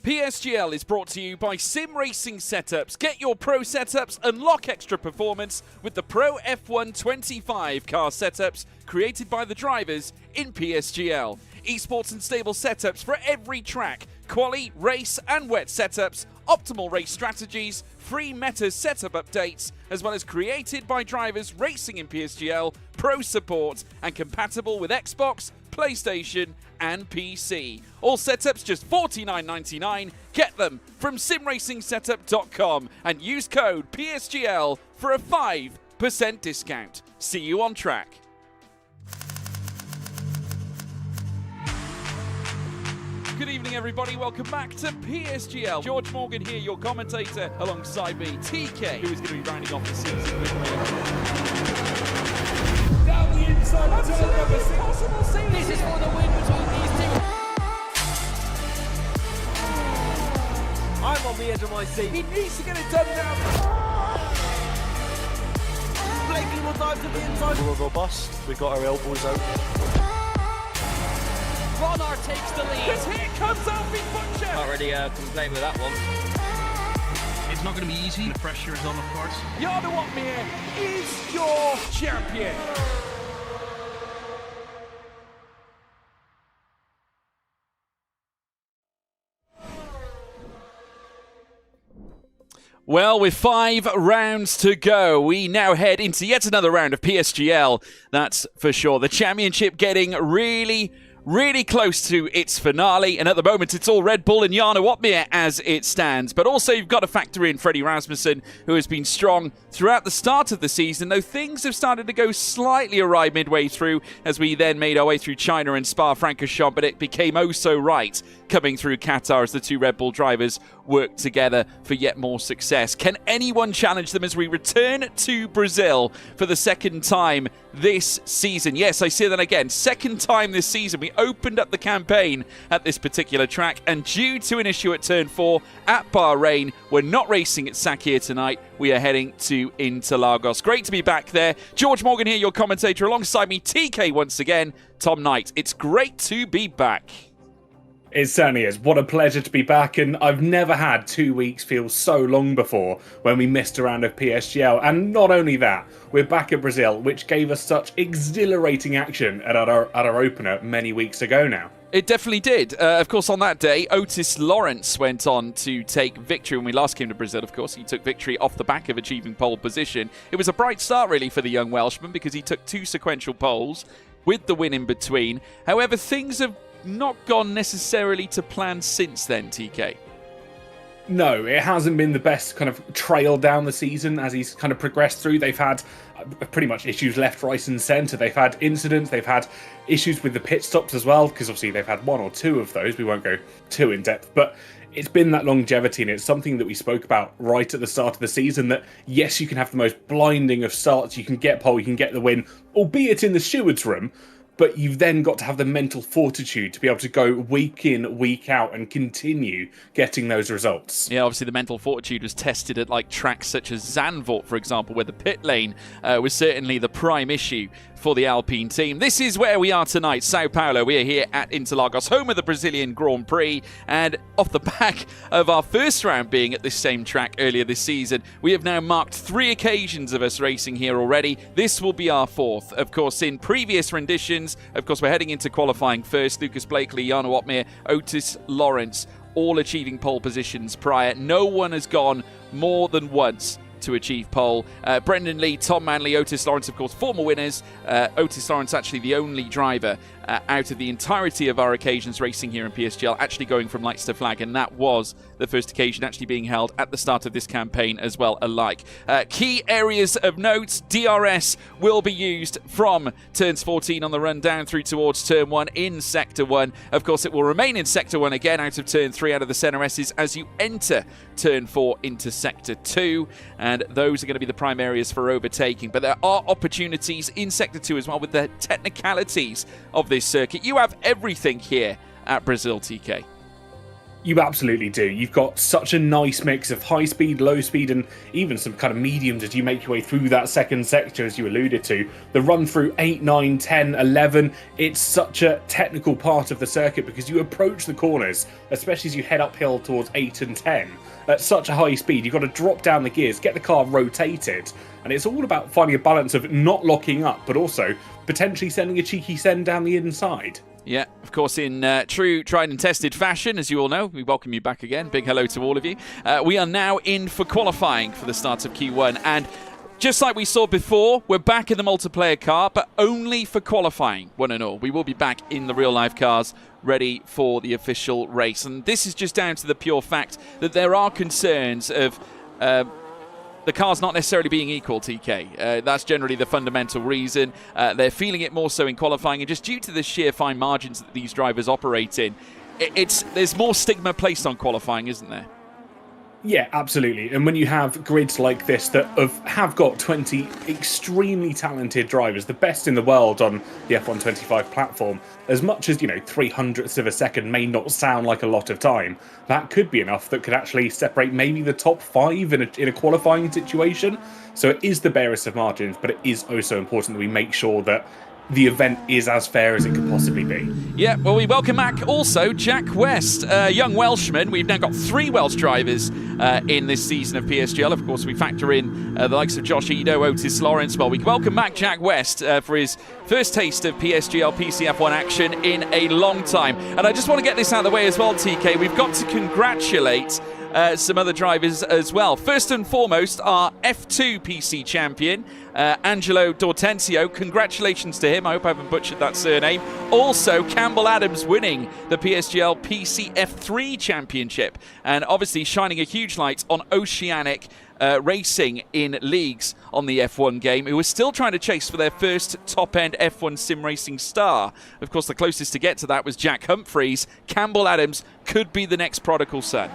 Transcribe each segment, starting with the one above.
PSGL is brought to you by Sim Racing Setups. Get your pro setups, unlock extra performance with the Pro F1 25 car setups created by the drivers in PSGL. Esports and stable setups for every track, quali, race and wet setups, optimal race strategies, free meta setup updates, as well as created by drivers racing in PSGL, pro support and compatible with Xbox, PlayStation and PC. All setups just $49.99. Get them from simracingsetup.com and use code PSGL for a 5% discount. See you on track. Good evening, everybody. Welcome back to PSGL. George Morgan here, your commentator, alongside me, TK, who is going to be rounding off the season with me. Down the inside, Absolutely impossible season. This is for the win between these two. I'm on the edge of my seat. He needs to get it done now. Blakey will dive to the inside. We're robust. We've got our elbows out. Ronard takes the lead. Because here comes Alfie Butcher. Can't really complain with that one. It's not going to be easy. The pressure is on, of course. Yarda Watmere is your champion. Well, with 5 rounds to go, we now head into yet another round of PSGL, that's for sure. The championship getting really close to its finale, and at the moment it's all Red Bull and Jarno Opmeer as it stands. But also you've got to factor in Freddie Rasmussen, who has been strong throughout the start of the season, though things have started to go slightly awry midway through as we then made our way through China and Spa-Francorchamps, but it became oh so right coming through Qatar as the two Red Bull drivers work together for yet more success. Can anyone challenge them as we return to Brazil for the second time this season? Yes, I say that again. Second time this season. We opened up the campaign at this particular track, and due to an issue at Turn 4 at Bahrain, we're not racing at Sakhir tonight. We are heading to Interlagos. Great to be back there. George Morgan here, your commentator, alongside me, TK once again, Tom Knight. It's great to be back. It certainly is. What a pleasure to be back, and I've never had 2 weeks feel so long before when we missed a round of PSGL. And not only that, we're back at Brazil, which gave us such exhilarating action at our opener many weeks ago now. It definitely did. Of course, on that day, Otis Lawrence went on to take victory. When we last came to Brazil, of course, he took victory off the back of achieving pole position. It was a bright start, really, for the young Welshman because he took 2 sequential poles with the win in between. However, things have not gone necessarily to plan since then, TK. No, it hasn't been the best kind of trail down the season as he's kind of progressed through. They've had pretty much issues left, right and centre. They've had incidents, they've had issues with the pit stops as well, because obviously they've had 1 or 2 of those. We won't go too in depth, but it's been that longevity, and it's something that we spoke about right at the start of the season, that yes, you can have the most blinding of starts, you can get pole, you can get the win, albeit in the steward's room, but you've then got to have the mental fortitude to be able to go week in, week out and continue getting those results. Yeah, obviously the mental fortitude was tested at like tracks such as Zandvoort, for example, where the pit lane was certainly the prime issue for the Alpine team. This is where we are tonight, Sao Paulo. We are here at Interlagos, home of the Brazilian Grand Prix, and off the back of our first round being at this same track earlier this season, we have now marked 3 occasions of us racing here already. This will be our 4th. Of course, in previous renditions, of course, we're heading into qualifying first. Lucas Blakely, Jarno Opmeer, Otis Lawrence, all achieving pole positions prior. No one has gone more than once to achieve pole. Brendan Lee, Tom Manley, Otis Lawrence, of course, former winners. Otis Lawrence actually the only driver out of the entirety of our occasions racing here in PSGL actually going from lights to flag, and that was the first occasion actually being held at the start of this campaign as well alike. Key areas of note: DRS will be used from turns 14 on the run down through towards turn 1 in sector 1. Of course, it will remain in sector 1 again out of turn 3 out of the center S's as you enter turn 4 into sector 2, and those are going to be the prime areas for overtaking. But there are opportunities in sector 2 as well with the technicalities of this circuit. You have everything here at Brazil, TK. You absolutely do. You've got such a nice mix of high speed, low speed, and even some kind of mediums as you make your way through that second sector, as you alluded to. The run through 8, 9, 10, 11, it's such a technical part of the circuit because you approach the corners, especially as you head uphill towards 8 and 10, at such a high speed. You've got to drop down the gears, get the car rotated, and it's all about finding a balance of not locking up, but also potentially sending a cheeky send down the inside. Yeah, of course, in true tried and tested fashion, as you all know. We welcome you back again. Big hello to all of you. We are now in for qualifying for the start of Q1. And just like we saw before, we're back in the multiplayer car, but only for qualifying, one and all. We will be back in the real-life cars, ready for the official race. And this is just down to the pure fact that there are concerns of the car's not necessarily being equal, TK. That's generally the fundamental reason. They're feeling it more so in qualifying, and just due to the sheer fine margins that these drivers operate in, there's more stigma placed on qualifying, isn't there? Yeah, absolutely. And when you have grids like this that have got 20 extremely talented drivers, the best in the world on the F125 platform, as much as, 300ths of a second may not sound like a lot of time, that could be enough that could actually separate maybe the top 5 in a qualifying situation. So it is the barest of margins, but it is also important that we make sure that the event is as fair as it could possibly be. Yeah, well, we welcome back also Jack West, a young Welshman. We've now got 3 Welsh drivers in this season of PSGL. Of course, we factor in the likes of Josh Edo, Otis Lawrence. Well, we welcome back Jack West for his first taste of PSGL PCF1 action in a long time. And I just want to get this out of the way as well, TK. We've got to congratulate some other drivers as well. First and foremost, our F2 PC champion, Angelo D'Ortenzio. Congratulations to him. I hope I haven't butchered that surname. Also, Campbell Adams winning the PSGL PC F3 championship, and obviously shining a huge light on Oceanic racing in leagues on the F1 game, who are still trying to chase for their first top-end F1 sim racing star. Of course, the closest to get to that was Jack Humphreys. Campbell Adams could be the next prodigal son.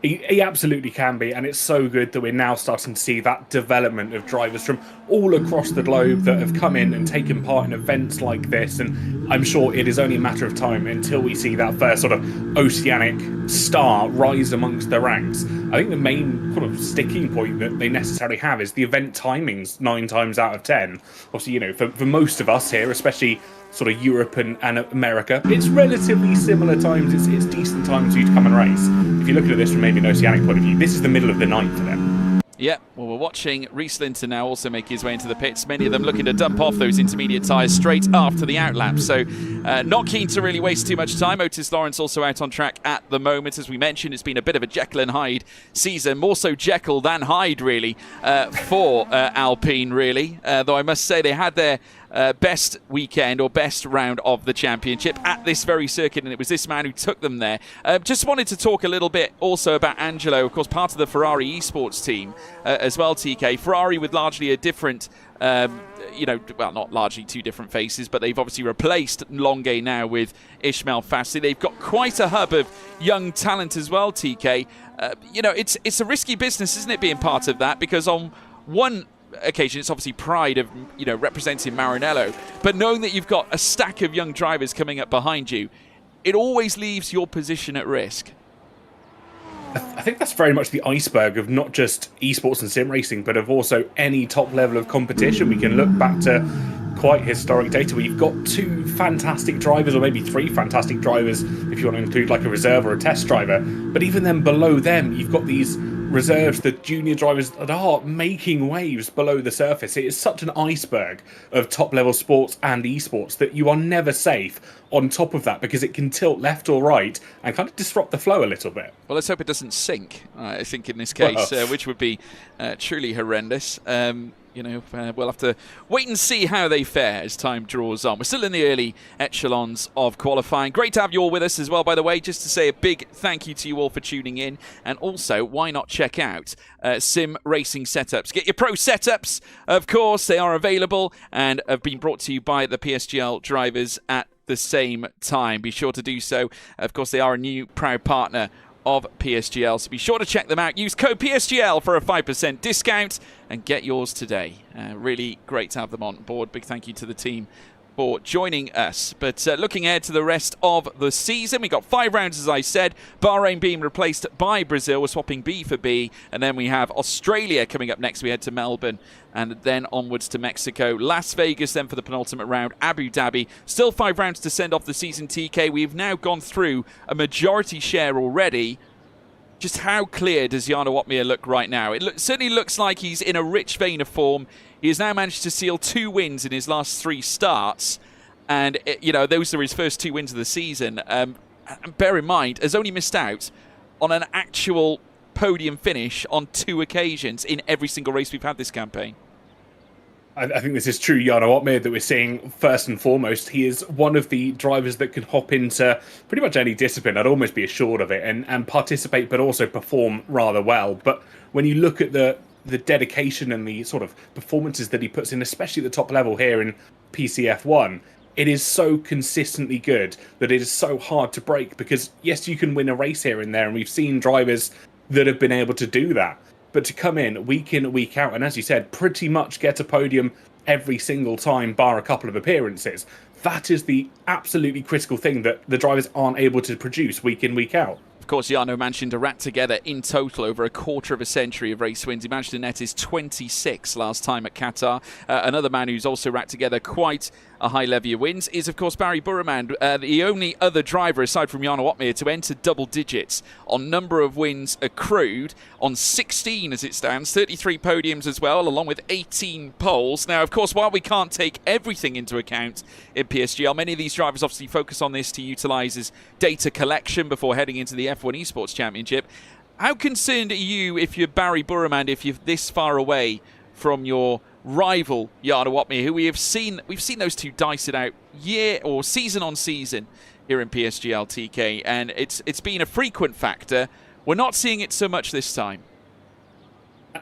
He absolutely can be, and it's so good that we're now starting to see that development of drivers from all across the globe that have come in and taken part in events like this, and I'm sure it is only a matter of time until we see that first sort of Oceanic star rise amongst the ranks. I think the main sort of sticking point that they necessarily have is the event timings 9 times out of 10. Obviously, you know, for most of us here, especially sort of Europe and America, it's relatively similar times. It's decent times for you to come and race. If you're looking at this from maybe an Oceanic point of view, this is the middle of the night for them. Yeah, well, we're watching Rhys Linton now also make his way into the pits. Many of them looking to dump off those intermediate tyres straight after the outlap. So not keen to really waste too much time. Otis Lawrence also out on track at the moment. As we mentioned, it's been a bit of a Jekyll and Hyde season. More so Jekyll than Hyde, really, for Alpine, really. Though I must say they had their best weekend or best round of the championship at this very circuit, and it was this man who took them there. Just wanted to talk a little bit also about Angelo, of course, part of the Ferrari esports team as well, TK. Ferrari with largely a different, well, not largely two different faces, but they've obviously replaced Longuet now with Ishmael Fassi. They've got quite a hub of young talent as well, TK. It's a risky business, isn't it, being part of that? Because on one occasion, it's obviously pride of, representing Maranello, but knowing that you've got a stack of young drivers coming up behind you, it always leaves your position at risk. I think that's very much the iceberg of not just esports and sim racing, but of also any top level of competition. We can look back to quite historic data where you've got 2 fantastic drivers, or maybe 3 fantastic drivers if you want to include like a reserve or a test driver, but even then below them you've got these reserves, the junior drivers that are making waves below the surface. It is such an iceberg of top level sports and esports that you are never safe on top of that, because it can tilt left or right and kind of disrupt the flow a little bit. Well, let's hope it doesn't sink, I think, in this case, which would be truly horrendous. We'll have to wait and see how they fare as time draws on. We're still in the early echelons of qualifying. Great to have you all with us as well, by the way. Just to say a big thank you to you all for tuning in. And also, why not check out Sim Racing Setups? Get your pro setups, of course. They are available and have been brought to you by the PSGL drivers at the same time. Be sure to do so. Of course, they are a new proud partner of PSGL, so be sure to check them out. Use code PSGL for a 5% discount and get yours today. Really great to have them on board. Big thank you to the team for joining us. But looking ahead to the rest of the season, we got 5 rounds, as I said. Bahrain being replaced by Brazil. We're swapping B for B. And then we have Australia coming up next. We head to Melbourne and then onwards to Mexico. Las Vegas then for the penultimate round. Abu Dhabi. Still 5 rounds to send off the season, TK. We've now gone through a majority share already. Just how clear does Jarno Opmeer look right now? It certainly looks like he's in a rich vein of form. He has now managed to seal 2 wins in his last 3 starts. And, those are his first 2 wins of the season. And bear in mind, has only missed out on an actual podium finish on 2 occasions in every single race we've had this campaign. I think this is true, Jarno Opmeer, that we're seeing first and foremost. He is one of the drivers that can hop into pretty much any discipline. I'd almost be assured of it and participate, but also perform rather well. But when you look at the dedication and the sort of performances that he puts in, especially at the top level here in PCF1, it is so consistently good that it is so hard to break. Because yes, you can win a race here and there, and we've seen drivers that have been able to do that. But to come in, week out, and as you said, pretty much get a podium every single time, bar a couple of appearances, that is the absolutely critical thing that the drivers aren't able to produce week in, week out. Of course, Jarno managed to rack together in total over a quarter of a century of race wins. He managed to net his 26 last time at Qatar. Another man who's also racked together quite a high levy of wins is, of course, Barry Burraman, the only other driver aside from Jarno Opmeer to enter double digits on number of wins accrued, on 16 as it stands, 33 podiums as well, along with 18 poles. Now, of course, while we can't take everything into account in PSGL, many of these drivers obviously focus on this to utilise as data collection before heading into the F1 Esports Championship. How concerned are you if you're Barry Burrowman, if you're this far away from your rival Jarno Opmeer, who we've seen those two dice it out year or season on season here in PSGL TK, and it's been a frequent factor. We're not seeing it so much this time.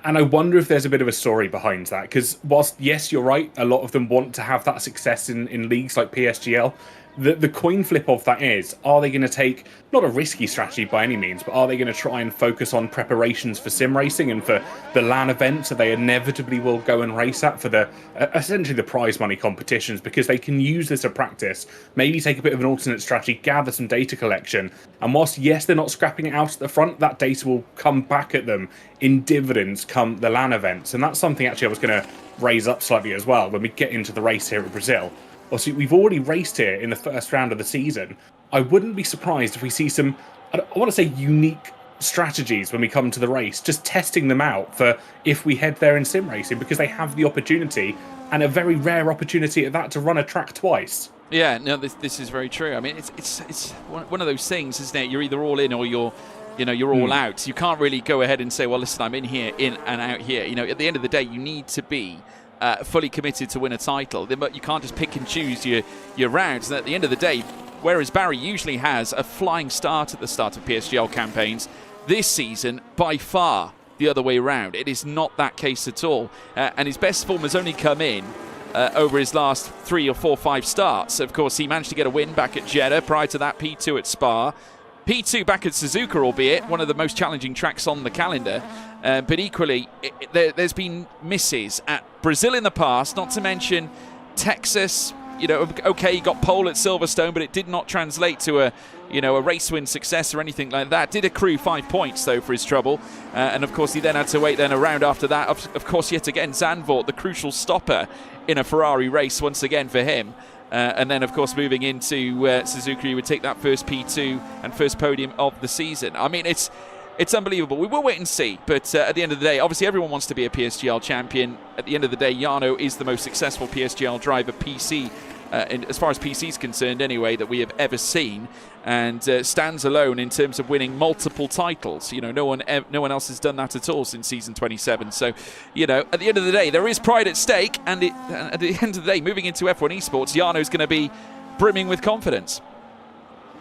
And I wonder if there's a bit of a story behind that, because whilst, yes, you're right, a lot of them want to have that success in leagues like PSGL, the coin flip of that is, are they going to take, not a risky strategy by any means, but are they going to try and focus on preparations for sim racing and for the LAN events that they inevitably will go and race at for the essentially the prize money competitions, because they can use this as practice, maybe take a bit of an alternate strategy, gather some data collection, and whilst, yes, they're not scrapping it out at the front, that data will come back at them in dividends come the LAN events. And that's something actually I was going to raise up slightly as well when we get into the race here at Brazil. Obviously, we've already raced here in the first round of the season. I wouldn't be surprised if we see some, I want to say, unique strategies when we come to the race, just testing them out for if we head there in sim racing, because they have the opportunity, and a very rare opportunity at that, to run a track twice. Yeah, no, this is very true. I mean, it's one of those things, isn't it? You're either all in or you're all out. You can't really go ahead and say, well, listen, I'm in here, in and out here. You know, at the end of the day, you need to be fully committed to win a title, but you can't just pick and choose your rounds. And at the end of the day, whereas Barry usually has a flying start at the start of PSGL campaigns, this season, by far, the other way around. It is not that case at all. And his best form has only come in over his last 3 or 4, 5 starts. Of course, he managed to get a win back at Jeddah. Prior to that, P2 at Spa. P2 back at Suzuka, albeit one of the most challenging tracks on the calendar. But equally, there's been misses at Brazil in the past, not to mention Texas. You know, okay, he got pole at Silverstone, but it did not translate to a race win success or anything like that. Did accrue 5 points, though, for his trouble. And, of course, he then had to wait a round after that. Of course, yet again, Zandvoort, the crucial stopper in a Ferrari race once again for him. And then, of course, moving into Suzuka, he would take that first P2 and first podium of the season. I mean, it's unbelievable. We will wait and see. But at the end of the day, obviously everyone wants to be a PSGL champion. At the end of the day, Jarno is the most successful PSGL driver PC, as far as PC is concerned anyway, that we have ever seen. And stands alone in terms of winning multiple titles. You know, no one else has done that at all since season 27. So, you know, at the end of the day, there is pride at stake. And at the end of the day, moving into F1 esports, Jarno's going to be brimming with confidence.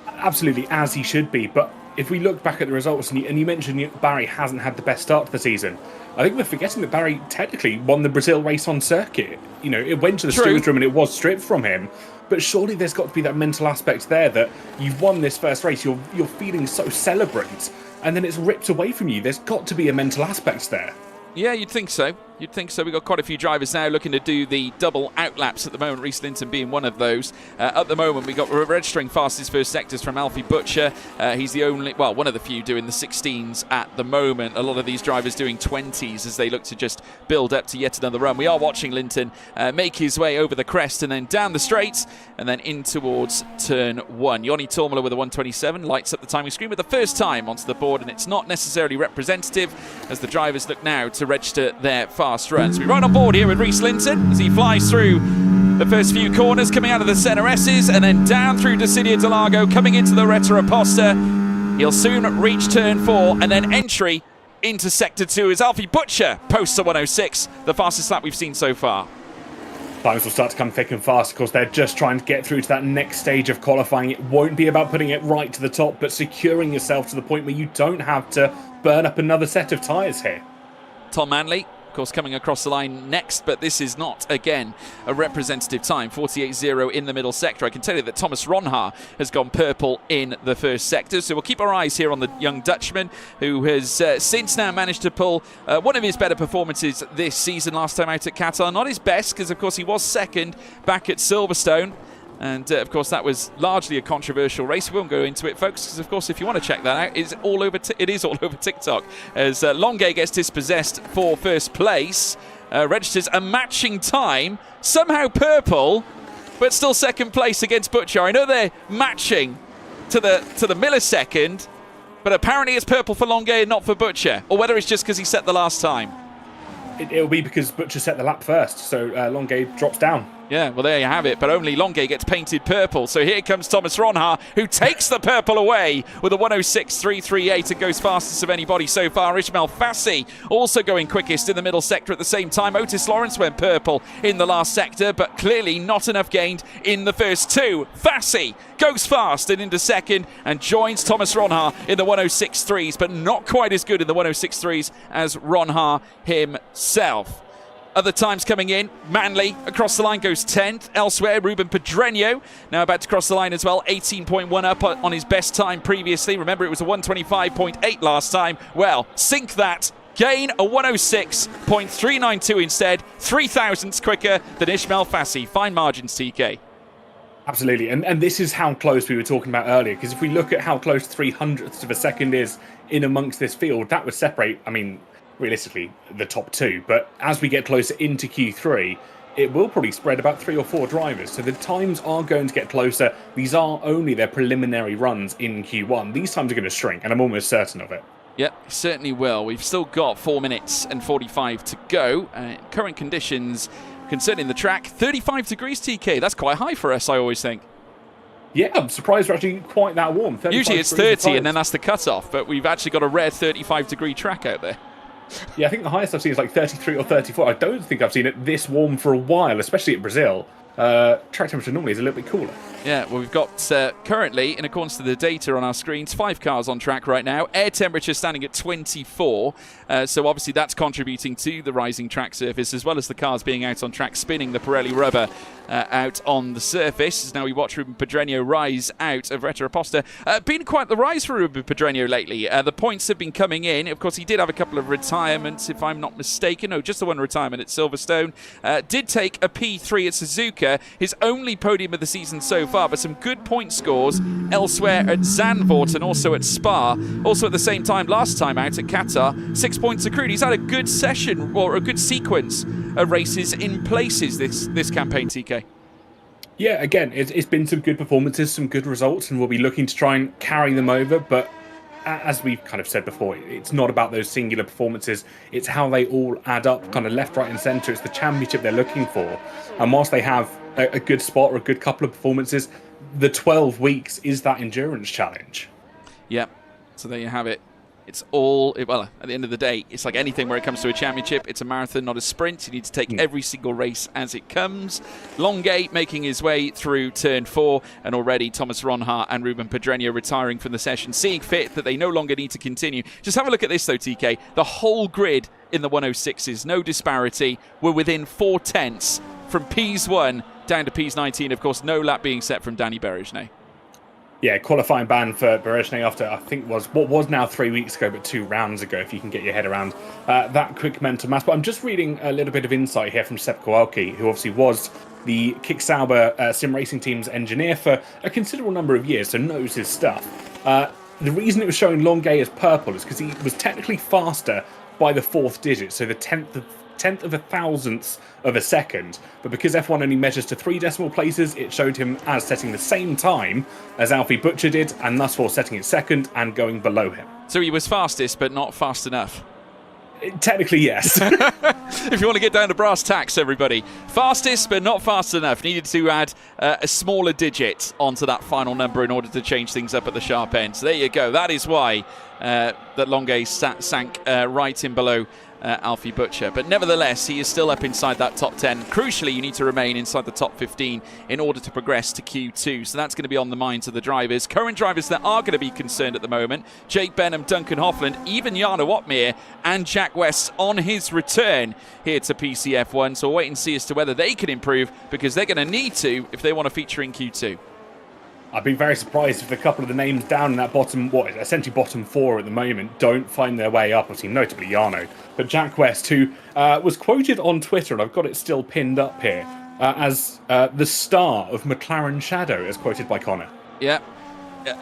Absolutely, as he should be. But if we look back at the results, and you mentioned Barry hasn't had the best start to the season, I think we're forgetting that Barry technically won the Brazil race on circuit. You know, it went to the stewards room and it was stripped from him. But surely there's got to be that mental aspect there that you've won this first race, you're feeling so celebrant, and then it's ripped away from you. There's got to be a mental aspect there. Yeah, you'd think so. You'd think so. We've got quite a few drivers now looking to do the double outlaps at the moment, Reece Linton being one of those. At the moment, we've got registering fastest first sectors from Alfie Butcher. He's the only, well, one of the few doing the 16s at the moment. A lot of these drivers doing 20s as they look to just build up to yet another run. We are watching Linton make his way over the crest and then down the straights and then in towards turn 1. Joni Tormela with a 1:27 lights up the timing screen with the first time onto the board, and it's not necessarily representative as the drivers look now to register their fast runs. We run on board here with Reece Linton as he flies through the first few corners, coming out of the centre S's and then down through Decidia del Lago, coming into the Reta Aposta. He'll soon reach turn 4 and then entry into sector 2 as Alfie Butcher posts a 1:06, the fastest lap we've seen so far. Times will start to come thick and fast. Of course, they're just trying to get through to that next stage of qualifying. It won't be about putting it right to the top, but securing yourself to the point where you don't have to burn up another set of tyres here. Tom Manley, of course, coming across the line next, but this is not, again, a representative time. 48.0 in the middle sector. I can tell you that Thomas Ronhaar has gone purple in the first sector, so we'll keep our eyes here on the young Dutchman, who has since now managed to pull one of his better performances this season, last time out at Qatar. Not his best, because, of course, he was second back at Silverstone. And, of course, that was largely a controversial race. We won't go into it, folks, because, of course, if you want to check that out, it is all over TikTok. As Longuet gets dispossessed for first place, registers a matching time, somehow purple, but still second place against Butcher. I know they're matching to the millisecond, but apparently it's purple for Longuet and not for Butcher, or whether it's just because he set the last time. It'll be because Butcher set the lap first, so Longuet drops down. Yeah, well, there you have it. But only Longuet gets painted purple. So here comes Thomas Ronha, who takes the purple away with a 106.338 and goes fastest of anybody so far. Ismail Fassi also going quickest in the middle sector at the same time. Otis Lawrence went purple in the last sector, but clearly not enough gained in the first two. Fassi goes fast and into second and joins Thomas Ronha in the 106.3s, but not quite as good in the 106.3s as Ronha himself. Other times coming in, Manley across the line goes 10th. Elsewhere, Ruben Pedreño now about to cross the line as well, 18.1 up on his best time previously. Remember, it was a 125.8 last time. Well, sink that. Gain a 106.392 instead, 3 thousandths quicker than Ismail Fassi. Fine margins, TK. Absolutely, and this is how close we were talking about earlier, because if we look at how close 300ths of a second is in amongst this field, that would separate, I mean, realistically, the top two. But as we get closer into Q3, it will probably spread about 3 or 4 drivers. So the times are going to get closer. These are only their preliminary runs in Q1. These times are going to shrink, and I'm almost certain of it. Yep, certainly will. We've still got 4 minutes and 45 to go. Current conditions concerning the track, 35 degrees, TK. That's quite high for us, I always think. Yeah, I'm surprised we're actually quite that warm. Usually it's 30 and then that's the cut-off, but we've actually got a rare 35-degree track out there. Yeah, I think the highest I've seen is like 33 or 34. I don't think I've seen it this warm for a while, especially at Brazil. Track temperature normally is a little bit cooler. Yeah, well, we've got currently, in accordance to the data on our screens, 5 cars on track right now. Air temperature standing at 24. So obviously that's contributing to the rising track surface, as well as the cars being out on track, spinning the Pirelli rubber out on the surface. As now we watch Ruben Pedreño rise out of Reta Aposta. Been quite the rise for Ruben Pedreño lately. The points have been coming in. Of course, he did have a couple of retirements, if I'm not mistaken. No, just the one retirement at Silverstone. Did take a P3 at Suzuka, his only podium of the season so far, but some good point scores elsewhere at Zandvoort and also at Spa. Also at the same time, last time out at Qatar, 6 points accrued. He's had a good session, or a good sequence of races in places this campaign, TK. Yeah, again, it's been some good performances, some good results, and we'll be looking to try and carry them over. But as we've kind of said before, it's not about those singular performances. It's how they all add up, kind of left, right, and centre. It's the championship they're looking for. And whilst they have a good spot or a good couple of performances, the 12 weeks is that endurance challenge. Yep. So there you have it. It's all, well, at the end of the day, it's like anything where it comes to a championship. It's a marathon, not a sprint. You need to take every single race as it comes. Longuet making his way through turn 4, and already Thomas Ronha and Ruben Pedreño retiring from the session, seeing fit that they no longer need to continue. Just have a look at this, though, TK. The whole grid in the 106s, no disparity. We're within 4 tenths from Ps1 down to Ps19. Of course, no lap being set from Danny Berejnay. Yeah, qualifying ban for Berejnay after, I think, what was now 3 weeks ago, but 2 rounds ago, if you can get your head around that quick mental mass. But I'm just reading a little bit of insight here from Sepp Kowalski, who obviously was the Kick Sauber sim racing team's engineer for a considerable number of years, so knows his stuff. The reason it was showing Longuet as purple is because he was technically faster by the 4th digit, so the tenth of a thousandth of a second, but because F1 only measures to 3 decimal places, it showed him as setting the same time as Alfie Butcher did, and thus for setting it second and going below him. So he was fastest, but not fast enough. Technically, yes. If you want to get down to brass tacks, everybody. Fastest, but not fast enough. Needed to add a smaller digit onto that final number in order to change things up at the sharp end. So there you go. That is why that Longuet sank right in below Alfie Butcher. But nevertheless, he is still up inside that top 10. Crucially, you need to remain inside the top 15 in order to progress to Q2. So that's going to be on the minds of the drivers. Current drivers that are going to be concerned at the moment: Jake Benham, Duncan Hoffland, even Jarno Opmeer and Jack West on his return here to PCF1. So we'll wait and see as to whether they can improve, because they're going to need to if they want to feature in Q2. I'd be very surprised if a couple of the names down in that bottom, essentially bottom 4 at the moment, don't find their way up. Obviously, notably Jarno. But Jack West, who was quoted on Twitter, and I've got it still pinned up here, as the star of McLaren Shadow, as quoted by Connor. Yeah,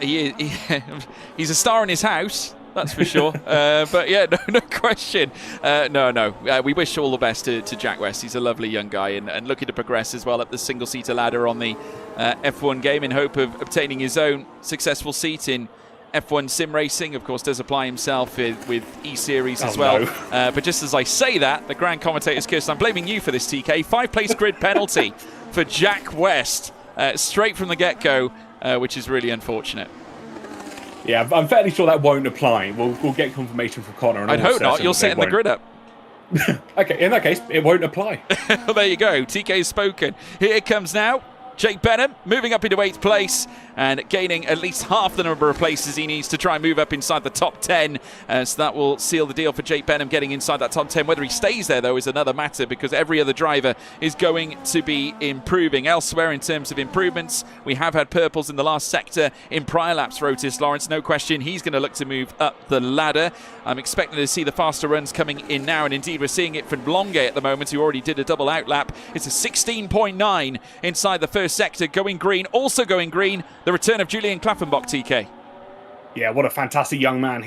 he's a star in his house, that's for sure. But yeah, no question. We wish all the best to Jack West. He's a lovely young guy and looking to progress as well up the single-seater ladder on the F1 game in hope of obtaining his own successful seat in F1 sim racing, of course, does apply himself with E-Series as well. No. But just as I say that, the grand commentator's cursed. I'm blaming you for this, TK. 5-place grid penalty for Jack West, straight from the get-go, which is really unfortunate. Yeah, I'm fairly sure that won't apply. We'll get confirmation from Connor. And I'd hope not. You're setting the grid up. Okay, in that case, it won't apply. Well, there you go. TK's spoken. Here it comes now. Jake Benham moving up into 8th place and gaining at least half the number of places he needs to try and move up inside the top 10. So that will seal the deal for Jake Benham getting inside that top 10. Whether he stays there, though, is another matter because every other driver is going to be improving. Elsewhere, in terms of improvements, we have had purples in the last sector in prior laps for Otis Lawrence. No question, he's going to look to move up the ladder. I'm expecting to see the faster runs coming in now, and indeed we're seeing it from Longay at the moment, who already did a double out lap. It's a 16.9 inside the first sector, going green. Also going green, the return of Julian Klaffenbach, TK. Yeah, what a fantastic young man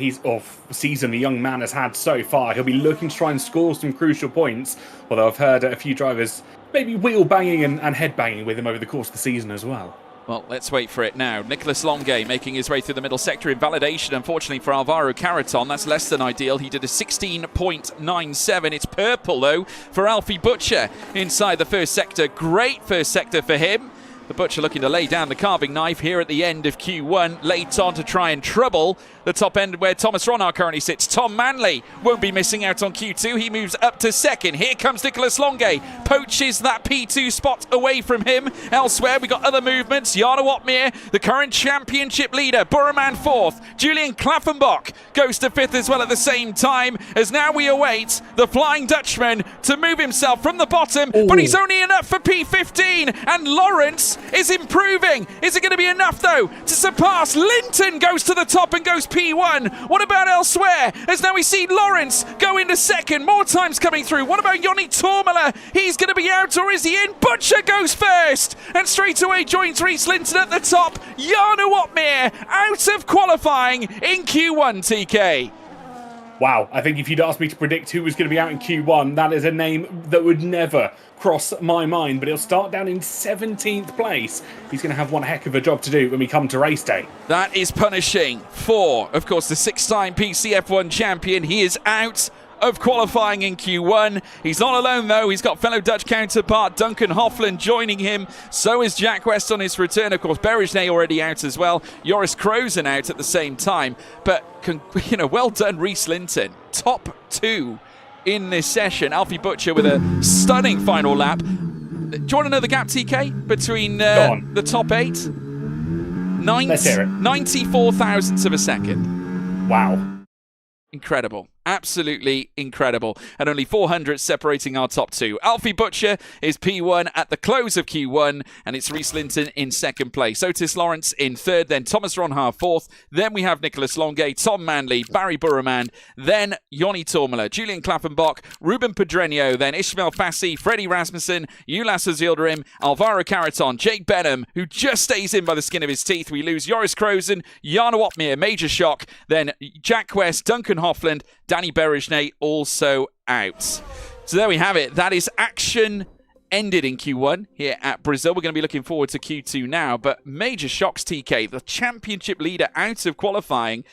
season the young man has had so far. He'll be looking to try and score some crucial points, although I've heard a few drivers maybe wheel banging and head banging with him over the course of the season as well. Well, let's wait for it now. Nicholas Longay making his way through the middle sector in validation, unfortunately for Alvaro Caraton. That's less than ideal. He did a 16.97. It's purple, though, for Alfie Butcher inside the first sector. Great first sector for him. The Butcher looking to lay down the carving knife here at the end of Q1, late on to try and trouble the top end where Thomas Ronard currently sits. Tom Manley won't be missing out on Q2. He moves up to second. Here comes Nicholas Longay. Poaches that P2 spot away from him. Elsewhere, we got other movements. Jarno Opmeer, the current championship leader. Burman 4th. Julian Klaffenbach goes to 5th as well at the same time, as now we await the Flying Dutchman to move himself from the bottom. Ooh. But he's only enough for P15. And Lawrence is improving. Is it going to be enough, though, to surpass? Linton goes to the top and goes P1. What about elsewhere? As now we see Lawrence go into second. More times coming through. What about Joni Tormela? He's going to be out, or is he in? Butcher goes first. And straight away joins Reese Linton at the top. Jarno Opmeer out of qualifying in Q1, TK. Wow, I think if you'd asked me to predict who was going to be out in Q1, that is a name that would never cross my mind, but he'll start down in 17th place. He's going to have one heck of a job to do when we come to race day. That is punishing for, of course, the 6-time PCF1 champion. He is out of qualifying in Q1. He's not alone, though. He's got fellow Dutch counterpart Duncan Hofland joining him. So is Jack West on his return. Of course, Berejnay already out as well. Joris Krozen out at the same time. But, well done, Reese Linton. Top 2 in this session. Alfie Butcher with a stunning final lap. Do you want to know the gap, TK, between the top 8? 94 thousandths of a second. Wow. Incredible. Absolutely incredible. And only 400 separating our top 2. Alfie Butcher is P1 at the close of Q1, and it's Reese Linton in second place. Otis Lawrence in third, then Thomas Ronhard 4th. Then we have Nicholas Longay, Tom Manley, Barry Burraman, then Joni Tormela, Julian Klaffenbach, Ruben Pedreño, then Ishmael Fassi, Freddie Rasmussen, Ulas Azildarim, Alvaro Caraton, Jake Benham, who just stays in by the skin of his teeth. We lose Joris Krozen, Jarno Opmeer, major shock. Then Jack West, Duncan Hofland, Danny Berejnay also out. So there we have it. That is action ended in Q1 here at Brazil. We're going to be looking forward to Q2 now, but major shocks, TK. The championship leader out of qualifying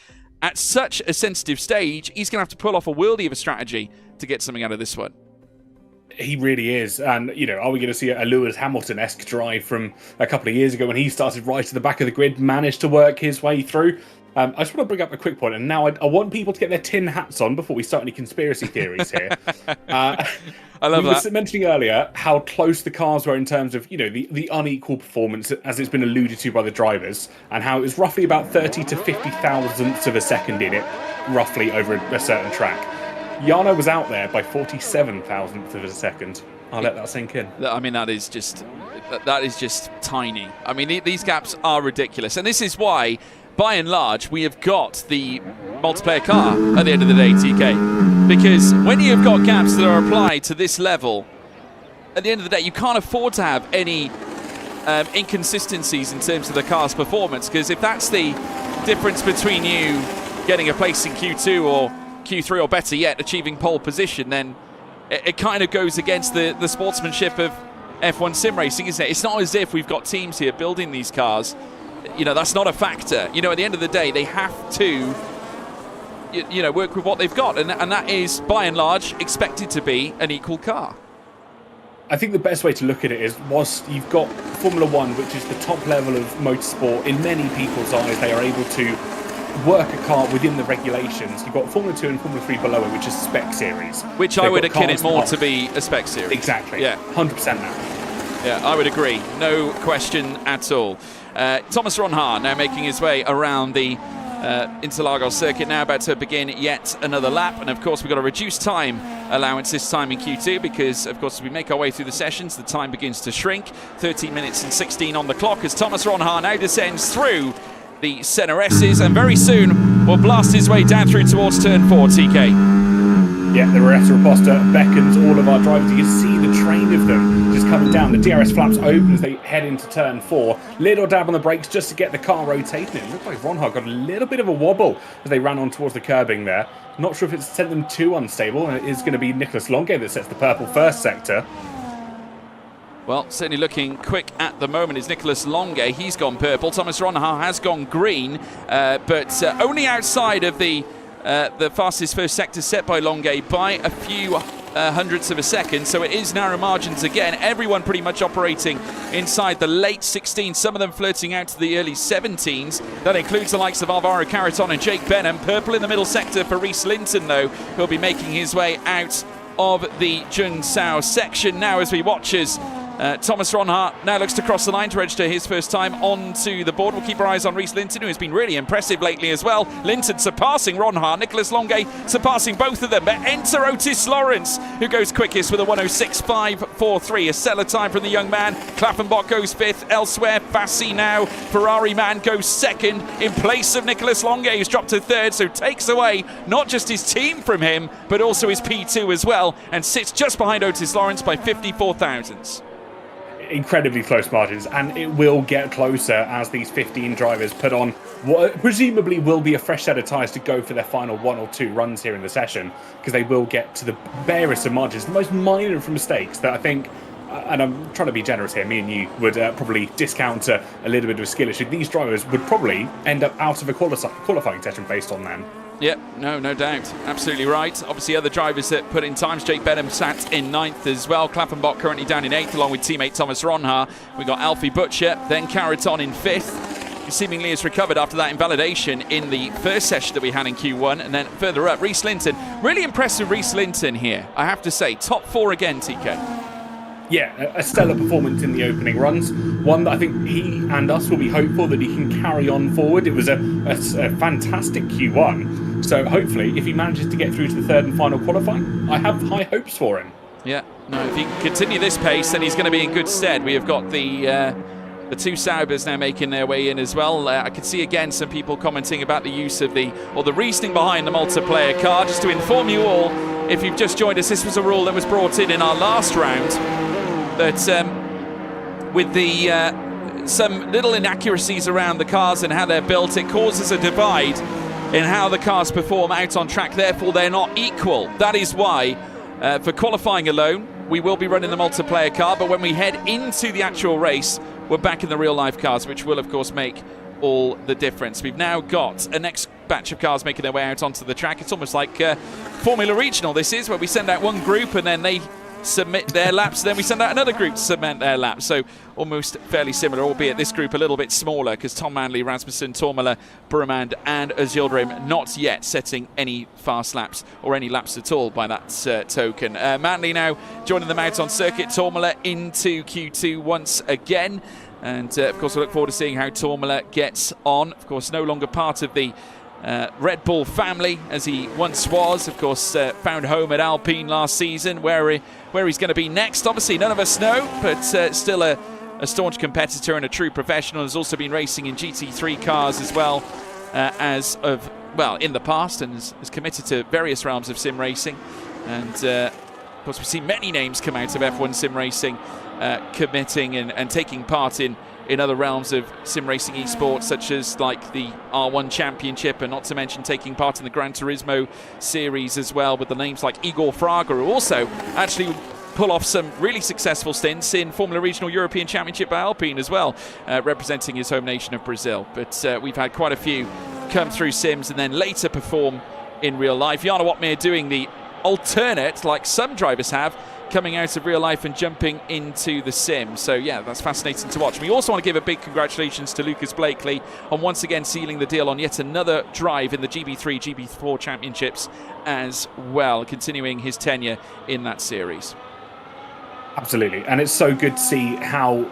at such a sensitive stage. He's going to have to pull off a worldie of a strategy to get something out of this one. He really is. And, are we going to see a Lewis Hamilton-esque drive from a couple of years ago when he started right at the back of the grid, managed to work his way through? I just want to bring up a quick point, and now I want people to get their tin hats on before we start any conspiracy theories here. I love that. We were mentioning earlier how close the cars were in terms of, the unequal performance, as it's been alluded to by the drivers, and how it was roughly about 30 to 50 thousandths of a second in it, roughly over a certain track. Jarno was out there by 47 thousandths of a second. I'll let that sink in. I mean, that is just tiny. I mean, these gaps are ridiculous, and this is why, by and large, we have got the multiplayer car at the end of the day, TK. Because when you've got gaps that are applied to this level, at the end of the day, you can't afford to have any inconsistencies in terms of the car's performance. Because if that's the difference between you getting a place in Q2 or Q3, or better yet, achieving pole position, then it kind of goes against the sportsmanship of F1 sim racing, isn't it? It's not as if we've got teams here building these cars that's not a factor. At the end of the day, they have to work with what they've got, and that is by and large expected to be an equal car. I think the best way to look at it is, whilst you've got Formula One, which is the top level of motorsport, in many people's eyes, they are able to work a car within the regulations. You've got Formula 2 and Formula 3 below it, which is spec series. Which I would akin it more to be a spec series. Exactly. Yeah. 100% now. Yeah, I would agree. No question at all. Thomas Ronhaar now making his way around the Interlagos circuit, now about to begin yet another lap. And of course, we've got a reduced time allowance this time in Q2 because, of course, as we make our way through the sessions, the time begins to shrink. 13 minutes and 16 on the clock as Thomas Ronhaar now descends through the centre S's and very soon will blast his way down through towards turn 4, TK. Yeah, the Rosetta Riposta beckons all of our drivers. You can see the train of them just coming down. The DRS flaps open as they head into turn 4. Little dab on the brakes just to get the car rotating. It looked like Ronhaar got a little bit of a wobble as they ran on towards the curbing there. Not sure if it's sent them too unstable, and it is going to be Nicolas Longuet that sets the purple first sector. Well, certainly looking quick at the moment is Nicolas Longuet. He's gone purple. Thomas Ronhaar has gone green, but only outside of the fastest first sector set by Longuet by a few hundredths of a second. So it is narrow margins again. Everyone pretty much operating inside the late 16s, some of them flirting out to the early 17s. That includes the likes of Alvaro Carreton and Jake Benham. Purple in the middle sector for Rhys Linton, though, who'll be making his way out of the Jun Sao section now as we watch as Thomas Ronhaar now looks to cross the line to register his first time onto the board. We'll keep our eyes on Rhys Linton, who has been really impressive lately as well. Linton surpassing Ronhaar, Nicolas Longuet surpassing both of them. But enter Otis Lawrence, who goes quickest with a 106.543. A stellar time from the young man. Klaffenbach goes fifth. Elsewhere, Fassi now. Ferrari man goes second in place of Nicolas Longuet, who's dropped to third. So takes away not just his team from him, but also his P2 as well, and sits just behind Otis Lawrence by 54 thousandths. Incredibly close margins, and it will get closer as these 15 drivers put on what presumably will be a fresh set of tyres to go for their final 1 or 2 runs here in the session, because they will get to the barest of margins, the most minor of mistakes that I think, and I'm trying to be generous here, me and you would probably discount a little bit of a skill issue. These drivers would probably end up out of a qualifying session based on them. Yep, no doubt. Absolutely right. Obviously, other drivers that put in times. Jake Benham sat in 9th as well. Klaffenbach currently down in 8th, along with teammate Thomas Ronhaar. We got Alfie Butcher, then Carreton in 5th. He seemingly has recovered after that invalidation in the first session that we had in Q1. And then further up, Rhys Linton. Really impressive Rhys Linton here, I have to say. Top 4 again, TK. Yeah, a stellar performance in the opening runs. One that I think he and us will be hopeful that he can carry on forward. It was a fantastic Q1. So hopefully, if he manages to get through to the third and final qualifying, I have high hopes for him. Yeah, no, if he can continue this pace, then he's going to be in good stead. We have got the 2 Saubers now making their way in as well. I could see again some people commenting about the use of the reasoning behind the multiplayer car. Just to inform you all, if you've just joined us, this was a rule that was brought in our last round. That with the some little inaccuracies around the cars and how they're built, it causes a divide in how the cars perform out on track. Therefore, they're not equal. That is why, for qualifying alone, we will be running the multiplayer car. But when we head into the actual race, we're back in the real-life cars, which will, of course, make all the difference. We've now got a next batch of cars making their way out onto the track. It's almost like Formula Regional, this is, where we send out one group and then they submit their laps, then we send out another group to submit their laps. So almost fairly similar, albeit this group a little bit smaller, because Tom Manley, Rasmussen, Tormala, Brumand and Azildrim not yet setting any fast laps or any laps at all by that token. Manley now joining them out on circuit. Tormala into Q2 once again, and of course we'll look forward to seeing how Tormala gets on. Of course, no longer part of the Red Bull family as he once was. Of course, found home at Alpine last season. Where he's going to be next, obviously none of us know, but still a staunch competitor and a true professional. Has also been racing in GT3 cars as well as of, well, in the past, and is committed to various realms of sim racing. And of course, we've seen many names come out of F1 sim racing committing and taking part in other realms of sim racing esports, such as like the R1 Championship, and not to mention taking part in the Gran Turismo series as well, with the names like Igor Fraga, who also actually pull off some really successful stints in Formula Regional European Championship by Alpine as well, representing his home nation of Brazil. But we've had quite a few come through sims and then later perform in real life. Jana Watmere doing the alternate, like some drivers have, coming out of real life and jumping into the sim. So yeah, that's fascinating to watch. We also want to give a big congratulations to Lucas Blakely on once again sealing the deal on yet another drive in the GB3, GB4 championships as well, continuing his tenure in that series. Absolutely, and it's so good to see how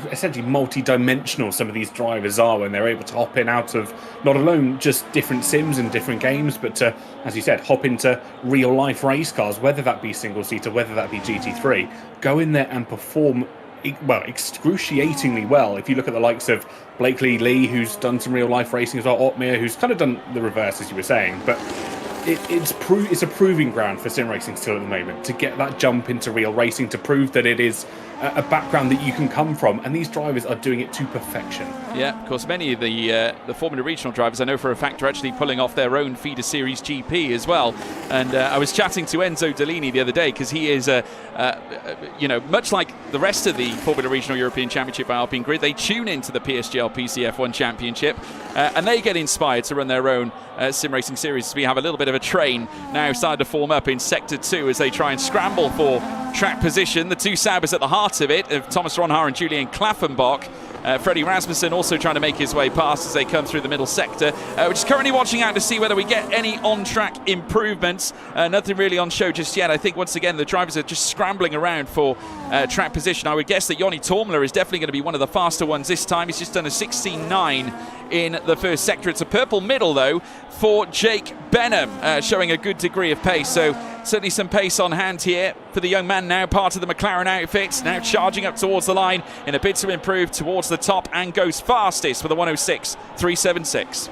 essentially multi-dimensional some of these drivers are when they're able to hop in out of not alone just different sims and different games, but to, as you said, hop into real-life race cars, whether that be single-seater, whether that be GT3, go in there and perform, well, excruciatingly well. If you look at the likes of Blakely Lee, who's done some real-life racing as well, Otmere, who's kind of done the reverse, as you were saying, but it's a proving ground for sim racing still at the moment, to get that jump into real racing, to prove that it is a background that you can come from, and these drivers are doing it to perfection. Yeah, of course, many of the Formula Regional drivers, I know for a fact, are actually pulling off their own feeder series GP as well. And I was chatting to Enzo Dellini the other day, because he is, much like the rest of the Formula Regional European Championship by Alpine Grid, they tune into the PSGL PCF1 Championship, and they get inspired to run their own sim racing series. We have a little bit of a train now starting to form up in Sector 2 as they try and scramble for track position. The two Saubers at the heart of it, of Thomas Ronhaar and Julian Klaffenbach. Freddie Rasmussen also trying to make his way past as they come through the middle sector. We're just currently watching out to see whether we get any on-track improvements. Nothing really on show just yet. I think once again the drivers are just scrambling around for track position. I would guess that Jonny Tormler is definitely going to be one of the faster ones this time. He's just done a 16.9 in the first sector. It's a purple middle though for Jake Benham, showing a good degree of pace. So certainly some pace on hand here for the young man, now part of the McLaren outfit, now charging up towards the line in a bid to improve towards the top, and goes fastest with a 106.376.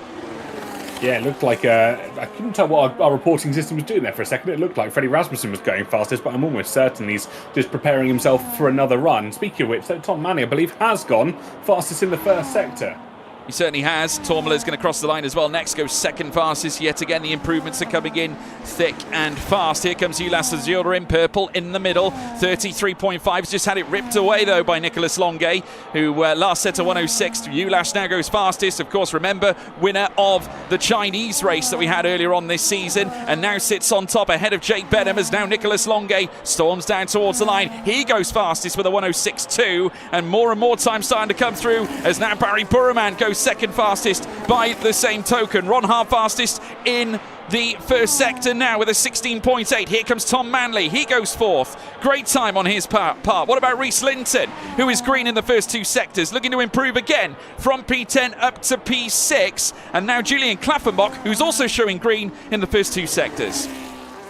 Yeah, it looked like I couldn't tell what our reporting system was doing there for a second. It looked like Freddie Rasmussen was going fastest, but I'm almost certain he's just preparing himself for another run. Speaking of which, Tom Manny, I believe, has gone fastest in the first sector. He certainly has. Tormler is going to cross the line as well. Next goes second fastest. Yet again, the improvements are coming in thick and fast. Here comes Ulas Azura in purple in the middle. 33.5. Just had it ripped away, though, by Nicolas Longuet, who last set a 106. Ulas now goes fastest. Of course, remember, winner of the Chinese race that we had earlier on this season, and now sits on top ahead of Jake Benham as now Nicolas Longuet storms down towards the line. He goes fastest with a 106.2, and more time starting to come through as now Barry Burman goes second fastest by the same token. Ronhaar fastest in the first sector now with a 16.8. Here comes Tom Manley. He goes fourth. Great time on his part. What about Rhys Linton, who is green in the first two sectors, looking to improve again from P10 up to P6. And now Julian Klaffenbach, who's also showing green in the first two sectors.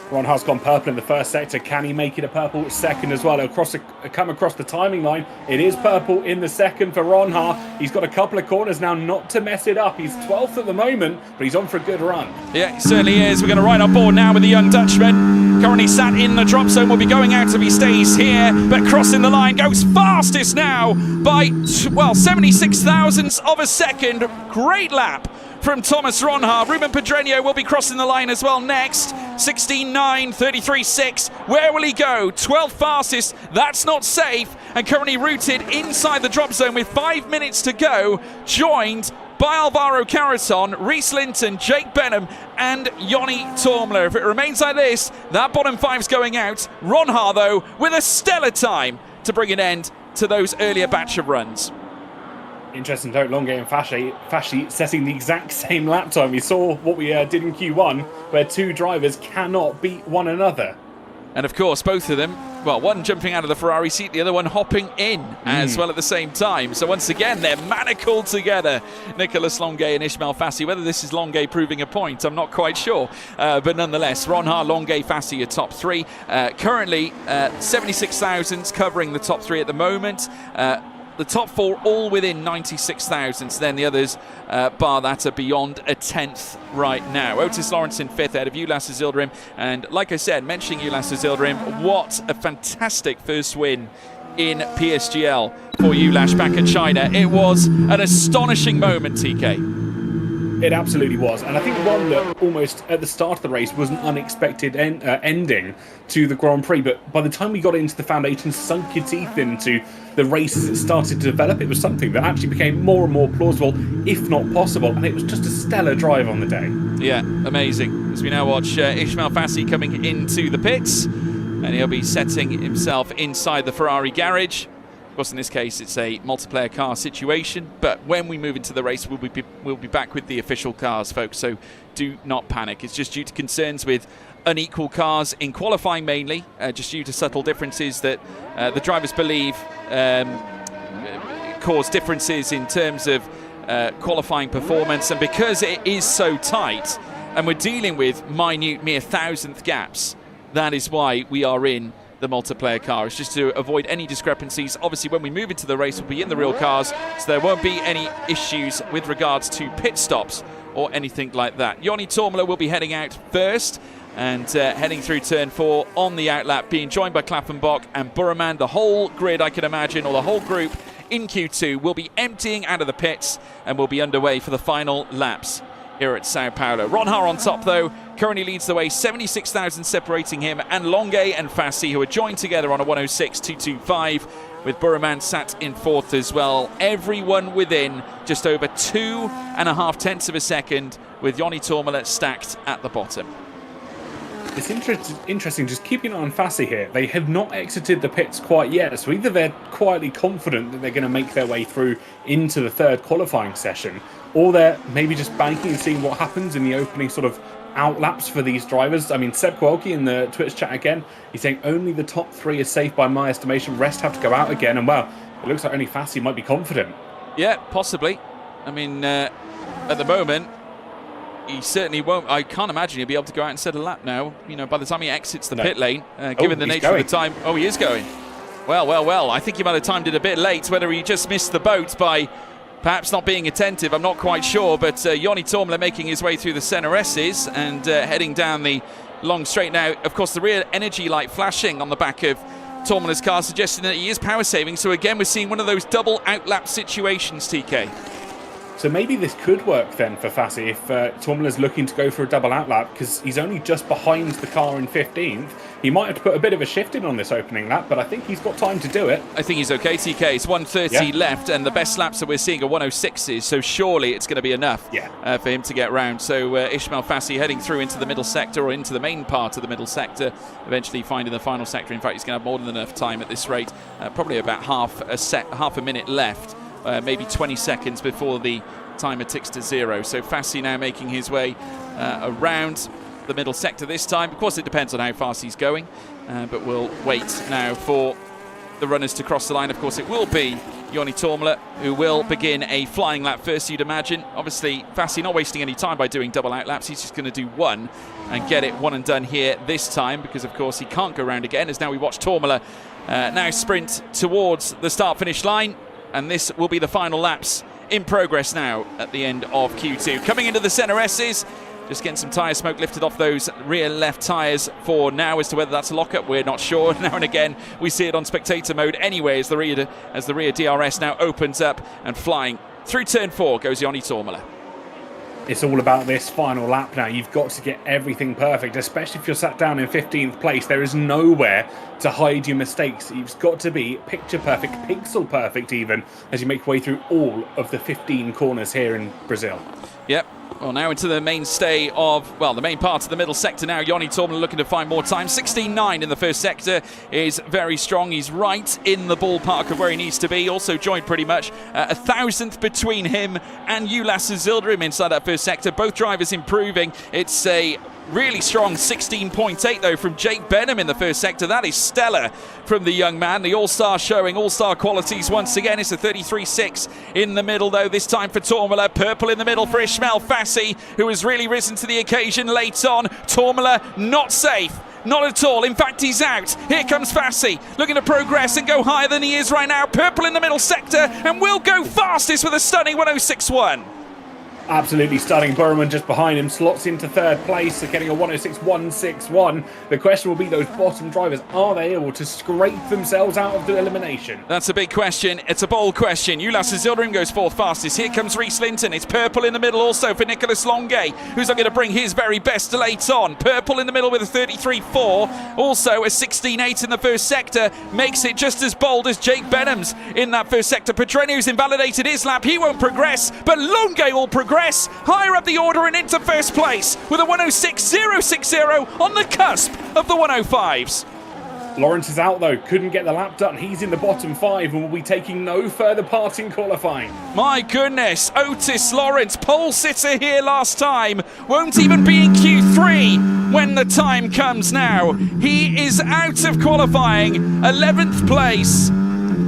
Ronhaar's gone purple in the first sector. Can he make it a purple second as well? He'll come across the timing line. It is purple in the second for Ronhaar. He's got a couple of corners now not to mess it up. He's 12th at the moment, but he's on for a good run. Yeah, he certainly is. We're going to ride on board now with the young Dutchman. Currently sat in the drop zone. Will be going out if he stays here, but crossing the line, goes fastest now by, 76 thousandths of a second. Great lap from Thomas Ronhaar. Ruben Pedreño will be crossing the line as well next. 16.9, 33.6. Where will he go? 12th fastest. That's not safe. And currently routed inside the drop zone with 5 minutes to go. Joined by Alvaro Carreton, Rhys Linton, Jake Benham, and Jonny Tormler. If it remains like this, that bottom five's going out. Ronhaar, though, with a stellar time to bring an end to those earlier batch of runs. Interesting note, Longuet and Fasci setting the exact same lap time. We saw what we did in Q1, where two drivers cannot beat one another. And of course, both of them, one jumping out of the Ferrari seat, the other one hopping in as well at the same time. So once again, they're manacled together, Nicolas Longuet and Ismail Fassi. Whether this is Longuet proving a point, I'm not quite sure. But nonetheless, Ronhaar, Longuet, Fassi are top three. Currently, 76 thousandths covering the top three at the moment. The top four all within 96 thousandths. Then the others, bar that, are beyond a tenth right now. Otis Lawrence in fifth ahead of Ulas Yildirim. And like I said, mentioning Ulas Yildirim, what a fantastic first win in PSGL for Ulas back in China. It was an astonishing moment, TK. It absolutely was. And I think one that almost at the start of the race was an unexpected ending to the Grand Prix. But by the time we got into the foundations, sunk your teeth into the race as it started to develop, it was something that actually became more and more plausible, if not possible. And it was just a stellar drive on the day. Yeah, amazing. As we now watch Ismail Fassi coming into the pits, and he'll be setting himself inside the Ferrari garage. Of course, in this case, it's a multiplayer car situation, but when we move into the race, we'll be back with the official cars, folks, so do not panic. It's just due to concerns with unequal cars in qualifying mainly, just due to subtle differences that the drivers believe cause differences in terms of qualifying performance, and because it is so tight, and we're dealing with minute, mere thousandth gaps, that is why we are in the multiplayer car. It's just to avoid any discrepancies. Obviously, when we move into the race, we'll be in the real cars, so there won't be any issues with regards to pit stops or anything like that. Joni Tormela will be heading out first and heading through turn 4 on the outlap, being joined by Klaffenbach and Burreman. The whole grid, I can imagine, or the whole group in Q2 will be emptying out of the pits and will be underway for the final laps here at Sao Paulo. Ron Haar on top, though, currently leads the way, 76,000 separating him and Longuet and Fassi, who are joined together on a 106.225, with Burreman sat in 4th as well. Everyone within just over 2.5 tenths of a second, with Joni Tormela stacked at the bottom. It's interesting, just keeping an eye on Fassi here. They have not exited the pits quite yet, so either they're quietly confident that they're going to make their way through into the third qualifying session, or they're maybe just banking and seeing what happens in the opening sort of outlaps for these drivers. I mean, Seb Kowalski in the Twitch chat again, he's saying only the top 3 is safe by my estimation, rest have to go out again, and well, it looks like only Fassi might be confident. Yeah, possibly. I mean, at the moment, he certainly won't. I can't imagine he'll be able to go out and set a lap now. You know, by the time he exits the pit lane, given the nature of the time. Oh, he is going. Well. I think he might have timed it a bit late. Whether he just missed the boat by perhaps not being attentive, I'm not quite sure. But Joni Tormela making his way through the center S's and heading down the long straight now. Of course, the rear energy light flashing on the back of Tormela's car, suggesting that he is power saving. So again, we're seeing one of those double outlap situations, TK. So maybe this could work then for Fassi if Tormela's looking to go for a double outlap, because he's only just behind the car in 15th. He might have to put a bit of a shift in on this opening lap, but I think he's got time to do it. I think he's okay, TK. It's 1:30 left, and the best laps that we're seeing are 1:06s, so surely it's going to be enough for him to get round. So Ismail Fassi heading through into the middle sector, or into the main part of the middle sector, eventually finding the final sector. In fact, he's going to have more than enough time at this rate, probably about half a minute left. Maybe 20 seconds before the timer ticks to 0. So Fassi now making his way around the middle sector this time. Of course, it depends on how fast he's going, but we'll wait now for the runners to cross the line. Of course, it will be Joni Tormela who will begin a flying lap first, you'd imagine. Obviously, Fassi not wasting any time by doing double outlaps. He's just going to do one and get it one and done here this time, because, of course, he can't go round again, as now we watch Tormela now sprint towards the start-finish line. And this will be the final laps in progress now at the end of Q2. Coming into the center S's, just getting some tyre smoke lifted off those rear left tyres for now. As to whether that's a lockup, we're not sure. Now and again, we see it on spectator mode anyway, as the rear DRS now opens up, and flying through turn 4 goes Joni Tormela. It's all about this final lap now. You've got to get everything perfect, especially if you're sat down in 15th place. There is nowhere to hide your mistakes. You've got to be picture perfect, pixel perfect even, as you make your way through all of the 15 corners here in Brazil. Yep. Well, now into the mainstay of, well, the main part of the middle sector now. Joni Tormela looking to find more time. 16.9 in the first sector is very strong. He's right in the ballpark of where he needs to be. Also joined pretty much a thousandth between him and Ulas Zilderim inside that first sector. Both drivers improving. It's a really strong 16.8 though from Jake Benham in the first sector. That is stellar from the young man. The all-star showing all-star qualities once again. It's a 33.6 in the middle though, this time for Tormela. Purple in the middle for Ismail Fassi, who has really risen to the occasion late on. Tormela not safe. Not at all. In fact, he's out. Here comes Fassi, looking to progress and go higher than he is right now. Purple in the middle sector, and will go fastest with a stunning 106.1. Absolutely stunning. Burman just behind him, slots into third place, so getting a 106.161. The question will be those bottom drivers, are they able to scrape themselves out of the elimination? That's a big question. It's a bold question. Ulas Zildrim goes fourth fastest. Here comes Reese Linton. It's purple in the middle also for Nicholas Longay, who's going to bring his very best late on. Purple in the middle with a 33.4. Also a 16.8 in the first sector. Makes it just as bold as Jake Benham's in that first sector. Pedreño's invalidated his lap. He won't progress, but Longay will progress higher up the order and into first place with a 106.060 on the cusp of the 105s. Lawrence is out though, couldn't get the lap done. He's in the bottom 5 and will be taking no further part in qualifying. My goodness, Otis Lawrence, pole sitter here last time, won't even be in Q3 when the time comes now. He is out of qualifying, 11th place.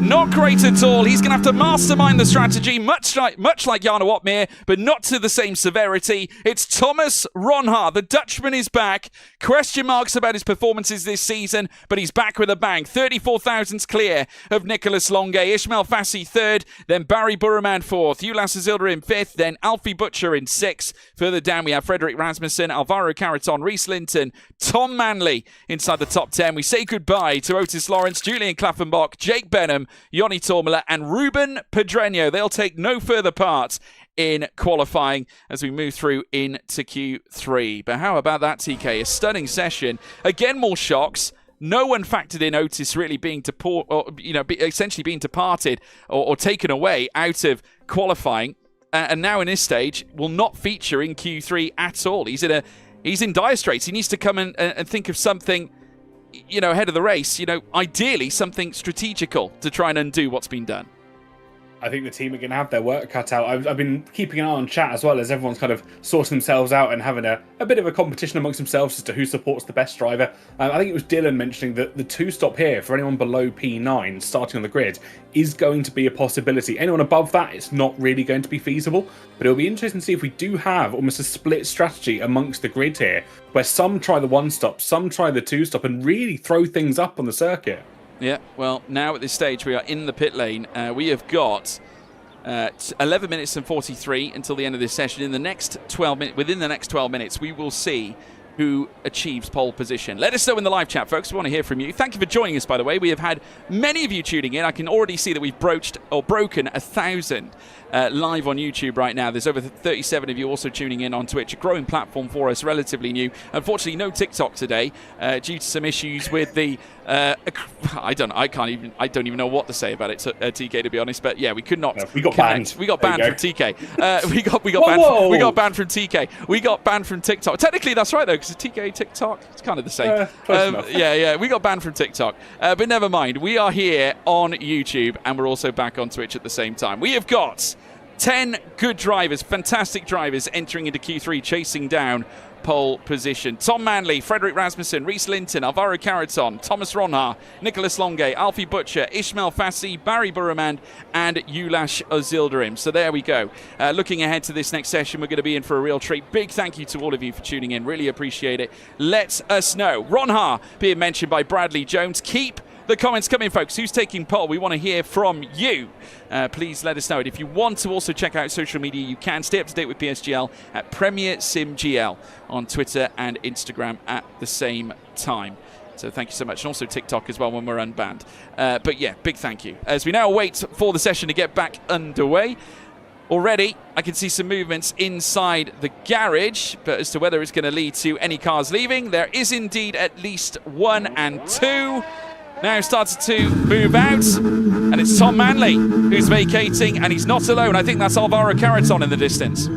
Not great at all. He's going to have to mastermind the strategy, much like Jarno Opmeer, but not to the same severity. It's Thomas Ronhaar. The Dutchman is back. Question marks about his performances this season, but he's back with a bang. 34 thousandths clear of Nicholas Longay. Ishmael Fassi third, then Barry Burman fourth. Ulas Zildrim in fifth, then Alfie Butcher in sixth. Further down, we have Frederick Rasmussen, Alvaro Caraton, Reese Linton, Tom Manley inside the top 10. We say goodbye to Otis Lawrence, Julian Klaffenbach, Jake Benham, Yoni Tormela and Ruben Pedreño. They'll take no further part in qualifying as we move through into Q3. But how about that, TK? A stunning session. Again, more shocks. No one factored in Otis really being essentially being departed or taken away out of qualifying. And now in this stage will not feature in Q3 at all. He's in dire straits. He needs to come and think of something, ahead of the race, ideally something strategical to try and undo what's been done. I think the team are going to have their work cut out. I've been keeping an eye on chat as well as everyone's kind of sorting themselves out and having a bit of a competition amongst themselves as to who supports the best driver. I think it was Dylan mentioning that the two-stop here for anyone below P9 starting on the grid is going to be a possibility. Anyone above that, it's not really going to be feasible. But it'll be interesting to see if we do have almost a split strategy amongst the grid here, where some try the one-stop, some try the two-stop, and really throw things up on the circuit. Yeah, well, now at this stage we are in the pit lane. We have got 11 minutes and 43 until the end of this session. Within the next 12 minutes, we will see who achieves pole position. Let us know in the live chat, folks. We want to hear from you. Thank you for joining us, by the way. We have had many of you tuning in. I can already see that we've broken 1,000 live on YouTube right now. There's over 37 of you also tuning in on Twitch. A growing platform for us, relatively new. Unfortunately, no TikTok today due to some issues with the. I don't even know what to say about it, TK, to be honest. But yeah, we could not. No, we got banned. We got banned from TK. We got banned from TK. We got banned from TikTok. Technically, that's right though, because TK TikTok, it's kind of the same. Yeah. We got banned from TikTok, but never mind. We are here on YouTube, and we're also back on Twitch at the same time. We have got 10 good drivers, fantastic drivers entering into Q3, chasing down pole position. Tom Manley, Frederick Rasmussen, Reese Linton, Alvaro Caraton, Thomas Ronhaar, Nicholas Longay, Alfie Butcher, Ishmael Fassi, Barry Burman, and Ulas Zildrim. So there we go. Looking ahead to this next session, we're going to be in for a real treat. Big thank you to all of you for tuning in. Really appreciate it. Let us know. Ronhaar being mentioned by Bradley Jones. Keep the comments coming, folks. Who's taking pole? We want to hear from you. Please let us know. And if you want to also check out social media, you can stay up to date with PSGL at Premier Sim GL on Twitter and Instagram at the same time. So thank you so much. And also TikTok as well when we're unbanned. But yeah, big thank you. As we now wait for the session to get back underway. Already, I can see some movements inside the garage, but as to whether it's going to lead to any cars leaving, there is indeed at least 1 and 2. Now started to move out, and it's Tom Manley who's vacating, and he's not alone. I think that's Alvaro Caraton in the distance.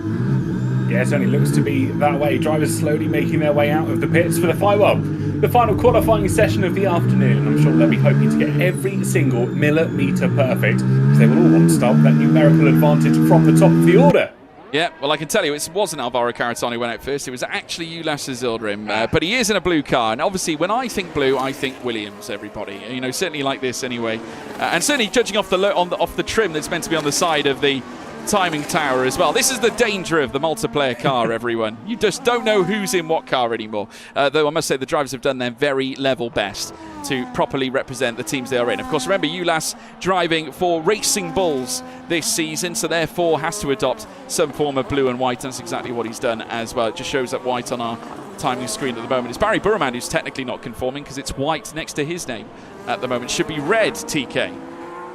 Yeah, it certainly looks to be that way. Drivers slowly making their way out of the pits for the final qualifying session of the afternoon. I'm sure they'll be hoping to get every single millimetre perfect, because they will all want to start with that numerical advantage from the top of the order. Yeah, well, I can tell you it wasn't Alvaro Caraton who went out first. It was actually Ulas Zildrim. But he is in a blue car. And obviously, when I think blue, I think Williams, everybody. Certainly like this anyway. And certainly judging off the trim that's meant to be on the side of the timing tower as well. This is the danger of the multiplayer car, everyone. You just don't know who's in what car anymore. Though I must say the drivers have done their very level best to properly represent the teams they are in. Of course, remember, ULAS driving for Racing Bulls this season, so therefore has to adopt some form of blue and white. That's exactly what he's done as well. It just shows up white on our timing screen at the moment. It's Barry Burman who's technically not conforming because it's white next to his name at the moment. Should be red, TK.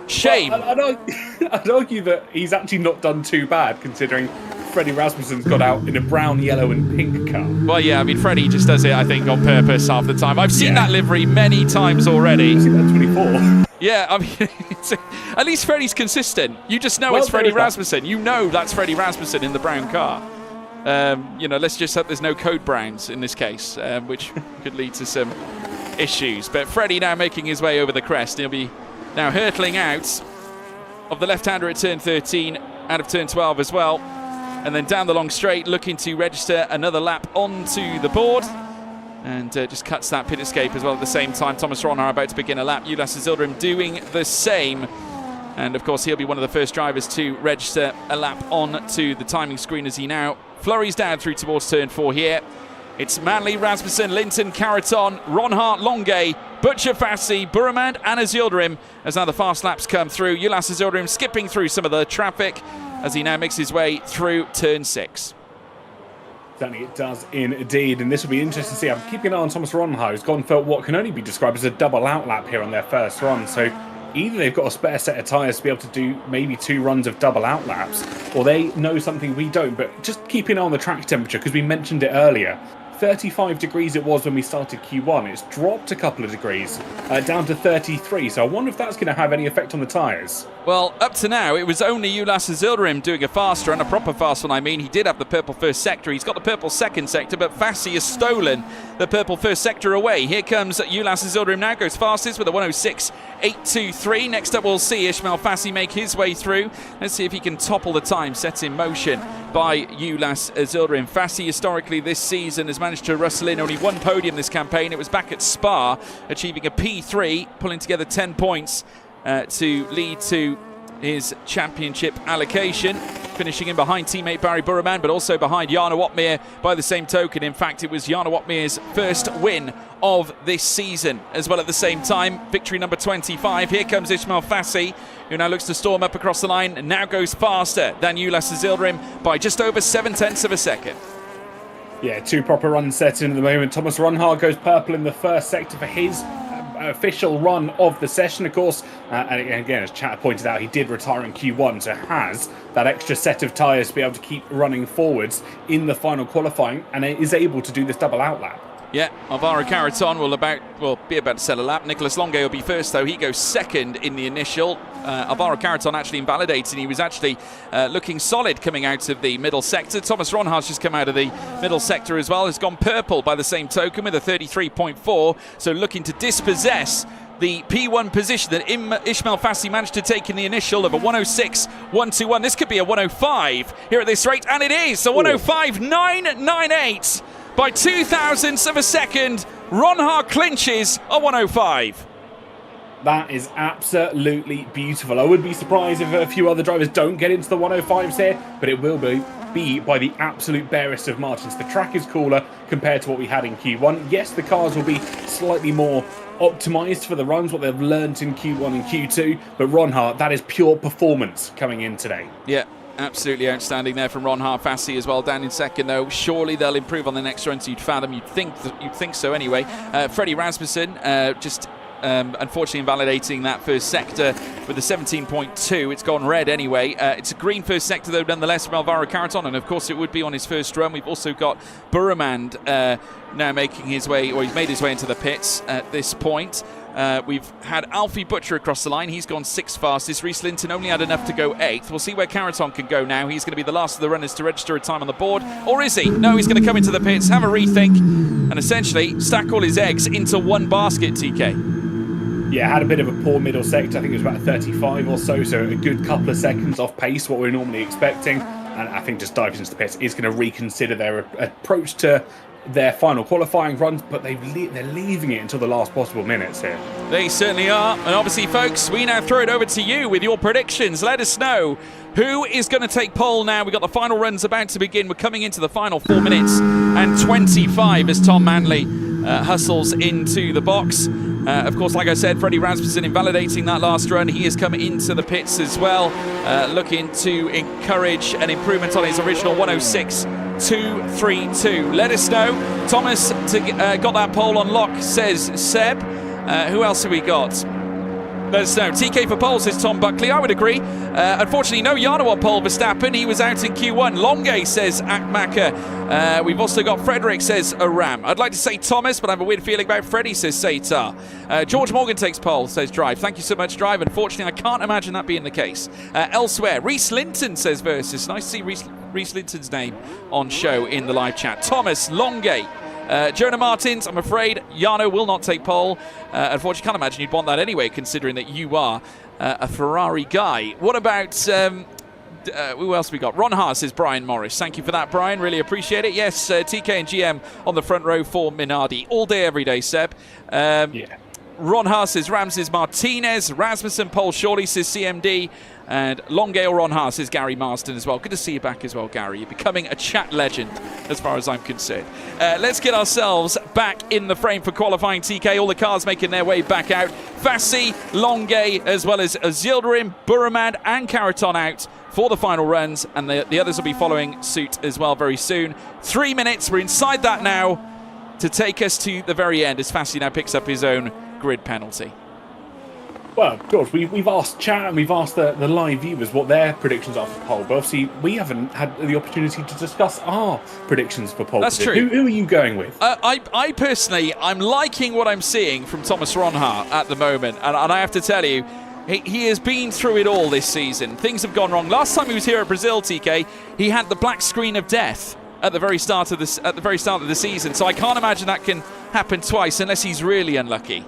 Shame. Well, I'd argue that he's actually not done too bad, considering Freddie Rasmussen's got out in a brown, yellow and pink car. Well, yeah, I mean, Freddie just does it, I think, on purpose half the time. I've seen that livery many times already. I've seen that 24. Yeah, I mean, at least Freddie's consistent. You just know it's Freddie Rasmussen. You know that's Freddie Rasmussen in the brown car. You know, let's just hope there's no code browns in this case, which could lead to some issues. But Freddie now making his way over the crest. He'll be now hurtling out of the left-hander at turn 13, out of turn 12 as well. And then down the long straight, looking to register another lap onto the board. And just cuts that pit escape as well at the same time. Thomas Ronhar about to begin a lap. ULAS Zildrim doing the same. And of course, he'll be one of the first drivers to register a lap onto the timing screen as he now flurries down through towards turn 4 here. It's Manley, Rasmussen, Linton, Caraton, Ronhart, Longay, Butcher, Fassi, Burmand and Azildrim as now the fast laps come through. ULAS Azildrim skipping through some of the traffic as he now makes his way through turn 6. Certainly it does indeed, and this will be interesting to see. I'm keeping an eye on Thomas Ronhar, who's gone for what can only be described as a double out lap here on their first run. So either they've got a spare set of tyres to be able to do maybe 2 runs of double out laps, or they know something we don't. But just keep an eye on the track temperature, because we mentioned it earlier. 35 degrees it was when we started Q1. It's dropped a couple of degrees, down to 33. So I wonder if that's going to have any effect on the tyres. Well, up to now, it was only ULAS Azildrim doing a fast run, a proper fast one, I mean. He did have the purple first sector. He's got the purple second sector, but Fassi has stolen the purple first sector away. Here comes ULAS Azildrim now, goes fastest with a 106.823. Next up, we'll see Ishmael Fassi make his way through. Let's see if he can topple the time set in motion by ULAS Azildrim. Fassi, historically this season, has managed to rustle in only 1 podium this campaign. It was back at Spa, achieving a P3, pulling together 10 points to lead to his championship allocation, finishing in behind teammate Barry Burman, but also behind Jana Watmere by the same token. In fact, it was Jana Watmere's first win of this season as well at the same time. Victory number 25. Here comes Ishmael Fassi, who now looks to storm up across the line and now goes faster than ULAS Azildrim by just over 0.7 of a second. Yeah, 2 proper runs set in at the moment. Thomas Ronhar goes purple in the first sector for his official run of the session, of course. And again, as Chat pointed out, he did retire in Q1, so has that extra set of tyres to be able to keep running forwards in the final qualifying, and is able to do this double out lap. Yeah, Alvaro Caraton will be about to sell a lap. Nicholas Longay will be first, though. He goes second in the initial. Alvaro Caraton actually invalidated. He was actually looking solid coming out of the middle sector. Thomas Ronhar's just come out of the middle sector as well. Has gone purple by the same token with a 33.4. So looking to dispossess the P1 position that Ishmael Fassi managed to take in the initial of a 106.121. This could be a 105 here at this rate, and it is. So 105.998. By 0.002 of a second, Ronhar clinches a 105. That is absolutely beautiful. I would be surprised if a few other drivers don't get into the 105s here, but it will be by the absolute barest of margins. The track is cooler compared to what we had in Q1. Yes, the cars will be slightly more optimised for the runs, what they've learnt in Q1 and Q2, but Ronhar, that is pure performance coming in today. Yeah. Absolutely outstanding there from Ronhar. Fassi as well down in second, though. Surely they'll improve on the next run, so you'd fathom. You'd think so anyway. Freddie Rasmussen just unfortunately invalidating that first sector with a 17.2. It's gone red anyway. It's a green first sector, though, nonetheless, from Alvaro Caraton, and of course it would be on his first run. We've also got Burmand now making his way, or he's made his way into the pits at this point. We've had Alfie Butcher across the line. He's gone 6th fastest. Reese Linton only had enough to go 8th. We'll see where Caraton can go now. He's going to be the last of the runners to register a time on the board. Or is he? No, he's going to come into the pits, have a rethink, and essentially stack all his eggs into one basket, TK. Yeah, had a bit of a poor middle sector. I think it was about 35 or so, so a good couple of seconds off pace, what we're normally expecting. and I think just dives into the pits, is going to reconsider their approach to their final qualifying runs, but they're leaving it until the last possible minutes here. They certainly are. And obviously, folks, we now throw it over to you with your predictions. Let us know who is going to take pole now. We've got the final runs about to begin. We're coming into the final 4 minutes and 25 as Tom Manley hustles into the box. Of course, like I said, Freddie Rasmussen invalidating that last run. He has come into the pits as well, looking to encourage an improvement on his original 106.232. Let us know. Thomas got that pole on lock, says Seb. Who else have we got? Let us know. TK for pole, says Tom Buckley. I would agree. Unfortunately, no Jarno on pole Verstappen. He was out in Q1. Longe, says Akmaka. We've also got Frederick, says Aram. I'd like to say Thomas, but I have a weird feeling about Freddie, says Satar. George Morgan takes pole, says Drive. Thank you so much, Drive. Unfortunately, I can't imagine that being the case. Elsewhere, Reese Linton, says Versus. Nice to see Reese Linton's name on show in the live chat. Thomas, Longe. Jonah Martins, I'm afraid Jarno will not take pole. Unfortunately, can't imagine you'd want that anyway, considering that you are a Ferrari guy. What about who else we got? Ron Haas, says Brian Morris. Thank you for that, Brian. Really appreciate it. Yes, TK and GM on the front row for Minardi. All day, every day, Seb. Yeah. Ron Haas says Ramses Martinez. Rasmussen, pole Shorty, says CMD. And Longe or Ron Haas is Gary Marston as well. Good to see you back as well, Gary. You're becoming a chat legend as far as I'm concerned. Let's get ourselves back in the frame for qualifying, TK. All the cars making their way back out. Fassi, Longe, as well as Zilderim, Burramad and Caraton out for the final runs. And the others will be following suit as well very soon. 3 minutes. We're inside that now to take us to the very end as Fassi now picks up his own grid penalty. Well, George, we've asked chat and we've asked the live viewers what their predictions are for pole, but obviously we haven't had the opportunity to discuss our predictions for pole. That's true. Who are you going with? I personally, I'm liking what I'm seeing from Thomas Ronhart at the moment, and I have to tell you, he has been through it all this season. Things have gone wrong. Last time he was here at Brazil, TK, he had the black screen of death at the very start of the season. So I can't imagine that can happen twice unless he's really unlucky.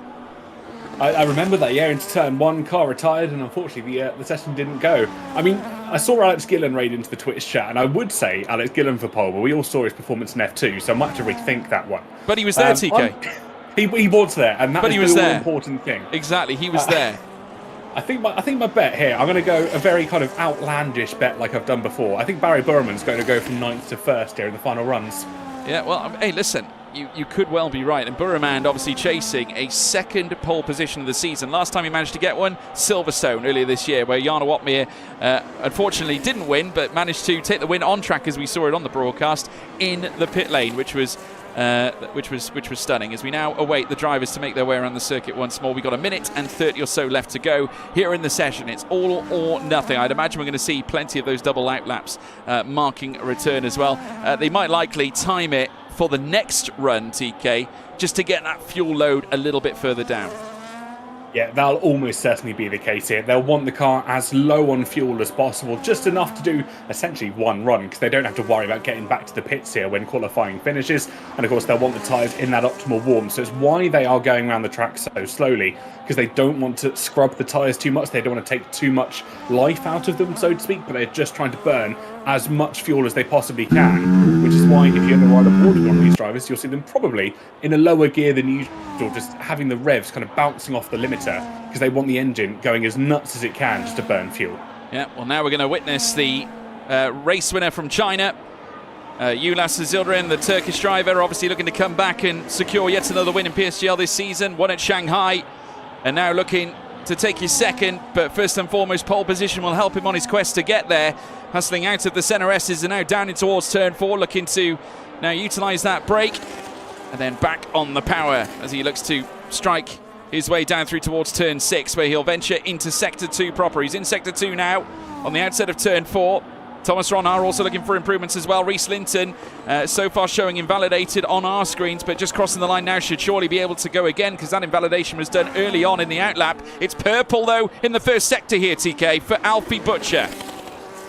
I remember that, yeah, into turn one, car retired, and unfortunately the session didn't go. I mean, I saw Alex Gillen raid into the Twitch chat, and I would say Alex Gillen for pole, but we all saw his performance in F2, so I might have to rethink that one. But he was there, TK. He was there, and that is the all important thing. Exactly, he was there. I think my bet here, I'm going to go a very kind of outlandish bet like I've done before. I think Barry Burman's going to go from 9th to 1st here in the final runs. Yeah, well, hey, listen. You could well be right. And Burramand obviously chasing a second pole position of the season. Last time he managed to get one, Silverstone earlier this year, where Jarno Opmeer unfortunately didn't win, but managed to take the win on track as we saw it on the broadcast in the pit lane, which was stunning. As we now await the drivers to make their way around the circuit once more. We've got a minute and 30 or so left to go here in the session. It's all or nothing. I'd imagine we're going to see plenty of those double out laps marking a return as well. They might likely time it for the next run, TK, just to get that fuel load a little bit further down. Yeah, that'll almost certainly be the case here. They'll want the car as low on fuel as possible, just enough to do essentially one run, because they don't have to worry about getting back to the pits here when qualifying finishes. And of course, they'll want the tyres in that optimal warm. So it's why they are going around the track so slowly, because they don't want to scrub the tyres too much. They don't want to take too much life out of them, so to speak, but they're just trying to burn as much fuel as they possibly can, which is why if you ever ride aboard one of these drivers, you'll see them probably in a lower gear than usual, just having the revs kind of bouncing off the limiter, because they want the engine going as nuts as it can just to burn fuel. Yeah, well, now we're going to witness the race winner from China, Ulas Zildren, the Turkish driver, obviously looking to come back and secure yet another win in PSGL this season. Won at Shanghai, and now looking to take his second, but first and foremost, pole position will help him on his quest to get there. Hustling out of the centre S's and now down in towards turn 4, looking to now utilise that brake, and then back on the power as he looks to strike his way down through towards turn 6, where he'll venture into sector 2 proper. He's in sector 2 now on the outset of turn 4. Thomas Ronhart also looking for improvements as well. Reese Linton so far showing invalidated on our screens, but just crossing the line now should surely be able to go again, because that invalidation was done early on in the outlap. It's purple though in the first sector here, TK, for Alfie Butcher.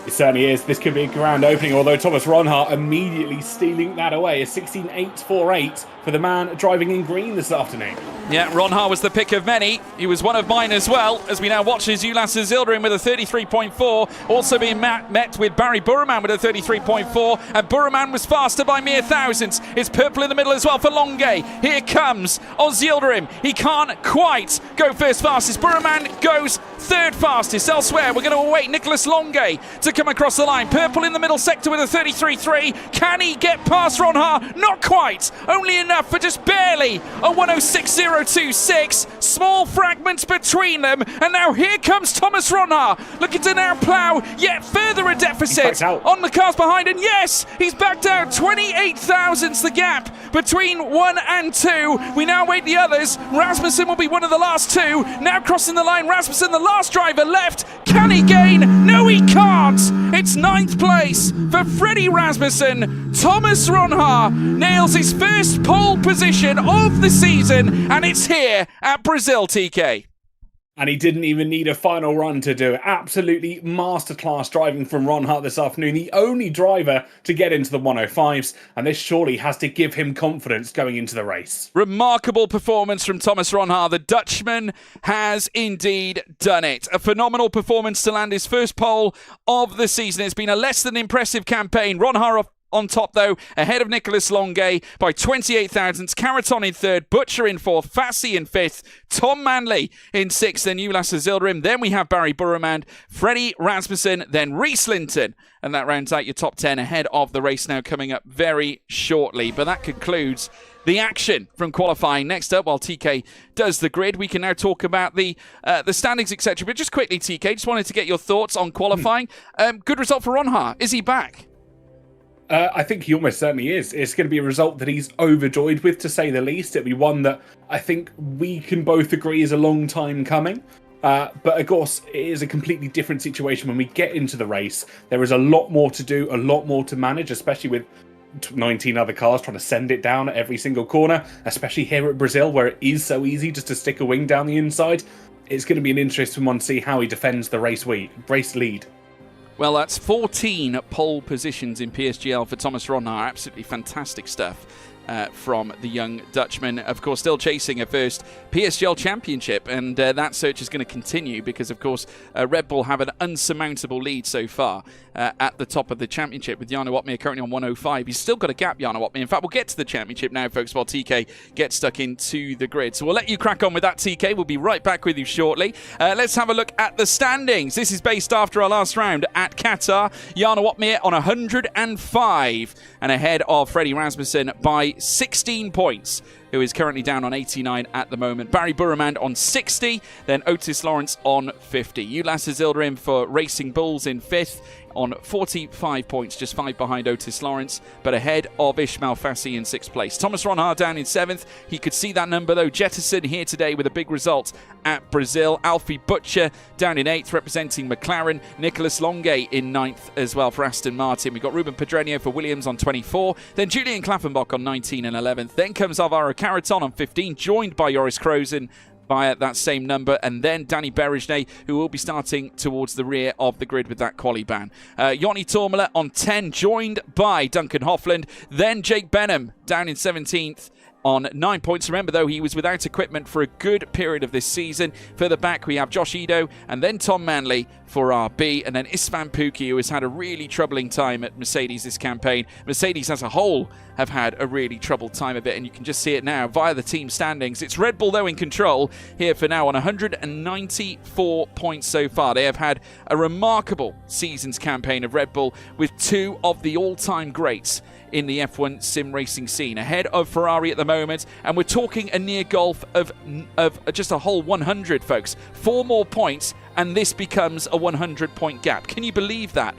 It certainly is. This could be a grand opening, although Thomas Ronhart immediately stealing that away. A 16.848 for the man driving in green this afternoon. Yeah, Ronhart was the pick of many. He was one of mine as well, as we now watch as Ulas Zildrim with a 33.4, also being met with Barry Burraman with a 33.4, and Burraman was faster by mere thousandths. It's purple in the middle as well for Longe. Here comes Zildrim. He can't quite go first fastest. Burraman goes third fastest. Elsewhere, we're going to await Nicholas Longe to come across the line. Purple in the middle sector with a 33.3. Can he get past Ronhart? Not quite. Only enough for just barely a 106.026. Small fragments between them. And now here comes Thomas Ronhart, looking to now plough yet further a deficit on the cars behind. And yes, he's back down 28 thousandths the gap between 1 and 2. We now wait the others. Rasmussen will be one of the last two. Now crossing the line, Rasmussen, the last driver left. Can he gain? No, he can't. It's 9th place for Freddie Rasmussen. Thomas Ronhart nails his first pole position of the season, and it's here at Brazil, TK. And he didn't even need a final run to do it. Absolutely masterclass driving from Ronhart this afternoon. The only driver to get into the 105s. And this surely has to give him confidence going into the race. Remarkable performance from Thomas Ronhart. The Dutchman has indeed done it. A phenomenal performance to land his first pole of the season. It's been a less than impressive campaign. Ronhart on top, though, ahead of Nicholas Longe by 28 thousandths. Carreton in third, Butcher in fourth, Fassi in fifth, Tom Manley in sixth, then Ulas Zildrim. Then we have Barry Burraman, Freddie Rasmussen, then Reese Linton. And that rounds out your top 10 ahead of the race now coming up very shortly. But that concludes the action from qualifying. Next up, while TK does the grid, we can now talk about the standings, etc. But just quickly, TK, just wanted to get your thoughts on qualifying. Good result for Ronhart. Is he back? I think he almost certainly is. It's going to be a result that he's overjoyed with, to say the least. It'll be one that I think we can both agree is a long time coming. But of course, it is a completely different situation when we get into the race. There is a lot more to do, a lot more to manage, especially with 19 other cars trying to send it down at every single corner, especially here at Brazil, where it is so easy just to stick a wing down the inside. It's going to be an interesting one to see how he defends the race lead. Well, that's 14 pole positions in PSGL for Thomas Ronhart. Absolutely fantastic stuff from the young Dutchman. Of course, still chasing a first PSGL championship, and that search is going to continue because, of course, Red Bull have an unsurmountable lead so far at the top of the championship with Jarno Opmeer currently on 105. He's still got a gap, Jarno Opmeer. In fact, we'll get to the championship now, folks, while TK gets stuck into the grid. So we'll let you crack on with that, TK. We'll be right back with you shortly. Let's have a look at the standings. This is based after our last round at Qatar. Jarno Opmeer on 105 and ahead of Freddie Rasmussen by 16 points, who is currently down on 89 at the moment. Barry Burraman on 60, then Otis Lawrence on 50. Ulas Zildrim for Racing Bulls in 5th on 45 points, just 5 behind Otis Lawrence, but ahead of Ismail Fassi in 6th place. Thomas Ronhart down in 7th. He could see that number, though, jettisoned here today with a big result at Brazil. Alfie Butcher down in 8th, representing McLaren. Nicholas Longe in 9th as well for Aston Martin. We've got Ruben Pedreño for Williams on 24, then Julian Klaffenbach on 19 and 11th. Then comes Alvaro Carreton on 15, joined by Joris Krozen by that same number, and then Danny Berejne, who will be starting towards the rear of the grid with that quali ban. Joni Tormela on 10, joined by Duncan Hoffland, then Jake Benham down in 17th on 9 points. Remember, though, he was without equipment for a good period of this season. Further back, we have Josh Edo and then Tom Manley for RB, and then Istvan Pukki, who has had a really troubling time at Mercedes this campaign. Mercedes as a whole have had a really troubled time of it, and you can just see it now via the team standings. It's Red Bull, though, in control here for now on 194 points so far. They have had a remarkable season's campaign of Red Bull with 2 of the all-time greats in the F1 sim racing scene, ahead of Ferrari at the moment, and we're talking a near golf of just a whole 100, folks. 4 more points and this becomes a 100-point gap. Can you believe that?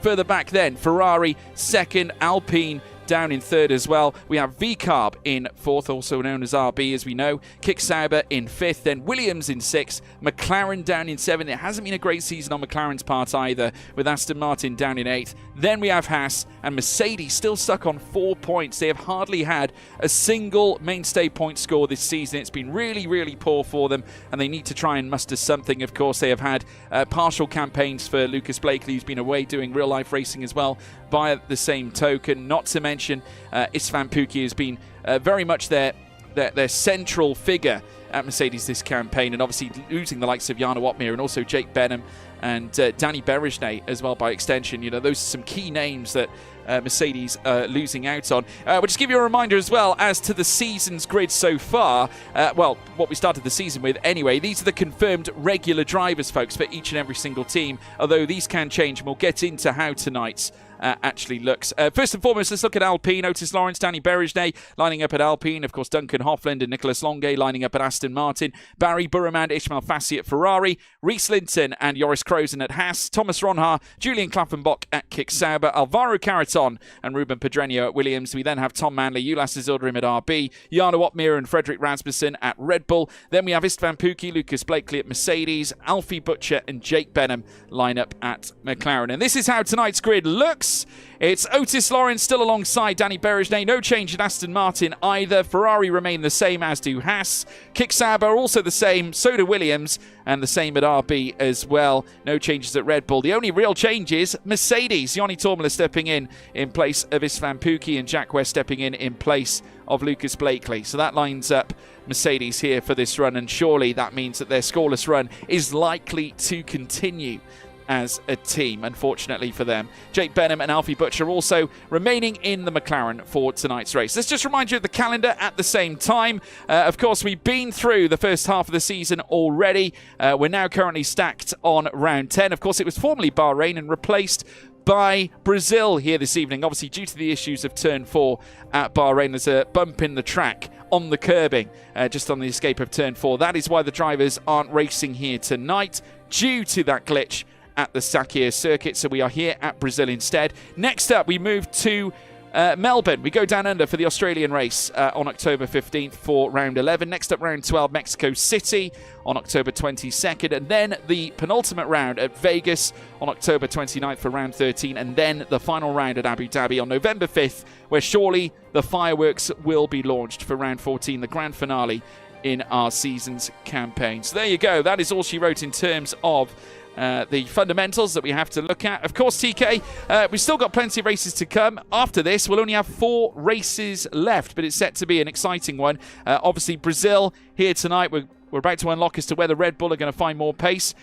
Further back then, Ferrari second, Alpine down in third as well. We have V-Carb in fourth, also known as RB as we know. Kick Sauber in fifth, then Williams in sixth. McLaren down in seventh. It hasn't been a great season on McLaren's part either, with Aston Martin down in eighth. Then we have Haas and Mercedes still stuck on 4 points. They have hardly had a single mainstay point score this season. It's been really, really poor for them, and they need to try and muster something. Of course, they have had partial campaigns for Lucas Blakely, who's been away doing real-life racing as well, by the same token. Not to mention Istvan Pukki has been very much their central figure at Mercedes this campaign, and obviously losing the likes of Jarno Opmeer and also Jake Benham and Danny Berejnay as well by extension. You know, those are some key names that Mercedes losing out on. We'll just give you a reminder as well as to the season's grid so far. Well, what we started the season with anyway. These are the confirmed regular drivers, folks, for each and every single team, although these can change, and we'll get into how tonight's actually looks. First and foremost, let's look at Alpine. Otis Lawrence, Danny Berejnay lining up at Alpine. Of course, Duncan Hoffland and Nicolas Longuet lining up at Aston Martin. Barry Burremand, Ishmael Fassi at Ferrari. Reese Linton and Joris Krozen at Haas. Thomas Ronhaar, Julian Klaffenbach at Kick Sauber. Alvaro Caraton and Ruben Pedreño at Williams. We then have Tom Manley, Ulas Zildrim at RB. Jarno Opmeer and Frederick Rasmussen at Red Bull. Then we have Istvan Pukki, Lucas Blakely at Mercedes. Alfie Butcher and Jake Benham line up at McLaren. And this is how tonight's grid looks. It's Otis Lawrence still alongside Danny Berejnay. No change at Aston Martin either. Ferrari remain the same, as do Haas. Kick Sauber also the same. So do Williams, and the same at RB as well. No changes at Red Bull. The only real change is Mercedes. Joni Tormala stepping in place of Istvan Pukki, and Jack West stepping in place of Lucas Blakely. So that lines up Mercedes here for this run, and surely that means that their scoreless run is likely to continue as a team, unfortunately for them. Jake Benham and Alfie Butcher also remaining in the McLaren for tonight's race. Let's just remind you of the calendar at the same time. Of course, we've been through the first half of the season already. We're now currently stacked on round 10. Of course, it was formerly Bahrain and replaced by Brazil here this evening. Obviously, due to the issues of turn 4 at Bahrain, there's a bump in the track on the curbing just on the escape of turn 4. That is why the drivers aren't racing here tonight, due to that glitch at the Sakhir circuit. So we are here at Brazil instead. Next up, we move to Melbourne. We go down under for the Australian race on October 15th for round 11. Next up, round 12, Mexico City on October 22nd. And then the penultimate round at Vegas on October 29th for round 13. And then the final round at Abu Dhabi on November 5th, where surely the fireworks will be launched for round 14, the grand finale in our season's campaign. So there you go. That is all she wrote in terms of the fundamentals that we have to look at. Of course, TK, we've still got plenty of races to come. After this, we'll only have 4 races left, but it's set to be an exciting one. Obviously, Brazil here tonight. We're about to unlock as to whether Red Bull are going to find more pace.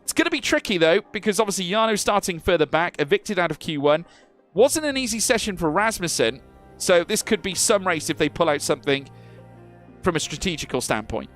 It's going to be tricky, though, because obviously Jarno starting further back, evicted out of Q1. Wasn't an easy session for Rasmussen, so this could be some race if they pull out something from a strategical standpoint.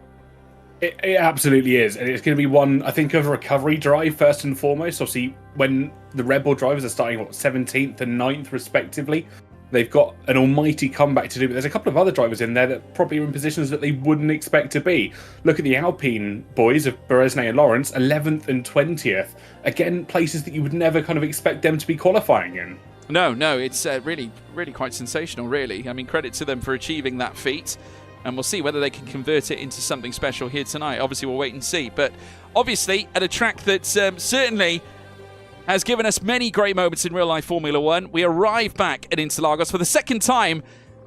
It absolutely is, and it's going to be one, I think, of a recovery drive first and foremost. Obviously, when the Red Bull drivers are starting 17th and 9th respectively, they've got an almighty comeback to do. But there's a couple of other drivers in there that probably are in positions that they wouldn't expect to be. Look at the Alpine boys of Berejnay and Lawrence, 11th and 20th. Again, places that you would never kind of expect them to be qualifying in. No, it's really, really quite sensational, really. I mean, credit to them for achieving that feat. And we'll see whether they can convert it into something special here tonight. Obviously, we'll wait and see. But obviously, at a track that certainly has given us many great moments in real-life Formula One, we arrive back at Interlagos for the second time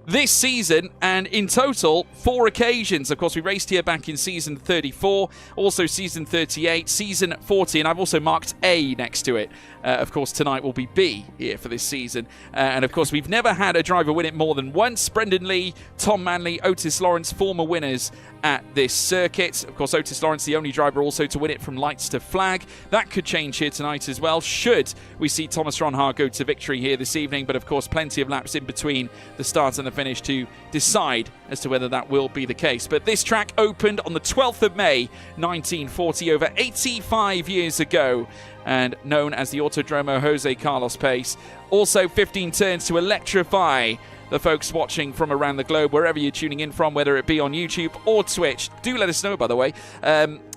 this season, and in total 4 occasions. Of course, we raced here back in season 34, also season 38, season 40, and I've also marked A next to it. Of course, tonight will be B here for this season. And of course, we've never had a driver win it more than once. Brendan Lee, Tom Manley, Otis Lawrence, former winners at this circuit. Of course, Otis Lawrence, the only driver also to win it from lights to flag. That could change here tonight as well, should we see Thomas Ronhaar go to victory here this evening. But of course, plenty of laps in between the start and the finish to decide as to whether that will be the case. But this track opened on the 12th of May 1940, over 85 years ago, and known as the Autodromo Jose Carlos Pace. Also 15 turns to electrify the folks watching from around the globe, wherever you're tuning in from, whether it be on YouTube or Twitch. Do let us know, by the way.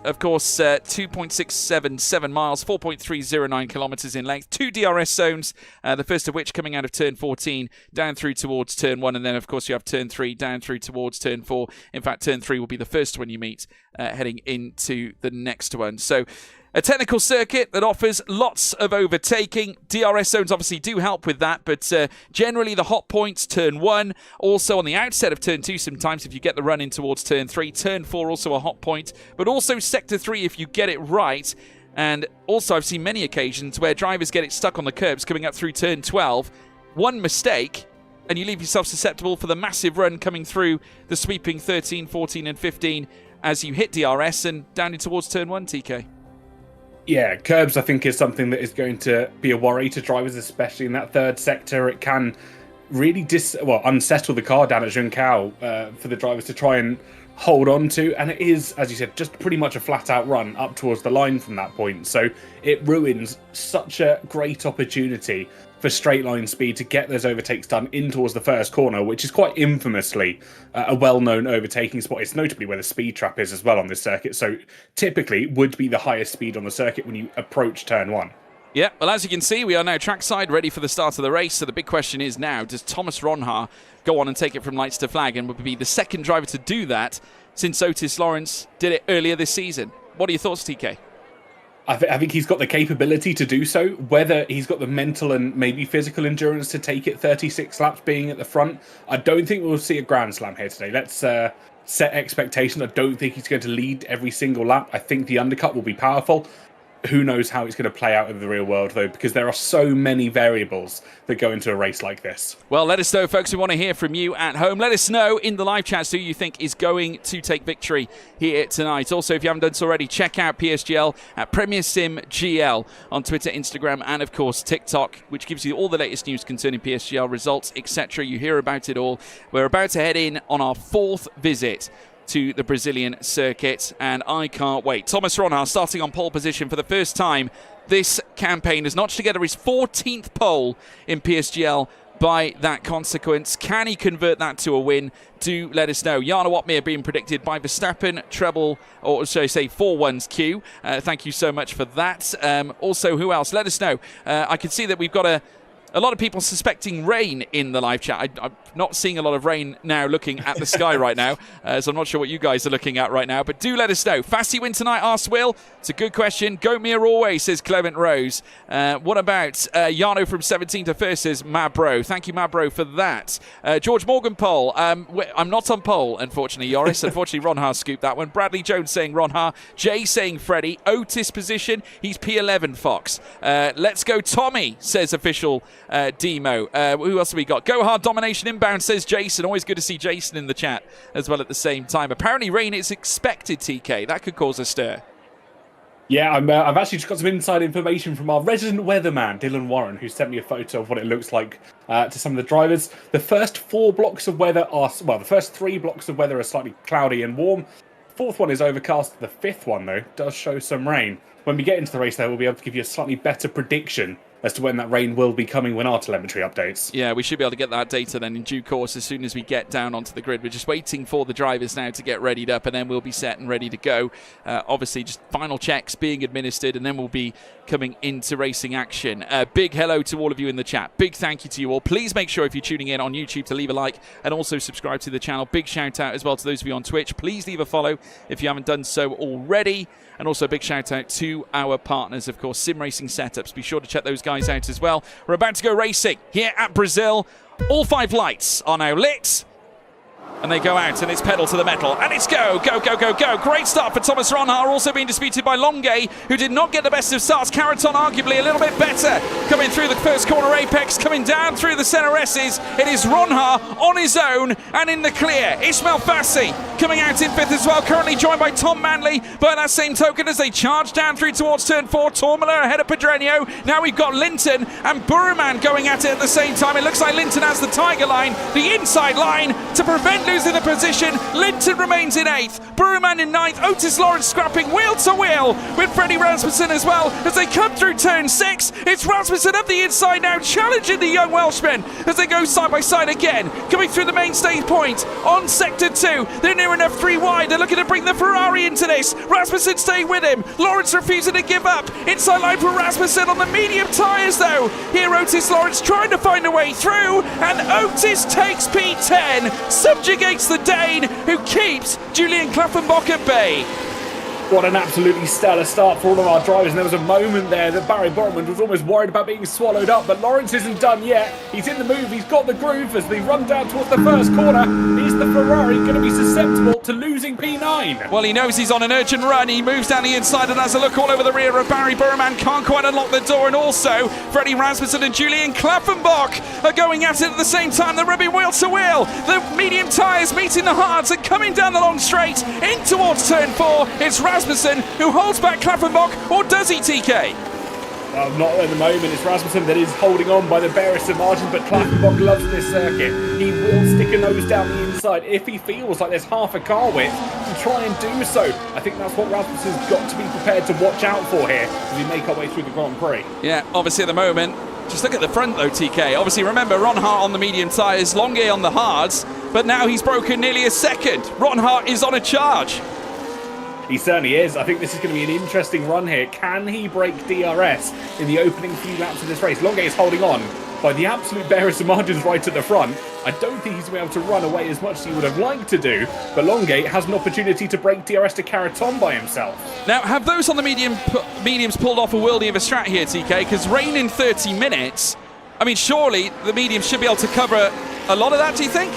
Of course, 2.677 miles, 4.309 kilometres in length, 2 DRS zones, the first of which coming out of turn 14 down through towards turn 1, and then, of course, you have turn 3 down through towards turn 4. In fact, turn 3 will be the first one you meet heading into the next one. So, a technical circuit that offers lots of overtaking. DRS zones obviously do help with that, but generally the hot points, turn 1. Also on the outset of turn 2, sometimes if you get the run in towards turn 3. Turn 4 also a hot point, but also sector 3 if you get it right. And also I've seen many occasions where drivers get it stuck on the curbs coming up through turn 12. One mistake, and you leave yourself susceptible for the massive run coming through the sweeping 13, 14 and 15 as you hit DRS and down in towards turn 1, TK. Yeah, curbs I think is something that is going to be a worry to drivers, especially in that third sector. It can really unsettle the car down at Junção for the drivers to try and hold on to, and it is, as you said, just pretty much a flat-out run up towards the line from that point. So it ruins such a great opportunity for straight line speed to get those overtakes done in towards the first corner, which is quite infamously a well-known overtaking spot. It's notably where the speed trap is as well on this circuit, so typically would be the highest speed on the circuit when you approach turn 1. Yeah, well, as you can see, we are now trackside, ready for the start of the race. So the big question is now, does Thomas Ronhaar go on and take it from lights to flag, and would be the second driver to do that since Otis Lawrence did it earlier this season? What are your thoughts, TK? I think he's got the capability to do so. Whether he's got the mental and maybe physical endurance to take it 36 laps being at the front, I don't think we'll see a Grand Slam here today. Let's set expectations. I don't think he's going to lead every single lap. I think the undercut will be powerful. Who knows how it's going to play out in the real world, though, because there are so many variables that go into a race like this. Well, let us know, folks. We want to hear from you at home. Let us know in the live chats who you think is going to take victory here tonight. Also, if you haven't done so already, check out PSGL at Premier Sim GL on Twitter, Instagram, and, of course, TikTok, which gives you all the latest news concerning PSGL results, etc. You hear about it all. We're about to head in on our 4th visit to the Brazilian circuit, and I can't wait. Thomas Ronhaar starting on pole position for the first time this campaign has notched together his 14th pole in PSGL by that consequence. Can he convert that to a win? Do let us know. Jarno Opmeer being predicted by Verstappen, treble, or should I say 4-1's Q. Thank you so much for that. Also, who else? Let us know. I can see that we've got a lot of people suspecting rain in the live chat. I'm not seeing a lot of rain now looking at the sky right now, so I'm not sure what you guys are looking at right now, but do let us know. Fasty win tonight, asks Will. It's a good question. Go Mir always, says Clement Rose. What about Jarno from 17 to 1st, says Mabro. Thank you, Mabro, for that. George Morgan poll. I'm not on poll, unfortunately, Joris. Unfortunately, Ronhaar scooped that one. Bradley Jones saying Ronhaar. Jay saying Freddie. Otis position. He's P11, Fox. Let's go Tommy, says official Demo. Who else have we got? Go hard domination inbound, says Jason. Always good to see Jason in the chat as well at the same time. Apparently rain is expected, TK. That could cause a stir. Yeah, I've actually just got some inside information from our resident weatherman, Dylan Warren, who sent me a photo of what it looks like to some of the drivers. The first 4 blocks of weather are, well, the first 3 blocks of weather are slightly cloudy and warm. 4th one is overcast. The 5th one, though, does show some rain. When we get into the race, though, we'll be able to give you a slightly better prediction as to when that rain will be coming when our telemetry updates. Yeah, we should be able to get that data then in due course as soon as we get down onto the grid. We're just waiting for the drivers now to get readied up, and then we'll be set and ready to go. Obviously, just final checks being administered, and then we'll be coming into racing action. Big hello to all of you in the chat. Big thank you to you all. Please make sure if you're tuning in on YouTube to leave a like and also subscribe to the channel. Big shout out as well to those of you on Twitch. Please leave a follow if you haven't done so already. And also a big shout out to our partners, of course, Sim Racing Setups. Be sure to check those guys out as well. We're about to go racing here at Brazil. All 5 lights are now lit. And they go out, and it's pedal to the metal. And it's go, go, go, go, go. Great start for Thomas Ronhaar, also being disputed by Longue, who did not get the best of starts. Caraton arguably a little bit better. Coming through the first corner apex, coming down through the centre S's. It is Ronhaar on his own and in the clear. Ismail Fassi coming out in 5th as well, currently joined by Tom Manley. By that same token, as they charge down through towards turn 4, Tormala ahead of Pedreño. Now we've got Linton and Burman going at it at the same time. It looks like Linton has the tiger line, the inside line, to prevent losing the position. Linton remains in 8th. Burman in 9th. Otis Lawrence scrapping wheel to wheel with Freddie Rasmussen as well as they come through turn 6. It's Rasmussen up the inside now, challenging the young Welshman as they go side by side again. Coming through the main stage point on sector 2. They're near enough 3 wide. They're looking to bring the Ferrari into this. Rasmussen staying with him. Lawrence refusing to give up. Inside line for Rasmussen on the medium tyres though. Here Otis Lawrence trying to find a way through, and Otis takes P10, subjugates the Dane, who keeps Julian Klaffenbach at bay. What an absolutely stellar start for all of our drivers, and there was a moment there that Barry Borman was almost worried about being swallowed up, but Lawrence isn't done yet. He's in the move, he's got the groove as they run down towards the first corner. Is the Ferrari going to be susceptible to losing P9? Well, he knows he's on an urgent run. He moves down the inside and has a look all over the rear of Barry Burman. Can't quite unlock the door, and also Freddie Rasmussen and Julian Klaffenbach are going at it at the same time. They're rubbing wheel to wheel. The medium tyres meeting the hards and coming down the long straight in towards turn 4. It's Rasmussen who holds back Klaffenbach, or does he, TK? Well, not at the moment. It's Rasmussen that is holding on by the barest of margins, but Klaffenbach loves this circuit. He will stick a nose down the inside if he feels like there's half a car width to try and do so. I think that's what Rasmussen's got to be prepared to watch out for here as we make our way through the Grand Prix. Yeah, obviously at the moment, just look at the front though, TK. Obviously remember, Ron Hart on the medium tyres, Longuet on the hards, but now he's broken nearly a second. Ron Hart is on a charge. He certainly is. I think this is going to be an interesting run here. Can he break DRS in the opening few laps of this race? Longuet is holding on by the absolute barest of margins right at the front. I don't think he's going to be able to run away as much as he would have liked to do, but Longuet has an opportunity to break DRS to Caraton by himself. Now, have those on the mediums pulled off a worldie of a strat here, TK? Because rain in 30 minutes, I mean, surely the mediums should be able to cover a lot of that, do you think?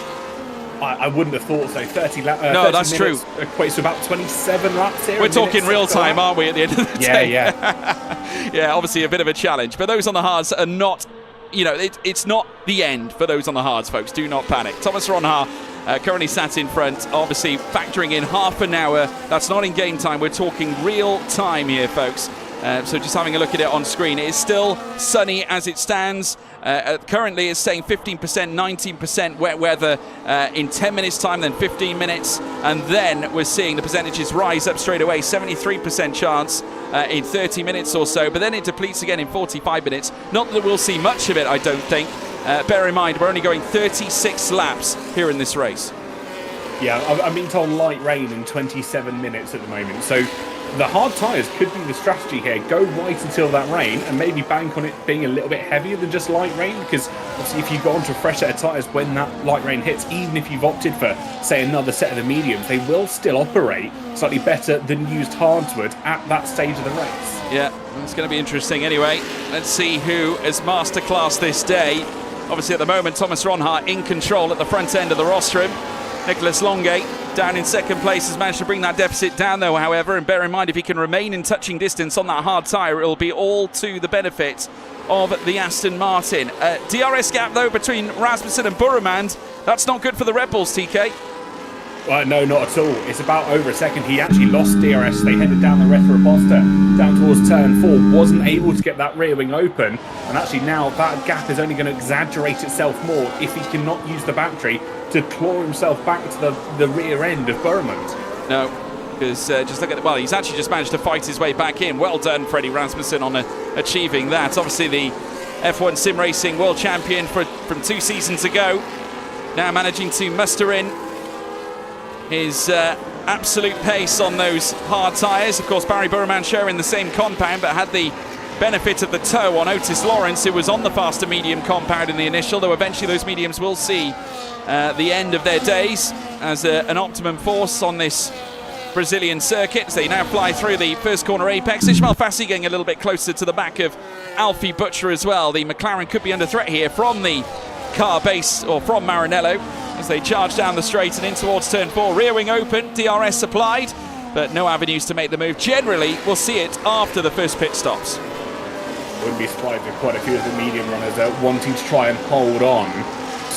I wouldn't have thought so. 30 laps. No, that's true. Equates to about 27 laps here. We're talking real time, aren't we, at the end of the day? Yeah. Yeah, obviously a bit of a challenge. But those on the hards are not, you know, it's not the end for those on the hards, folks. Do not panic. Thomas Ron Hart currently sat in front, obviously factoring in half an hour. That's not in game time. We're talking real time here, folks. So just having a look at it on screen. It is still sunny as it stands. Currently it's saying 15%, 19% wet weather in 10 minutes time, then 15 minutes, and then we're seeing the percentages rise up straight away. 73% chance in 30 minutes or so, but then it depletes again in 45 minutes. Not that we'll see much of it, I don't think. Bear in mind, we're only going 36 laps here in this race. Yeah, I'm being told light rain in 27 minutes at the moment, so the hard tyres could be the strategy here. Go right until that rain and maybe bank on it being a little bit heavier than just light rain, because obviously if you go onto a fresh set of tyres when that light rain hits, even if you've opted for, say, another set of the mediums, they will still operate slightly better than used hards would at that stage of the race. Yeah, it's going to be interesting. Anyway, let's see who is masterclass this day. Obviously at the moment, Thomas Ron Hart in control at the front end of the rostrum. Nicholas Longuet down in second place has managed to bring that deficit down though, however, and bear in mind if he can remain in touching distance on that hard tyre, it will be all to the benefit of the Aston Martin. DRS gap though between Rasmussen and Burman, that's not good for the Red Bulls, TK. Well, no, not at all. It's about over a second. He actually lost DRS. They headed down the Retroposta down towards turn 4. Wasn't able to get that rear wing open. And actually now that gap is only going to exaggerate itself more if he cannot use the battery to claw himself back to the rear end of Burman. No, because just look at the, well, he's actually just managed to fight his way back in. Well done, Freddie Rasmussen, on achieving that. Obviously the F1 Sim Racing World Champion from 2 seasons ago. Now managing to muster in his absolute pace on those hard tyres. Of course, Barry Burman sharing the same compound, but had the benefit of the tow on Otis Lawrence, who was on the faster medium compound in the initial, though eventually those mediums will see the end of their days as an optimum force on this Brazilian circuit. So they now fly through the first corner apex. Ishmael Fassi getting a little bit closer to the back of Alfie Butcher as well. The McLaren could be under threat here from the car base, or from Maranello, as they charge down the straight and in towards turn 4. Rear wing open, DRS applied, but no avenues to make the move. Generally, we'll see it after the first pit stops. Wouldn't be surprised if quite a few of the medium runners are wanting to try and hold on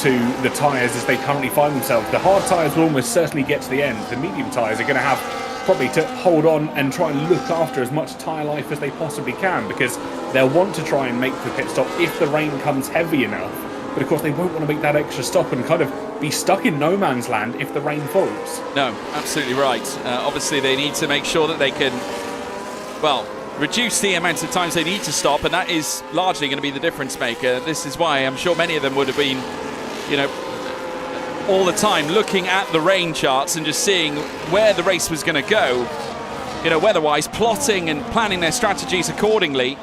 to the tyres as they currently find themselves. The hard tyres will almost certainly get to the end. The medium tyres are going to have probably to hold on and try and look after as much tyre life as they possibly can, because they'll want to try and make the pit stop if the rain comes heavy enough but of course they won't want to make that extra stop and kind of be stuck in no man's land if the rain falls. No, absolutely right. Obviously, they need to make sure that they can, well, reduce the amount of times they need to stop, and that is largely going to be the difference maker. This is why I'm sure many of them would have been, you know, all the time looking at the rain charts and just seeing where the race was going to go, you know, weather-wise, plotting and planning their strategies accordingly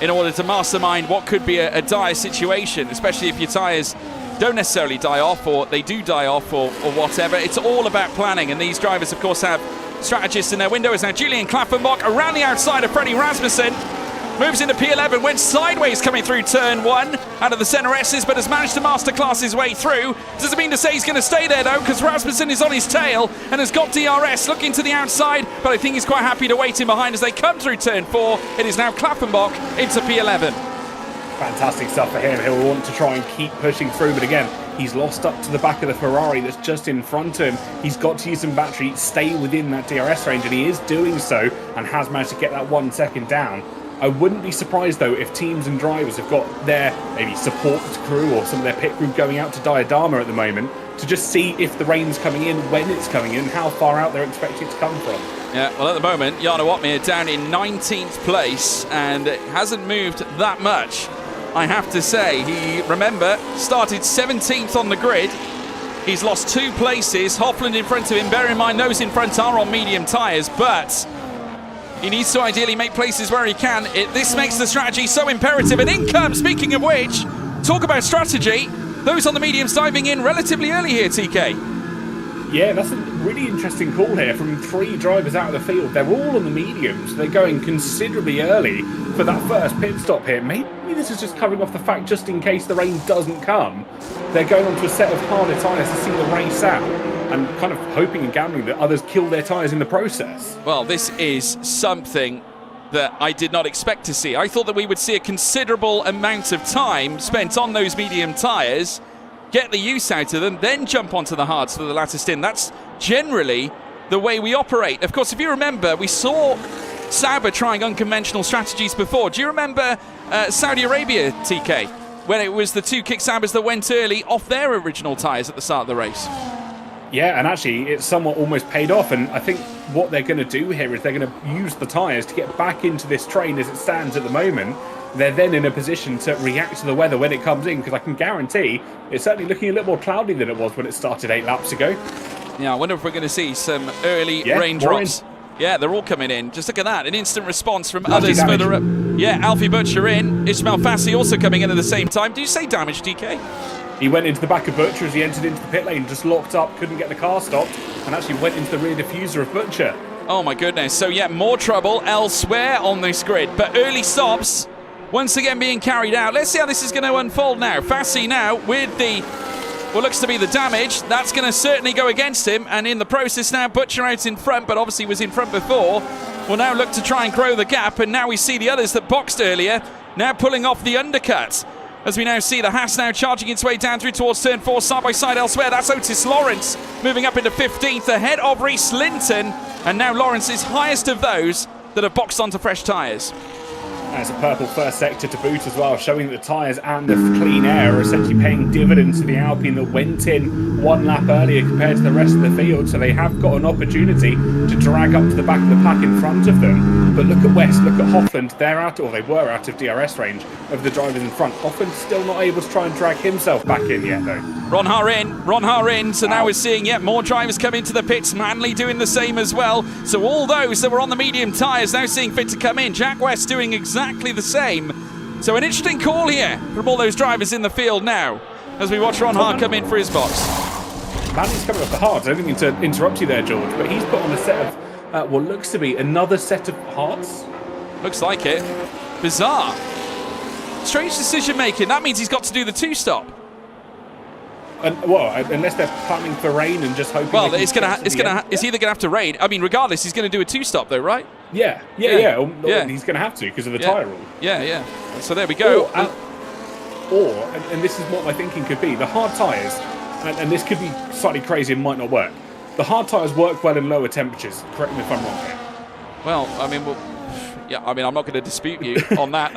in order to mastermind what could be a dire situation, especially if your tyres don't necessarily die off, or they do die off, or whatever. It's all about planning, and these drivers, of course, have strategists in their window. As now Julian Klaffenbach around the outside of Freddie Rasmussen, moves into P11, went sideways coming through turn 1 out of the centre S's, but has managed to masterclass his way through. Doesn't mean to say he's going to stay there though, because Rasmussen is on his tail and has got DRS looking to the outside, but I think he's quite happy to wait in behind as they come through turn 4. It is now Klaffenbach into P11. Fantastic stuff for him. He'll want to try and keep pushing through, but again, he's lost up to the back of the Ferrari that's just in front of him. He's got to use some battery, stay within that DRS range, and he is doing so and has managed to get that 1 second down. I wouldn't be surprised though if teams and drivers have got their maybe support crew or some of their pit crew going out to Diadema at the moment to just see if the rain's coming in, when it's coming in, how far out they're expecting it to come from. Yeah, well, at the moment, Jarno Opmeer down in 19th place, and it hasn't moved that much, I have to say. He, remember, started 17th on the grid. He's lost 2 places. Hofland in front of him. Bear in mind, those in front are on medium tyres, but he needs to ideally make places where he can. This makes the strategy so imperative. And in comes, speaking of which, talk about strategy, those on the mediums diving in relatively early here, TK. Yeah, that's a really interesting call here from 3 drivers out of the field. They're all on the mediums. They're going considerably early for that first pit stop here. Maybe this is just covering off the fact just in case the rain doesn't come. They're going onto a set of harder tyres to see the race out and kind of hoping and gambling that others kill their tyres in the process. Well, this is something that I did not expect to see. I thought that we would see a considerable amount of time spent on those medium tyres, get the use out of them, then jump onto the hards for the latter stint. That's generally the way we operate. Of course, if you remember, we saw Sauber trying unconventional strategies before. Do you remember Saudi Arabia, TK, when it was the 2 kick Saubers that went early off their original tyres at the start of the race? Yeah, and actually it's somewhat almost paid off, and I think what they're going to do here is they're going to use the tyres to get back into this train as it stands at the moment. They're then in a position to react to the weather when it comes in, because I can guarantee it's certainly looking a little more cloudy than it was when it started 8 laps ago. Yeah, I wonder if we're going to see some early raindrops. Yeah, they're all coming in. Just look at that, an instant response from others further up. Yeah, Alfie Butcher in, Ismail Fassi also coming in at the same time. Do you say damage, TK? He went into the back of Butcher as he entered into the pit lane, just locked up, couldn't get the car stopped, and actually went into the rear diffuser of Butcher. Oh my goodness. So yeah, more trouble elsewhere on this grid, but early stops once again being carried out. Let's see how this is going to unfold now. Fassi now with the, what looks to be the damage. That's going to certainly go against him, and in the process now, Butcher out in front, but obviously was in front before. Will now look to try and grow the gap, and now we see the others that boxed earlier now pulling off the undercut. As we now see the Haas now charging its way down through towards turn 4, side by side elsewhere. That's Otis Lawrence moving up into 15th ahead of Reese Linton. And now Lawrence is highest of those that have boxed onto fresh tyres. There's a purple first sector to boot as well, showing that the tyres and the clean air are essentially paying dividends to the Alpine that went in 1 lap earlier compared to the rest of the field. So they have got an opportunity to drag up to the back of the pack in front of them. But look at West, look at Hofland. They're out, or they were out of DRS range of the drivers in front. Hofland's still not able to try and drag himself back in yet, though. Ron Har in. So now we're seeing yet more drivers come into the pits. Manley doing the same as well. So all those that were on the medium tyres now seeing fit to come in. Jack West doing exactly the same. So an interesting call here from all those drivers in the field now as we watch Ron Har come in for his box. Manley's coming off the hards. I don't mean to interrupt you there, George, but he's put on a set of what looks to be another set of hards. Looks like it. Bizarre. Strange decision making. That means he's got to do the 2-stop. And well, unless they're planning for rain and just hoping. Well, it's either gonna have to rain. I mean, regardless, he's gonna do a 2-stop though, right? Yeah. He's gonna have to because of the tyre rule. Yeah. So there we go. And this is what my thinking could be: the hard tyres, and this could be slightly crazy and might not work. The hard tyres work well in lower temperatures. Correct me if I'm wrong here. Well, I mean, I'm not going to dispute you on that.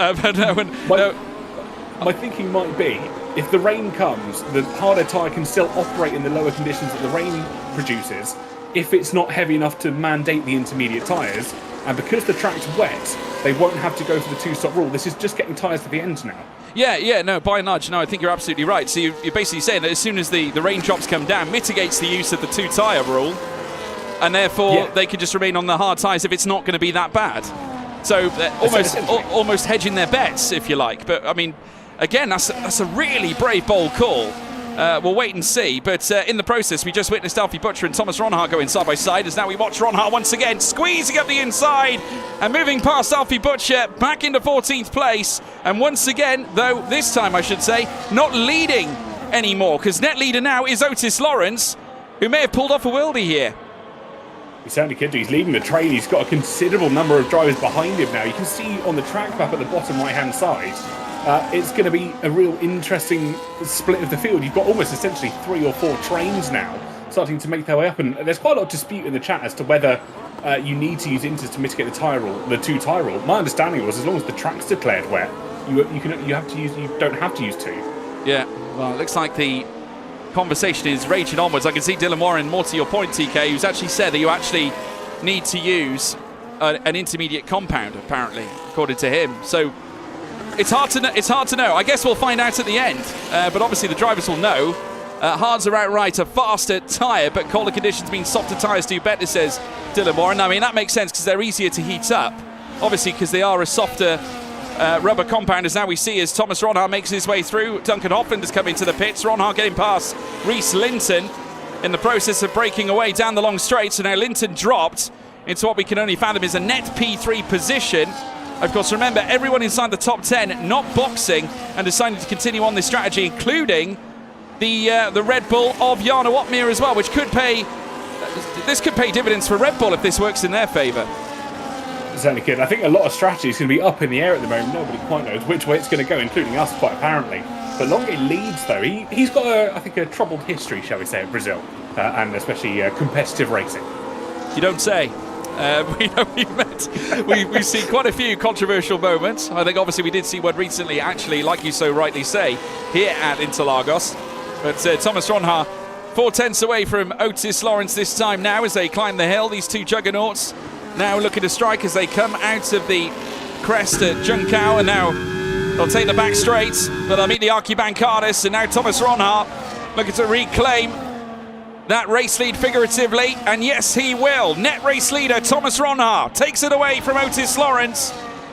my thinking might be, if the rain comes, the harder tyre can still operate in the lower conditions that the rain produces, if it's not heavy enough to mandate the intermediate tyres, and because the track's wet, they won't have to go for the two-stop rule. This is just getting tyres to the end now. Yeah, no, by and large, no, I think you're absolutely right. So you're basically saying that as soon as the raindrops come down, mitigates the use of the two-tyre rule, and therefore they can just remain on the hard tyres if it's not going to be that bad. So they're almost hedging their bets, if you like. But, I mean, again, that's a really brave, bold call. We'll wait and see, but in the process, we just witnessed Alfie Butcher and Thomas Ronhaar going side by side, as now we watch Ronhaar once again squeezing up the inside and moving past Alfie Butcher back into 14th place, and once again, though this time I should say, not leading anymore, because net leader now is Otis Lawrence, who may have pulled off a worldie here. He certainly could do. He's leading the train. He's got a considerable number of drivers behind him now. You can see on the track map at the bottom right-hand side, it's going to be a real interesting split of the field. You've got almost essentially 3 or 4 trains now starting to make their way up, and there's quite a lot of dispute in the chat as to whether you need to use inters to mitigate the tyre rule, the two-tyre rule. My understanding was as long as the track's declared wet, you don't have to use 2. Yeah, well, it looks like the conversation is raging onwards. I can see Dylan Warren, more to your point, TK, who's actually said that you actually need to use an intermediate compound, apparently, according to him. So it's hard to know. I guess we'll find out at the end. But obviously the drivers will know. Hards are outright a faster tyre, but colder conditions mean softer tyres do better, says Dylan Warren. I mean, that makes sense because they're easier to heat up. Obviously, because they are a softer rubber compound, as now we see as Thomas Ronhaar makes his way through. Duncan Hoffland has come into the pits. Ronhaar getting past Reese Linton in the process of breaking away down the long straight. So now Linton dropped into what we can only fathom is a net P3 position. Of course, remember, everyone inside the top 10 not boxing and deciding to continue on this strategy, including the Red Bull of Jana Watmere as well, which could pay. This could pay dividends for Red Bull if this works in their favour. Certainly could. I think a lot of strategy is going to be up in the air at the moment. Nobody quite knows which way it's going to go, including us, quite apparently. But Longue leads, though. He's got, I think, a troubled history, shall we say, at Brazil, and especially competitive racing. You don't say. We've seen quite a few controversial moments. I think obviously we did see one recently, actually, like you so rightly say, here at Interlagos. But Thomas Ronhaar, 4/10 away from Otis Lawrence this time now as they climb the hill. These two juggernauts now looking to strike as they come out of the crest at Juncao, and now they'll take the back straight, but they'll meet the Arquibancadas, and now Thomas Ronhaar looking to reclaim that race lead figuratively, and yes, he will. Net race leader Thomas Ronhaar takes it away from Otis Lawrence.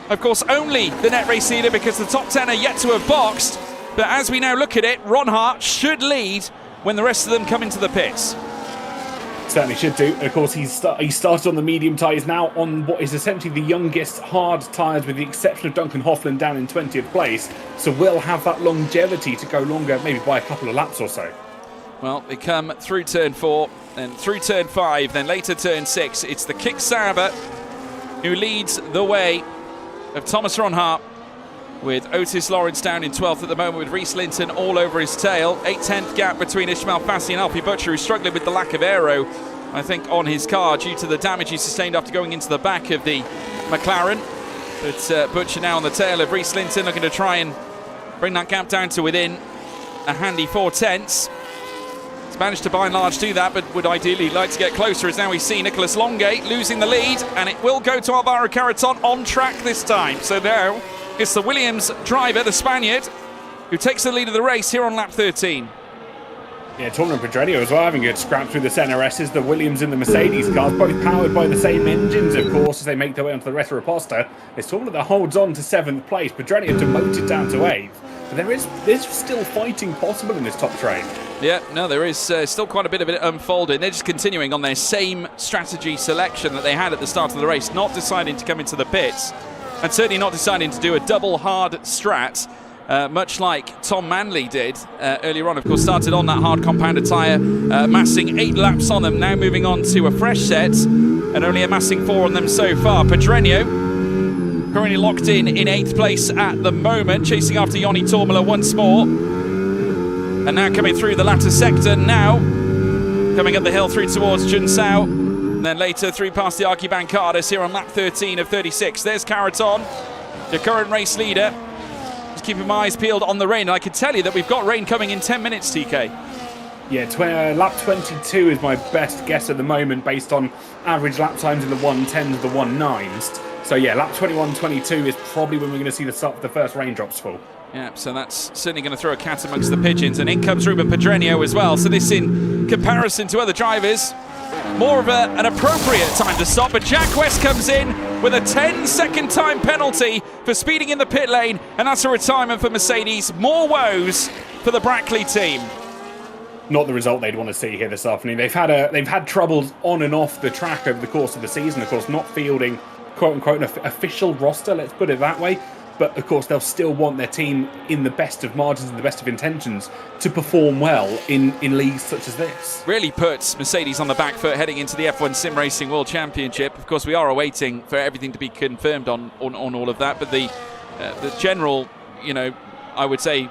Of course, only the net race leader because the top 10 are yet to have boxed, but as we now look at it, Ronhaar should lead when the rest of them come into the pits. Certainly should do. Of course, he started on the medium tyres, now on what is essentially the youngest hard tyres, with the exception of Duncan Hoffland down in 20th place. So we'll have that longevity to go longer, maybe by a couple of laps or so. Well, they come through turn 4, then through turn 5, then later turn 6. It's the Kick Sauber who leads the way of Thomas Ronhaar, with Otis Lawrence down in 12th at the moment, with Reese Linton all over his tail. 8/10 gap between Ismail Fassi and Alfie Butcher, who's struggling with the lack of aero, I think, on his car due to the damage he sustained after going into the back of the McLaren. But Butcher now on the tail of Reese Linton, looking to try and bring that gap down to within a handy 4/10. He's managed to by and large do that, but would ideally like to get closer, as now we see Nicholas Longate losing the lead, and it will go to Alvaro Carreton on track this time. So now it's the Williams driver, the Spaniard, who takes the lead of the race here on lap 13. Yeah, Torman and Pedreño as well, having a scrap through the CNRSs, the Williams and the Mercedes cars, both powered by the same engines, of course, as they make their way onto the Retro Reposta. It's Torman that holds on to 7th place. Pedreño demoted down to 8th. But there's still fighting possible in this top train. Yeah, no, there is still quite a bit of it unfolding. They're just continuing on their same strategy selection that they had at the start of the race, not deciding to come into the pits, and certainly not deciding to do a double hard strat, much like Tom Manley did earlier on. Of course, started on that hard compounded tyre, amassing 8 laps on them, now moving on to a fresh set, and only amassing 4 on them so far. Pedreño currently locked in 8th place at the moment, chasing after Joni Tormela once more. And now coming through the latter sector, now coming up the hill through towards Junsao, and then later through past the Arquibancadas here on lap 13 of 36. There's Carreton, the current race leader, Just keeping my eyes peeled on the rain. And I can tell you that we've got rain coming in 10 minutes, TK. Yeah, lap 22 is my best guess at the moment based on average lap times in the 110s to the 19s. So yeah, lap 21-22 is probably when we're going to see the first raindrops fall. Yeah, so that's certainly going to throw a cat amongst the pigeons. And in comes Ruben Pedreño as well. So this, in comparison to other drivers, more of an appropriate time to stop. But Jack West comes in with a 10-second time penalty for speeding in the pit lane. And that's a retirement for Mercedes. More woes for the Brackley team. Not the result they'd want to see here this afternoon. They've had troubles on and off the track over the course of the season. Of course, not fielding quote-unquote an official roster, let's put it that way. But, of course, they'll still want their team in the best of margins and the best of intentions to perform well in leagues such as this. Really puts Mercedes on the back foot heading into the F1 Sim Racing World Championship. Of course, we are awaiting for everything to be confirmed on all of that. But the general, I would say,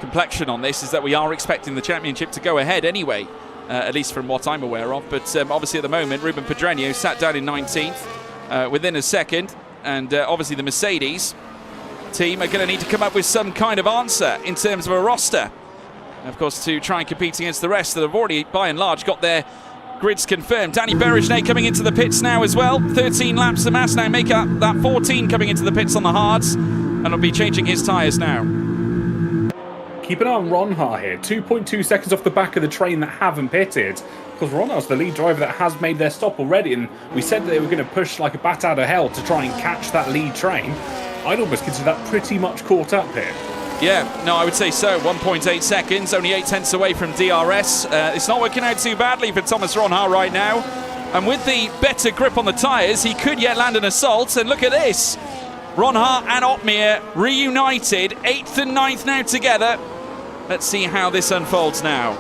complexion on this is that we are expecting the championship to go ahead anyway, at least from what I'm aware of. But obviously, at the moment, Ruben Pedreño sat down in 19th within a second. And obviously, the Mercedes team are going to need to come up with some kind of answer in terms of a roster, of course, to try and compete against the rest that have already by and large got their grids confirmed. Danny Berejnay coming into the pits now as well. 13 laps to Mass now, make up that 14 coming into the pits on the hards, and will be changing his tyres now. Keep an eye on Ronha here. 2.2 seconds off the back of the train that haven't pitted. Because Ronha's the lead driver that has made their stop already, and we said that they were going to push like a bat out of hell to try and catch that lead train. I'd almost consider that pretty much caught up here. Yeah, no, I would say so. 1.8 seconds, only 8/10 away from DRS. It's not working out too badly for Thomas Ronha right now. And with the better grip on the tyres, he could yet land an assault. And look at this. Ronha and Otmir reunited, 8th and 9th now together. Let's see how this unfolds now.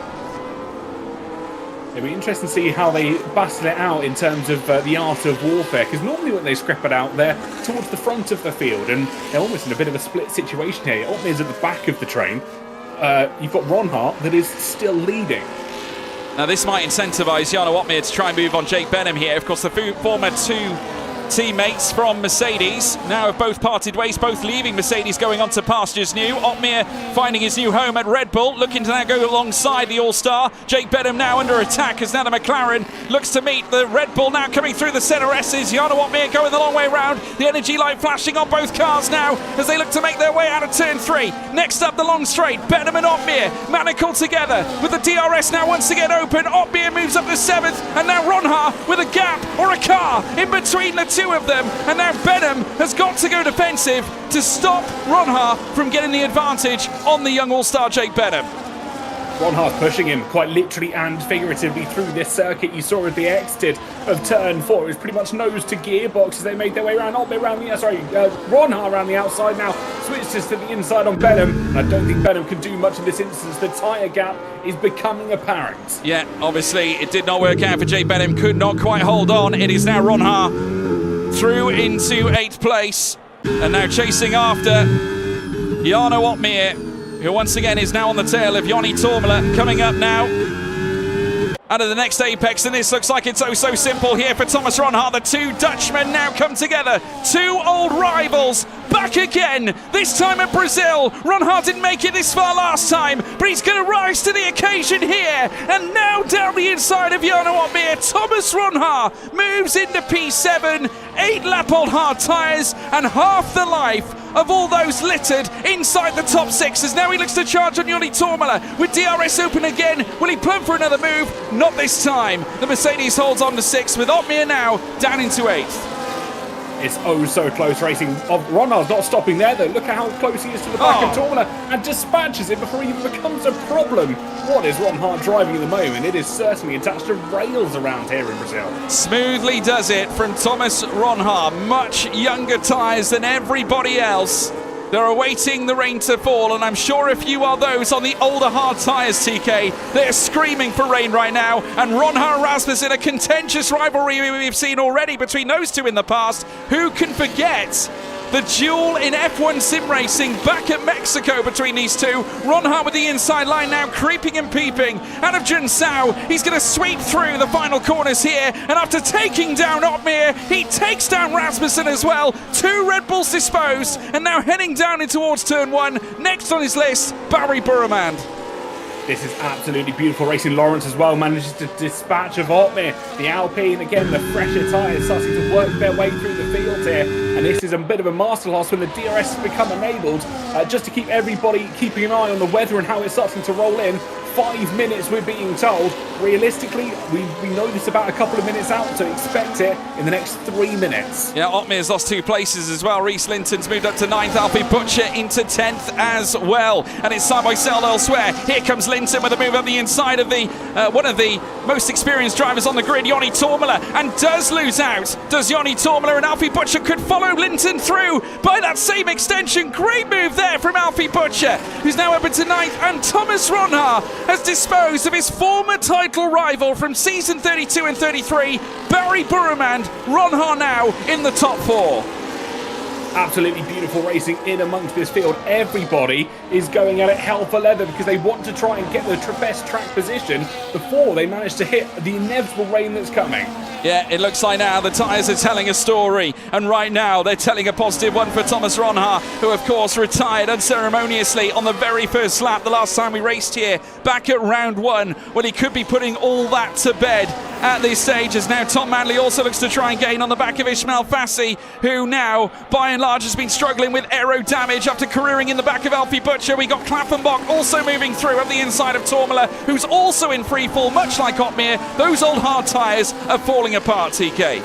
It'll be interesting to see how they battle it out in terms of the art of warfare, because normally when they scrap it out, they're towards the front of the field, and they're almost in a bit of a split situation here. Otmir's at the back of the train. You've got Ronha that is still leading. Now this might incentivise Jarno Otmir to try and move on Jake Benham here. Of course, the former two teammates from Mercedes now have both parted ways, both leaving Mercedes, going on to pastures new. Otmir finding his new home at Red Bull, looking to now go alongside the All-Star. Jake Benham now under attack as now the McLaren looks to meet the Red Bull, now coming through the centre S's. Jarno Otmir going the long way round. The energy light flashing on both cars now as they look to make their way out of turn 3. Next up the long straight, Benham and Otmir manacled together with the DRS now once again open. Otmir moves up to 7th, and now Ronha with a gap or a car in between the two of them, and now Benham has got to go defensive to stop Ronha from getting the advantage on the young All-Star Jake Benham. Ronha's pushing him quite literally and figuratively through this circuit. You saw at the exit of turn 4, it was pretty much nose to gearbox as they made their way around. Ronha around the outside now, switches to the inside on Benham, and I don't think Benham can do much in this instance. The tyre gap is becoming apparent. Yeah, obviously it did not work out for Jake Benham, could not quite hold on. It is now Ronha through into 8th place, and now chasing after Jarno Otmir, who once again is now on the tail of Joni Tormela, coming up now out of the next apex, and this looks like it's so simple here for Thomas Ronha. The two Dutchmen now come together, two old rivals back again, this time at Brazil. Ronha didn't make it this far last time, but he's going to rise to the occasion here, and now down the inside of Jarno Otmir, Thomas Ronha moves into P7, 8 lap old hard tyres, and half the life of all those littered inside the top 6 as now he looks to charge on Joni Tormela with DRS open again. Will he plumb for another move? Not this time. The Mercedes holds on to 6th with Otmir now down into 8th. It's so close racing. Ronha's not stopping there though. Look at how close he is to the back of Tormela and dispatches it before he even becomes a problem. What is Ronha driving at the moment? It is certainly attached to rails around here in Brazil. Smoothly does it from Thomas Ronha. Much younger tyres than everybody else. They're awaiting the rain to fall, and I'm sure if you are those on the older hard tyres, TK, they're screaming for rain right now. And Ronha and Rasmussen, a contentious rivalry we've seen already between those two in the past. Who can forget The duel in F1 sim racing back at Mexico between these two. Ron Hart with the inside line now, creeping and peeping out of Jun Sao. He's going to sweep through the final corners here, and after taking down Otmir, he takes down Rasmussen as well. 2 Red Bulls disposed, and now heading down in towards turn 1. Next on his list, Barry Burremand. This is absolutely beautiful racing. Lawrence as well manages to dispatch of Otmir. The Alpine, again, the fresher tyres starting to work their way through the field here. And this is a bit of a masterclass when the DRS has become enabled, just to keep everybody keeping an eye on the weather and how it's starting to roll in. 5 minutes, we're being told. Realistically, we know this about a couple of minutes out, so expect it in the next 3 minutes. Yeah, Otmir's lost 2 places as well. Reese Linton's moved up to 9th. Alfie Butcher into 10th as well. And it's side by side elsewhere. Here comes Linton with a move up the inside of the one of the most experienced drivers on the grid, Joni Tormela, and does lose out. Does Joni Tormela, and Alfie Butcher could follow Linton through by that same extension. Great move there from Alfie Butcher, who's now up into 9th. And Thomas Ronha has disposed of his former title rival from season 32 and 33, Barry Burremand. Ronha now in the top 4. Absolutely beautiful racing in amongst this field. Everybody is going at it hell for leather because they want to try and get the best track position before they manage to hit the inevitable rain that's coming. Yeah, it looks like now the tyres are telling a story, and right now they're telling a positive one for Thomas Ronha, who of course retired unceremoniously on the very first lap the last time we raced here, back at round 1. Well, he could be putting all that to bed at this stage, as now Tom Manley also looks to try and gain on the back of Ismail Fassi, who now by and large has been struggling with aero damage after careering in the back of Alfie Butcher. We got Klaffenbach also moving through up the inside of Tormela, who's also in free fall, much like Otmir. Those old hard tyres are falling apart, TK.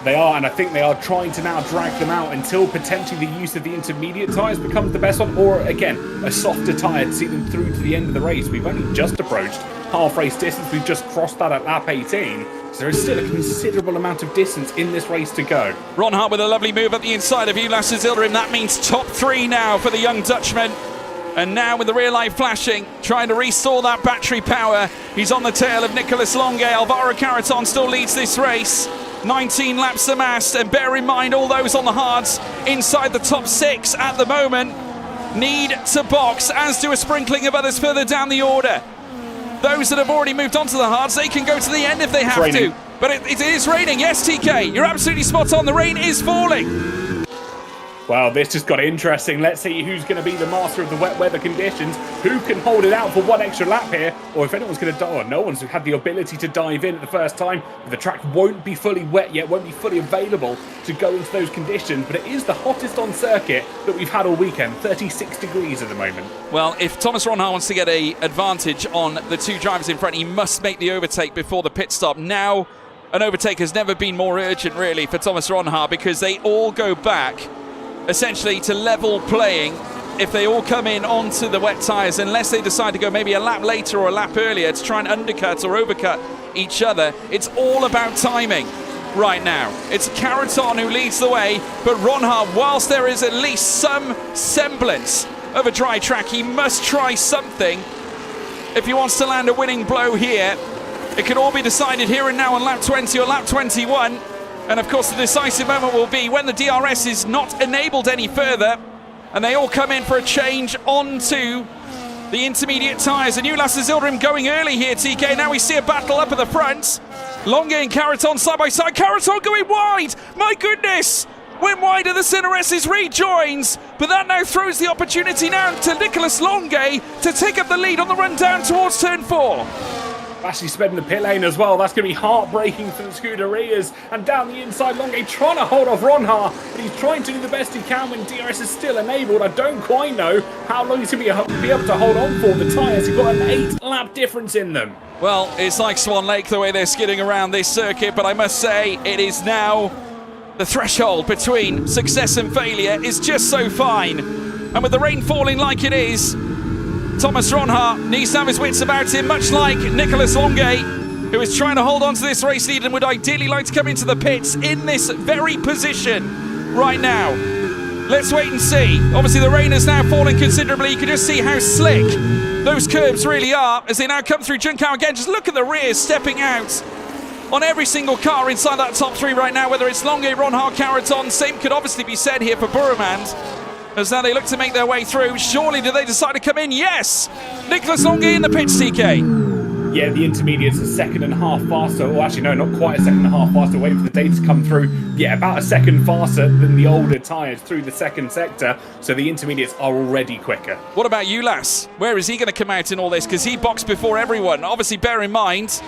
They are, and I think they are trying to now drag them out until potentially the use of the intermediate tyres becomes the best one, or again, a softer tyre to see them through to the end of the race. We've only just approached half race distance. We've just crossed that at lap 18. So there is still a considerable amount of distance in this race to go. Ron Hart with a lovely move at the inside of Ulas Zilderim. That means top 3 now for the young Dutchman. And now with the rear light flashing, trying to restore that battery power. He's on the tail of Nicolas Longue. Alvaro Caraton still leads this race. 19 laps amassed, and bear in mind all those on the hards inside the top 6 at the moment need to box, as do a sprinkling of others further down the order. Those that have already moved on to the hards, they can go to the end if they have to. But it is raining. Yes, TK, you're absolutely spot on. The rain is falling. Well, this just got interesting. Let's see who's going to be the master of the wet weather conditions. Who can hold it out for one extra lap here? Or if anyone's going to die, no one's had the ability to dive in at the first time. The track won't be fully wet yet, won't be fully available to go into those conditions. But it is the hottest on circuit that we've had all weekend. 36 degrees at the moment. Well, if Thomas Ronha wants to get an advantage on the 2 drivers in front, he must make the overtake before the pit stop. Now, an overtake has never been more urgent, really, for Thomas Ronha, because they all go back essentially to level playing if they all come in onto the wet tyres, unless they decide to go maybe a lap later or a lap earlier to try and undercut or overcut each other. It's all about timing right now. It's Caraton who leads the way, but Ronha, whilst there is at least some semblance of a dry track, he must try something if he wants to land a winning blow here. It can all be decided here and now on lap 20 or lap 21. And of course the decisive moment will be when the DRS is not enabled any further and they all come in for a change onto the intermediate tyres. And Ulas Zilderim going early here, TK. Now we see a battle up at the front. Longue and Caraton side by side. Caraton going wide! My goodness! Went wide of the CNRS's rejoins, but that now throws the opportunity now to Nicolas Longue to take up the lead on the run down towards turn 4. Actually spending the pit lane as well. That's going to be heartbreaking for the Scuderias. And down the inside, Longue trying to hold off Ronha, but he's trying to do the best he can when DRS is still enabled. I don't quite know how long he's going to be able to hold on for. The tyres have got an 8-lap difference in them. Well, it's like Swan Lake the way they're skidding around this circuit, but I must say it is now the threshold between success and failure is just so fine. And with the rain falling like it is, Thomas Ronha needs to have his wits about him, much like Nicolas Longue, who is trying to hold on to this race lead and would ideally like to come into the pits in this very position right now. Let's wait and see. Obviously the rain is now falling considerably. You can just see how slick those curbs really are as they now come through Junkao again. Just look at the rears stepping out on every single car inside that top 3 right now, whether it's Longe, Ronhaar, Caraton. Same could obviously be said here for Burremand, as now they look to make their way through. Surely do they decide to come in? Yes! Nicholas Longe in the pits, TK. Yeah, the intermediates a second and a half faster. Or actually, no, not quite a second and a half faster. Waiting for the data to come through. Yeah, about a second faster than the older tyres through the second sector. So the intermediates are already quicker. What about Ulas? Where is he going to come out in all this? Because he boxed before everyone. Obviously, bear in mind,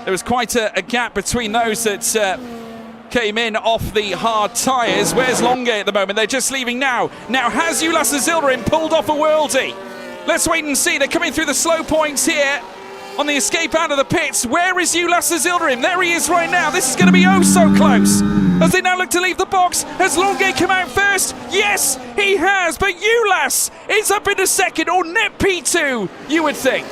there was quite a gap between those that came in off the hard tyres. Where's Longe at the moment? They're just leaving now. Now, has Ulas Azildarim pulled off a worldie? Let's wait and see. They're coming through the slow points here on the escape out of the pits. Where is Ulas Azildarim? There he is right now. This is going to be oh so close as they now look to leave the box. Has Longe come out first? Yes, he has, but Ulas is up into second, or net P2, you would think.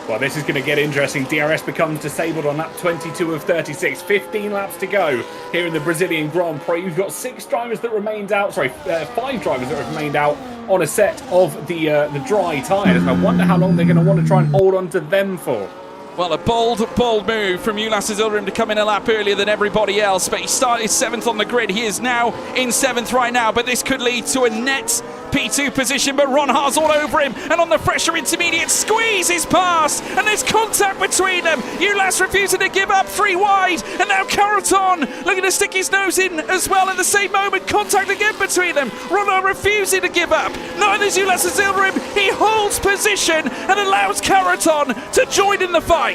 Well, this is going to get interesting. DRS becomes disabled on lap 22 of 36. 15 laps to go here in the Brazilian Grand Prix. You've got 5 drivers that remained out have remained out on a set of the dry tyres. I wonder how long they're going to want to try and hold on to them for. Well, a bold move from Ulas Azildarim to come in a lap earlier than everybody else, but he started 7th on the grid. He is now in 7th right now, but this could lead to a net P2 position, but Ronhaar's all over him, and on the fresher intermediate, squeeze is past, and there's contact between them. Ulas refusing to give up, 3 wide, and now Caraton looking to stick his nose in as well at the same moment. Contact again between them. Ronhaar refusing to give up. Neither's Ulas Azildarim. He holds position and allows Caraton to join in the fight.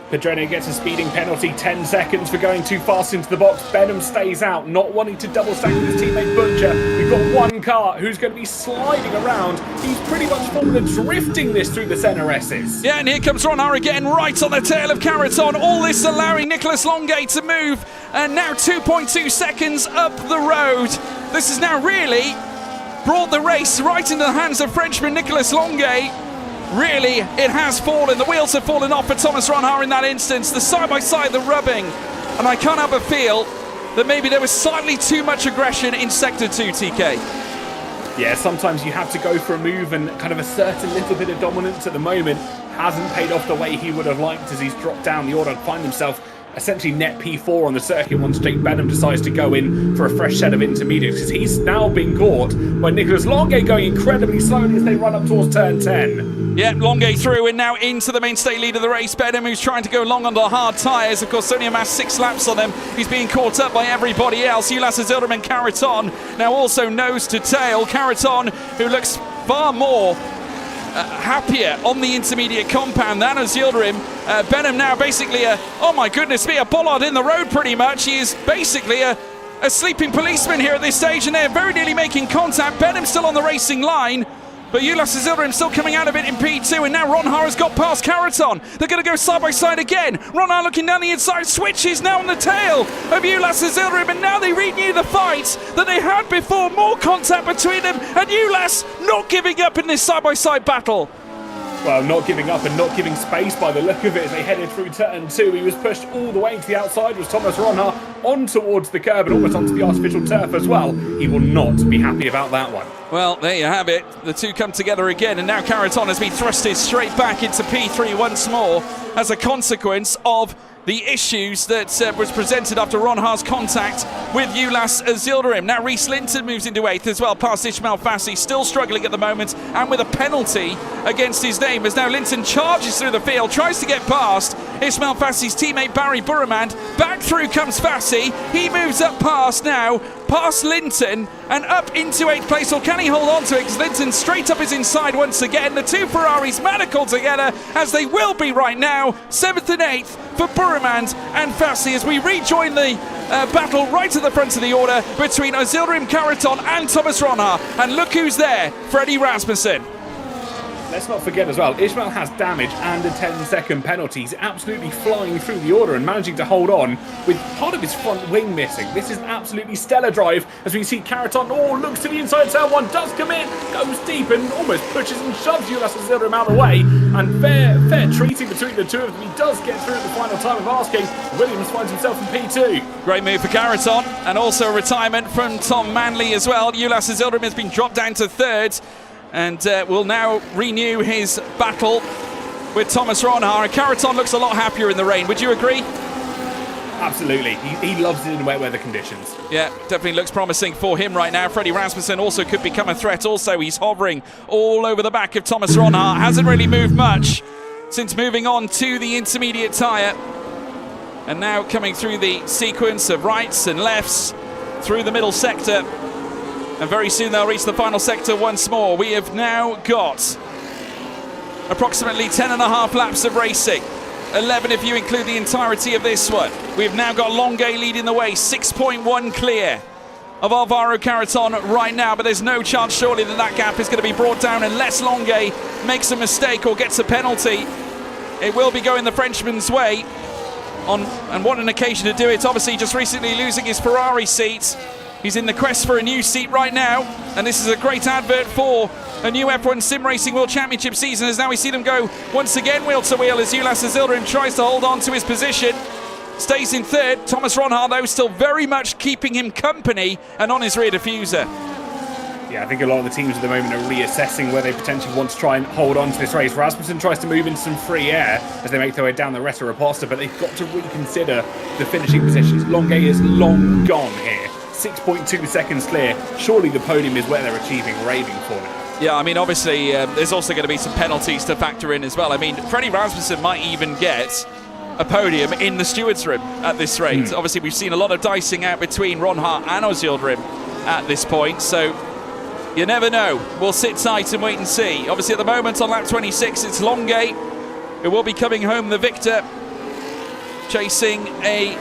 Pedreno gets a speeding penalty, 10 seconds for going too fast into the box. Benham stays out, not wanting to double stack with his teammate Butcher. We've got one car who's going to be sliding around. He's pretty much Formula drifting this through the centre S's. Yeah, and here comes Ronhaar again, right on the tail of Caraton. All this allowing Nicholas Longe to move, and now 2.2 seconds up the road. This has now really brought the race right into the hands of Frenchman Nicholas Longe. Really, it has fallen. The wheels have fallen off for Thomas Ronhaar in that instance. The side-by-side, the rubbing. And I can't help but feel that maybe there was slightly too much aggression in Sector 2, TK. Yeah, sometimes you have to go for a move, and kind of assert a little bit of dominance at the moment hasn't paid off the way he would have liked as he's dropped down the order and find himself essentially net P4 on the circuit once Jake Benham decides to go in for a fresh set of intermediates, because he's now been caught by Nicholas Longe going incredibly slowly as they run up towards turn 10. Yeah, Longe through and now into the mainstay lead of the race. Benham, who's trying to go long on the hard tyres. Of course, only amassed 6 laps on them. He's being caught up by everybody else. Ulas Azildarim and Caraton now also nose to tail. Caraton, who looks far more happier on the intermediate compound than Azildarim. Benham now basically oh my goodness me, a bollard in the road pretty much. He is basically a sleeping policeman here at this stage, and they're very nearly making contact. Benham still on the racing line, but Ulas Azildarim still coming out of it in P2, and now Ronhaar has got past Caraton. They're going to go side by side again. Ronhaar looking down the inside, switches now on the tail of Ulas Azildarim, and now they renew the fight that they had before. More contact between them, and Ulas not giving up in this side-by-side battle. Well, not giving up and not giving space by the look of it as they headed through turn 2. He was pushed all the way to the outside, was Thomas Ronhaar, on towards the curb and almost onto the artificial turf as well. He will not be happy about that one. Well, there you have it. The two come together again, and now Caraton has been thrusted straight back into P3 once more as a consequence of the issues that was presented after Ronhaar's contact with Ulas Azildarim. Now Reece Linton moves into 8th as well, past Ismail Fassi, still struggling at the moment, and with a penalty against his name, as now Linton charges through the field, tries to get past Ismail Fassi's teammate Barry Burremand. Back through comes Fassi. He moves up past Linton, and up into 8th place. Or can he hold on to it? Because Linton straight up his inside once again. The two Ferraris manacled together, as they will be right now. 7th and 8th for Burremand and Fassi, as we rejoin the battle right at the front of the order between Azildarim, Caraton and Thomas Ronhaar. And look who's there, Freddie Rasmussen. Let's not forget as well, Ishmael has damage and a 10-second penalty. He's absolutely flying through the order and managing to hold on with part of his front wing missing. This is an absolutely stellar drive as we see Caraton, looks to the inside, turn 1, does come in, goes deep and almost pushes and shoves Ulas Azildarim out of the way. And fair treating between the two of them. He does get through at the final time of asking. Williams finds himself in P2. Great move for Caraton, and also a retirement from Tom Manley as well. Ulas Azildarim has been dropped down to 3rd. And will now renew his battle with Thomas Ronhaar. And Caraton looks a lot happier in the rain. Would you agree? Absolutely. He loves it in wet weather conditions. Yeah, definitely looks promising for him right now. Freddie Rasmussen also could become a threat. Also, he's hovering all over the back of Thomas Ronhart. Hasn't really moved much since moving on to the intermediate tyre. And now coming through the sequence of rights and lefts through the middle sector. And very soon they'll reach the final sector once more. We have now got approximately 10.5 laps of racing. 11 if you include the entirety of this one. We've now got Longuet leading the way, 6.1 clear of Alvaro Carreton right now, but there's no chance surely that gap is going to be brought down unless Longuet makes a mistake or gets a penalty. It will be going the Frenchman's way, and what an occasion to do it. Obviously just recently losing his Ferrari seat. He's in the quest for a new seat right now, and this is a great advert for a new F1 Sim Racing World Championship season, as now we see them go once again wheel to wheel as Ulas Yildirim tries to hold on to his position. Stays in third. Thomas Ronhart, though, still very much keeping him company and on his rear diffuser. Yeah, I think a lot of the teams at the moment are reassessing where they potentially want to try and hold on to this race. Rasmussen tries to move into some free air as they make their way down the Reta Raposta, but they've got to reconsider the finishing positions. Longuet is long gone here. 6.2 seconds clear. Surely the podium is where they're achieving raving for now. Yeah, I mean, obviously, there's also going to be some penalties to factor in as well. I mean, Freddie Rasmussen might even get a podium in the stewards' room at this rate. Obviously, we've seen a lot of dicing out between Ronhart and Oz Yildirim at this point, so you never know. We'll sit tight and wait and see. Obviously, at the moment on lap 26, it's Longuet who will be coming home the victor, chasing a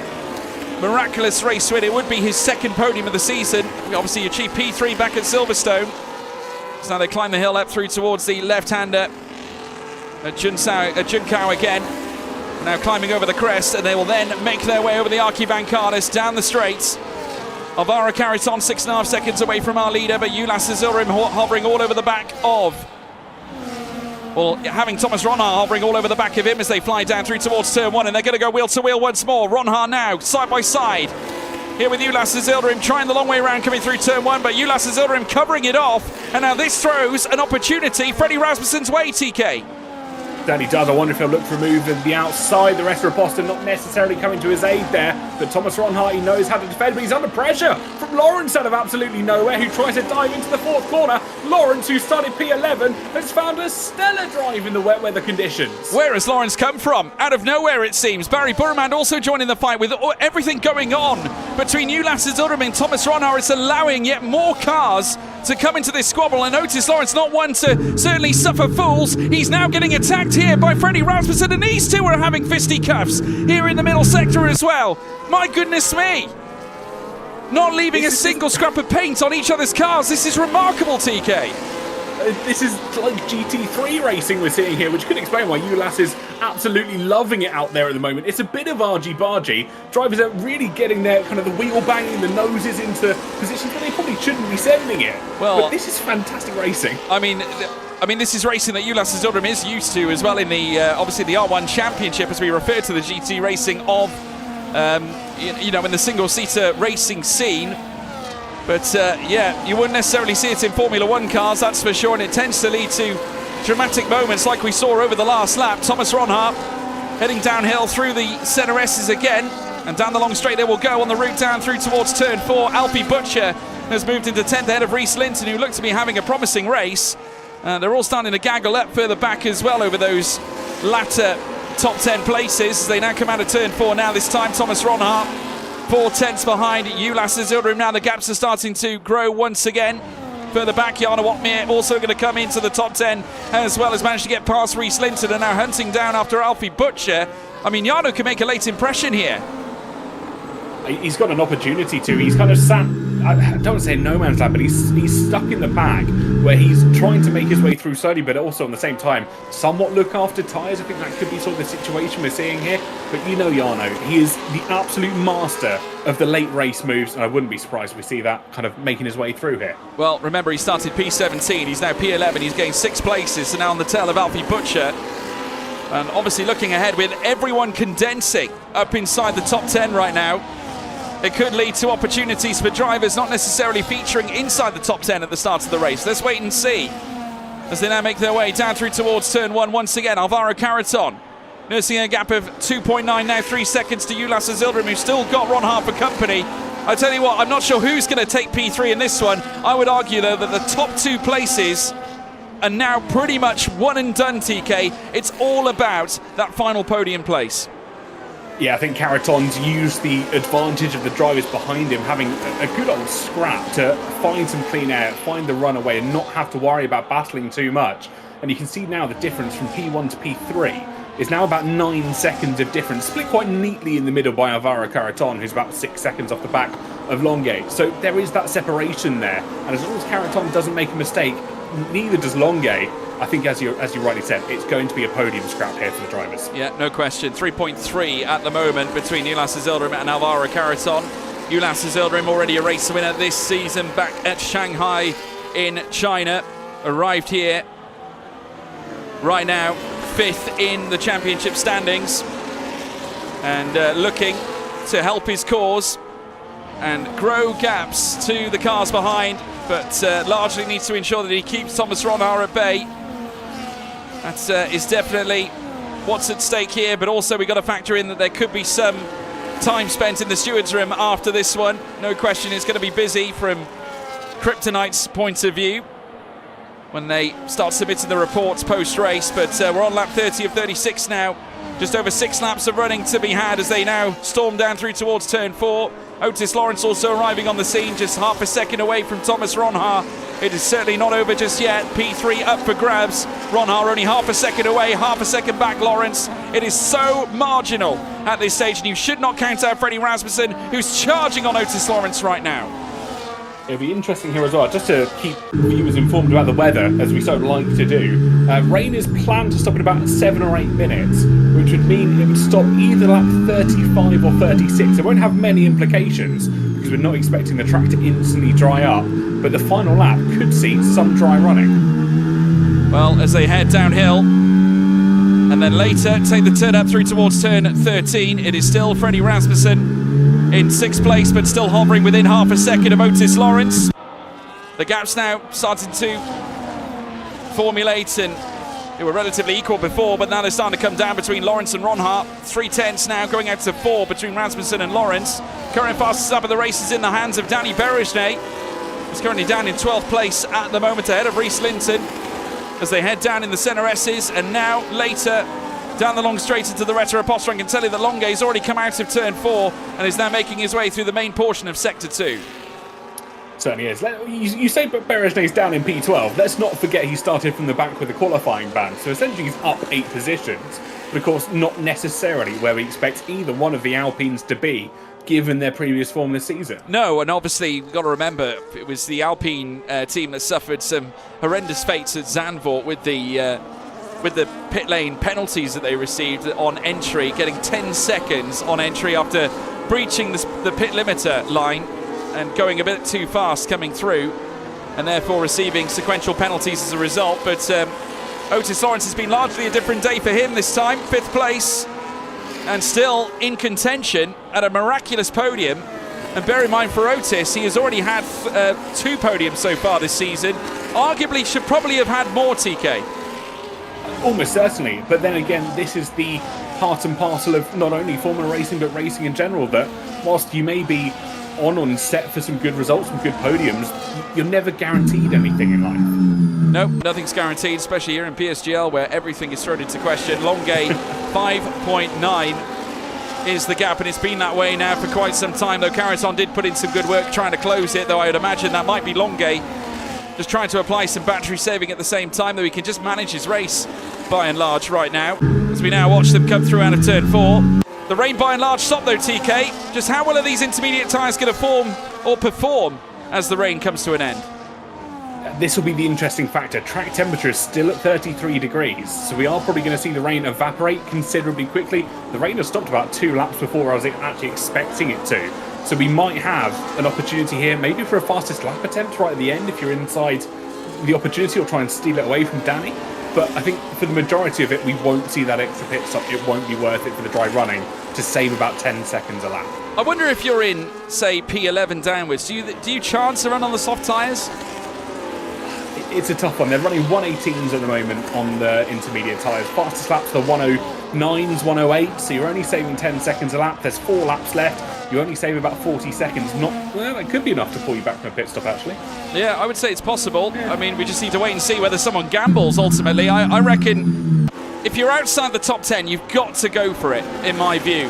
miraculous race win. It would be his second podium of the season. We obviously achieved P3 back at Silverstone. So now they climb the hill up through towards the left-hander at Junkau again. Now climbing over the crest, and they will then make their way over the Archibancadas down the straights. Alvaro Carreton 6.5 seconds away from our leader, but Ulas Yildirim hovering all over the back of... Well, having Thomas Ronhart hovering all over the back of him as they fly down through towards turn one, and they're going to go wheel to wheel once more. Ronhart now, side by side. Here with Ulas Yildirim trying the long way around coming through turn one, but Ulas Yildirim covering it off. And now this throws an opportunity Freddie Rasmussen's way, TK. Certainly does. I wonder if he'll look for a move at the outside. The Reta Raposta not necessarily coming to his aid there. But Thomas Ronhart, he knows how to defend, but he's under pressure from Lawrence out of absolutely nowhere, who tries to dive into the fourth corner. Lawrence, who started P11, has found a stellar drive in the wet weather conditions. Where has Lawrence come from? Out of nowhere, it seems. Barry Burmand also joining the fight with everything going on between Ulas Yildirim and Thomas Ronhart. It's allowing yet more cars to come into this squabble. And notice Lawrence not one to certainly suffer fools. He's now getting attacked here by Freddie Rasmussen, and these two are having fisticuffs here in the middle sector as well. My goodness me. Not leaving a single scrap of paint on each other's cars. This is remarkable, TK. This is like GT3 racing we're seeing here, which could explain why Ulas is absolutely loving it out there at the moment. It's a bit of argy-bargy. Drivers are really getting their kind of the wheel banging, the noses into positions where they probably shouldn't be sending it. Well, but this is fantastic racing. I mean, this is racing that Ulas Yildirim is used to as well in the obviously the R1 Championship, as we refer to the GT racing of in the single-seater racing scene. But yeah, you wouldn't necessarily see it in Formula One cars, that's for sure, and it tends to lead to dramatic moments like we saw over the last lap. Thomas Ronhart heading downhill through the centre S's again, and down the long straight they will go on the route down through towards turn 4. Alfie Butcher has moved into 10th ahead of Reece Linton, who looked to be having a promising race. They're all starting to gaggle up further back as well over those latter top 10 places. They now come out of turn 4 now. This time Thomas Ronhart 4 tenths behind Ulas Yildirim. Now the gaps are starting to grow once again. Further back, Jana Watmere also going to come into the top 10, as well as managed to get past Reece Linton, and now hunting down after Alfie Butcher. I mean, Jarno can make a late impression here. He's got an opportunity to. He's kind of sat, I don't say no man's land, but he's stuck in the pack where he's trying to make his way through slowly, but also at the same time somewhat look after tyres. I think that could be sort of the situation we're seeing here. But you know Jarno, he is the absolute master of the late race moves, and I wouldn't be surprised if we see that kind of making his way through here. Well, remember, he started P17, he's now P11, he's gained 6 places, so now on the tail of Alfie Butcher. And obviously looking ahead with everyone condensing up inside the top 10 right now. It could lead to opportunities for drivers not necessarily featuring inside the top 10 at the start of the race. Let's wait and see as they now make their way down through towards turn 1 once again. Alvaro Carreton nursing a gap of 2.9 now, 3 seconds to Ulas Azildrim, who's still got Ron Hart for company. I tell you what, I'm not sure who's going to take P3 in this one. I would argue, though, that the top 2 places are now pretty much one and done, TK. It's all about that final podium place. Yeah, I think Caraton's used the advantage of the drivers behind him having a good old scrap to find some clean air, find the runaway, and not have to worry about battling too much. And you can see now the difference from P1 to P3 is now about 9 seconds of difference, split quite neatly in the middle by Alvaro Caraton, who's about 6 seconds off the back of Longuet. So there is that separation there, and as long as Caraton doesn't make a mistake, neither does Longuet. I think, as you rightly said, it's going to be a podium scrap here for the drivers. Yeah, no question. 3.3 at the moment between Ulas Azildrim and Alvaro Caraton. Ulas Azildrim, already a race winner this season back at Shanghai in China, arrived here right now 5th in the championship standings, and looking to help his cause and grow gaps to the cars behind, but largely needs to ensure that he keeps Thomas Ron Hart at bay. That is definitely what's at stake here, but also we've got to factor in that there could be some time spent in the stewards' room after this one. No question it's going to be busy from Kryptonite's point of view when they start submitting the reports post-race, but we're on lap 30 of 36 now. Just over 6 laps of running to be had as they now storm down through towards turn 4. Otis Lawrence also arriving on the scene, just half a second away from Thomas Ron Hart. It is certainly not over just yet. P3 up for grabs. Ron Hart only half a second away, half a second back Lawrence. It is so marginal at this stage, and you should not count out Freddie Rasmussen, who's charging on Otis Lawrence right now. It'll be interesting here as well, just to keep viewers informed about the weather, as we so like to do. Rain is planned to stop in about 7 or 8 minutes, which would mean it would stop either lap 35 or 36. It won't have many implications, because we're not expecting the track to instantly dry up, but the final lap could see some dry running. Well, as they head downhill, and then later take the turn up through towards turn 13, it is still Freddie Rasmussen in 6th place, but still hovering within half a second of Otis Lawrence. The gap's now starting to formulate, and they were relatively equal before, but now they're starting to come down between Lawrence and Ron Hart. 3/10 now going out to 4 between Rasmussen and Lawrence. Current fastest lap of the race is in the hands of Danny Berejnay. He's currently down in 12th place at the moment, ahead of Reese Linton, as they head down in the centre S's, and now later down the long straight into the Retta Apostle. I can tell you that Longuet's already come out of turn 4 and is now making his way through the main portion of sector 2. Certainly is. You say Berejnay's down in P12. Let's not forget he started from the back with the qualifying ban, so essentially he's up 8 positions. But of course, not necessarily where we expect either one of the Alpines to be, given their previous form this season. No, and obviously you've got to remember it was the Alpine team that suffered some horrendous fates at Zandvoort with the pit lane penalties that they received on entry, getting 10 seconds on entry after breaching the pit limiter line and going a bit too fast coming through, and therefore receiving sequential penalties as a result. But Otis Lawrence has been largely a different day for him this time. 5th place and still in contention at a miraculous podium. And bear in mind, for Otis, he has already had 2 podiums so far this season. Arguably should probably have had more, TK. Almost certainly, but then again, this is the part and parcel of not only Formula Racing, but racing in general, that whilst you may be on set for some good results, some good podiums, you're never guaranteed anything in life. Nope, nothing's guaranteed, especially here in PSGL, where everything is thrown into question. Longuet, 5.9 is the gap, and it's been that way now for quite some time, though Caraton did put in some good work trying to close it, though I would imagine that might be Longuet just trying to apply some battery saving at the same time, though he can just manage his race by and large right now, as we now watch them come through out of turn 4. The rain by and large stopped though, TK. Just how well are these intermediate tyres going to form or perform as the rain comes to an end? This will be the interesting factor. Track temperature is still at 33 degrees, so we are probably going to see the rain evaporate considerably quickly. The rain has stopped about 2 laps before I was actually expecting it to. So we might have an opportunity here, maybe for a fastest lap attempt right at the end if you're inside the opportunity, or try and steal it away from Danny. But I think for the majority of it, we won't see that extra pit stop. It won't be worth it for the dry running to save about 10 seconds a lap. I wonder if you're in, say, P11 downwards, do you chance to run on the soft tyres? It's a tough one. They're running 118s at the moment on the intermediate tyres. Fastest lap's the 9's 108, so you're only saving 10 seconds a lap. There's 4 laps left. You only save about 40 seconds. Well, it could be enough to pull you back from a pit stop, actually. Yeah, I would say it's possible. I mean, we just need to wait and see whether someone gambles, ultimately. I reckon if you're outside the top 10, you've got to go for it, in my view,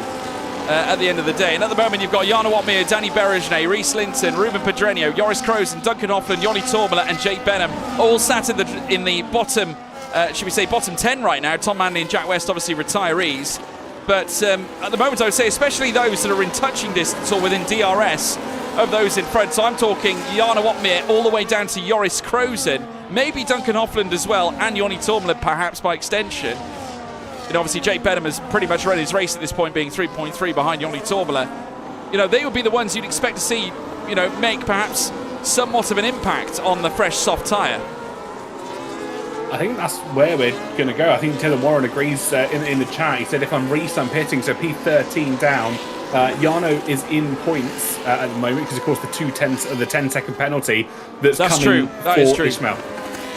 at the end of the day. And at the moment, you've got Jana Watmere, Danny Berejne, Reece Linton, Ruben Pedreño, Joris Kroes, and Duncan Hoffman, Yoni Tormela, and Jake Benham, all sat in the bottom, should we say, bottom 10 right now. Tom Manley and Jack West, obviously retirees. But at the moment, I would say, especially those that are in touching distance or within DRS of those in front. So I'm talking Jana Watmere all the way down to Joris Kroes, maybe Duncan Hoffland as well, and Yoni Tormela perhaps by extension. And obviously Jake Benham has pretty much run his race at this point, being 3.3 behind Yoni Tormela. You know, they would be the ones you'd expect to see, you know, make perhaps somewhat of an impact on the fresh soft tyre. I think that's where we're going to go. I think Dylan Warren agrees in the chat. He said, if I'm Reece, I'm pitting, so P13 down. Jarno is in points at the moment because, of course, the 10-second penalty that's coming true. That is true. Ishmael.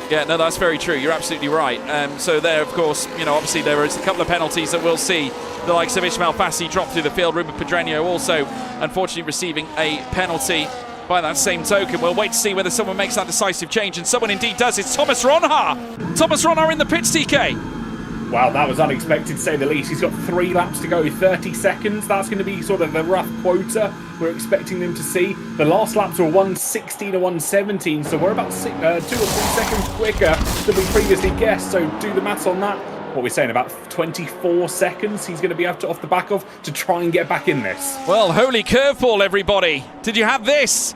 Yeah, no, that's very true. You're absolutely right. So there, of course, you know, obviously there is a couple of penalties that we'll see the likes of Ismail Fassi drop through the field. Ruben Pedreño also, unfortunately, receiving a penalty. By that same token, we'll wait to see whether someone makes that decisive change, and someone indeed does. It's Thomas Ronhaar. Thomas Ronhaar in the pits, TK. Wow, that was unexpected to say the least. He's got 3 laps to go, 30 seconds. That's going to be sort of the rough quota we're expecting them to see. The last laps were 116 to 117, so we're about 2 or 3 seconds quicker than we previously guessed. So do the maths on that. What we're saying, about 24 seconds he's going to be able to, off the back of, to try and get back in this. Well, holy curveball, everybody. Did you have this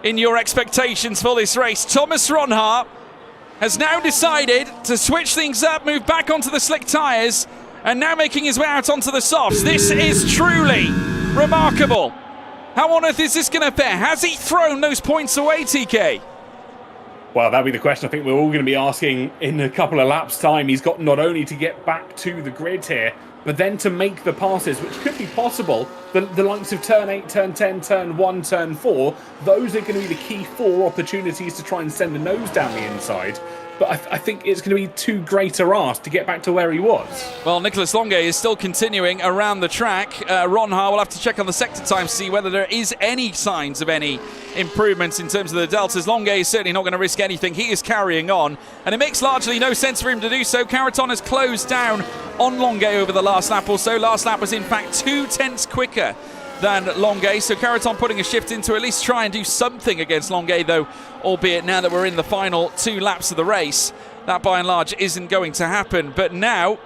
in your expectations for this race? Thomas Ronhaar has now decided to switch things up, move back onto the slick tyres, and now making his way out onto the softs. This is truly remarkable. How on earth is this going to fare? Has he thrown those points away, TK? Well, that'll be the question I think we're all going to be asking in a couple of laps' time. He's got not only to get back to the grid here, but then to make the passes, which could be possible. The likes of turn 8, turn 10, turn 1, turn 4, those are going to be the key 4 opportunities to try and send the nose down the inside. But I think it's going to be too great a ask to get back to where he was. Well, Nicolas Longuet is still continuing around the track. Ronhaar will have to check on the sector time to see whether there is any signs of any improvements in terms of the deltas. Longuet is certainly not going to risk anything. He is carrying on, and it makes largely no sense for him to do so. Caraton has closed down on Longuet over the last lap or so. Last lap was in fact 2 tenths quicker than Longuet, so Caraton putting a shift in to at least try and do something against Longuet, though, albeit now that we're in the final 2 laps of the race, that by and large isn't going to happen. But now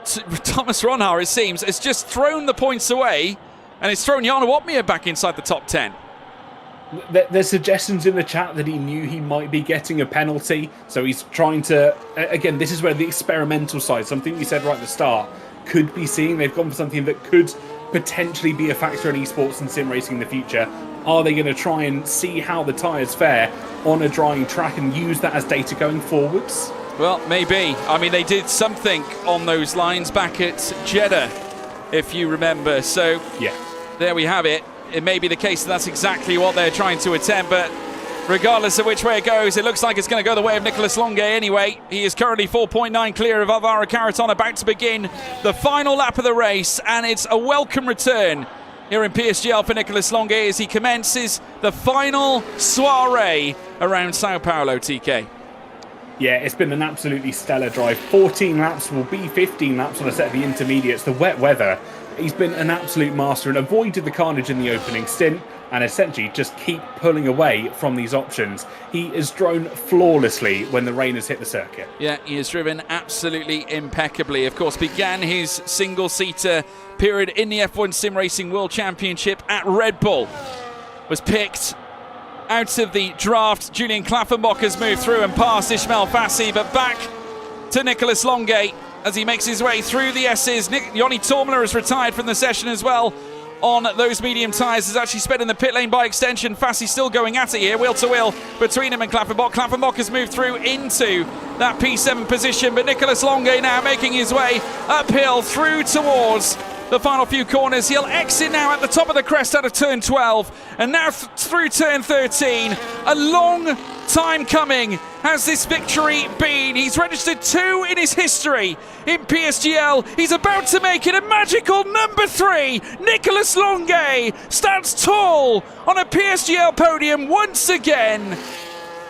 Thomas Ronhaar, it seems, has just thrown the points away, and it's thrown Jana Watmere back inside the top 10. There's suggestions in the chat that he knew he might be getting a penalty, so he's trying to, again, this is where the experimental side, something we said right at the start, could be seeing. They've gone for something that could potentially be a factor in esports and sim racing in the future. Are they going to try and see how the tyres fare on a drying track and use that as data going forwards? Well, maybe. I mean, they did something on those lines back at Jeddah, if you remember. So, yeah, there we have it. It may be the case that that's exactly what they're trying to attempt, but regardless of which way it goes, it looks like it's going to go the way of Nicolas Longuet anyway. He is currently 4.9 clear of Alvaro Caraton, about to begin the final lap of the race, and it's a welcome return here in PSGL for Nicolas Longuet as he commences the final soiree around Sao Paulo, TK. Yeah, it's been an absolutely stellar drive. 14 laps will be 15 laps on a set of the intermediates. The wet weather, he's been an absolute master and avoided the carnage in the opening stint and essentially just keep pulling away from these options. He has drone flawlessly when the rain has hit the circuit. Yeah, he has driven absolutely impeccably. Of course, began his single-seater period in the F1 Sim Racing World Championship at Red Bull. Was picked out of the draft. Julian Klaffenbach has moved through and passed Ismail Fassi, but back to Nicolas Longuet as he makes his way through the S's. Yoni Tormela has retired from the session as well on those medium tyres, has actually sped in the pit lane by extension. Fassi still going at it here, wheel to wheel between him and Klaffenbach. Klaffenbach has moved through into that P7 position, but Nicolas Longuet now making his way uphill through towards the final few corners. He'll exit now at the top of the crest out of turn 12, and now through turn 13. A long time coming has this victory been? He's registered 2 in his history in PSGL. He's about to make it a magical number 3. Nicolas Longuet stands tall on a PSGL podium once again.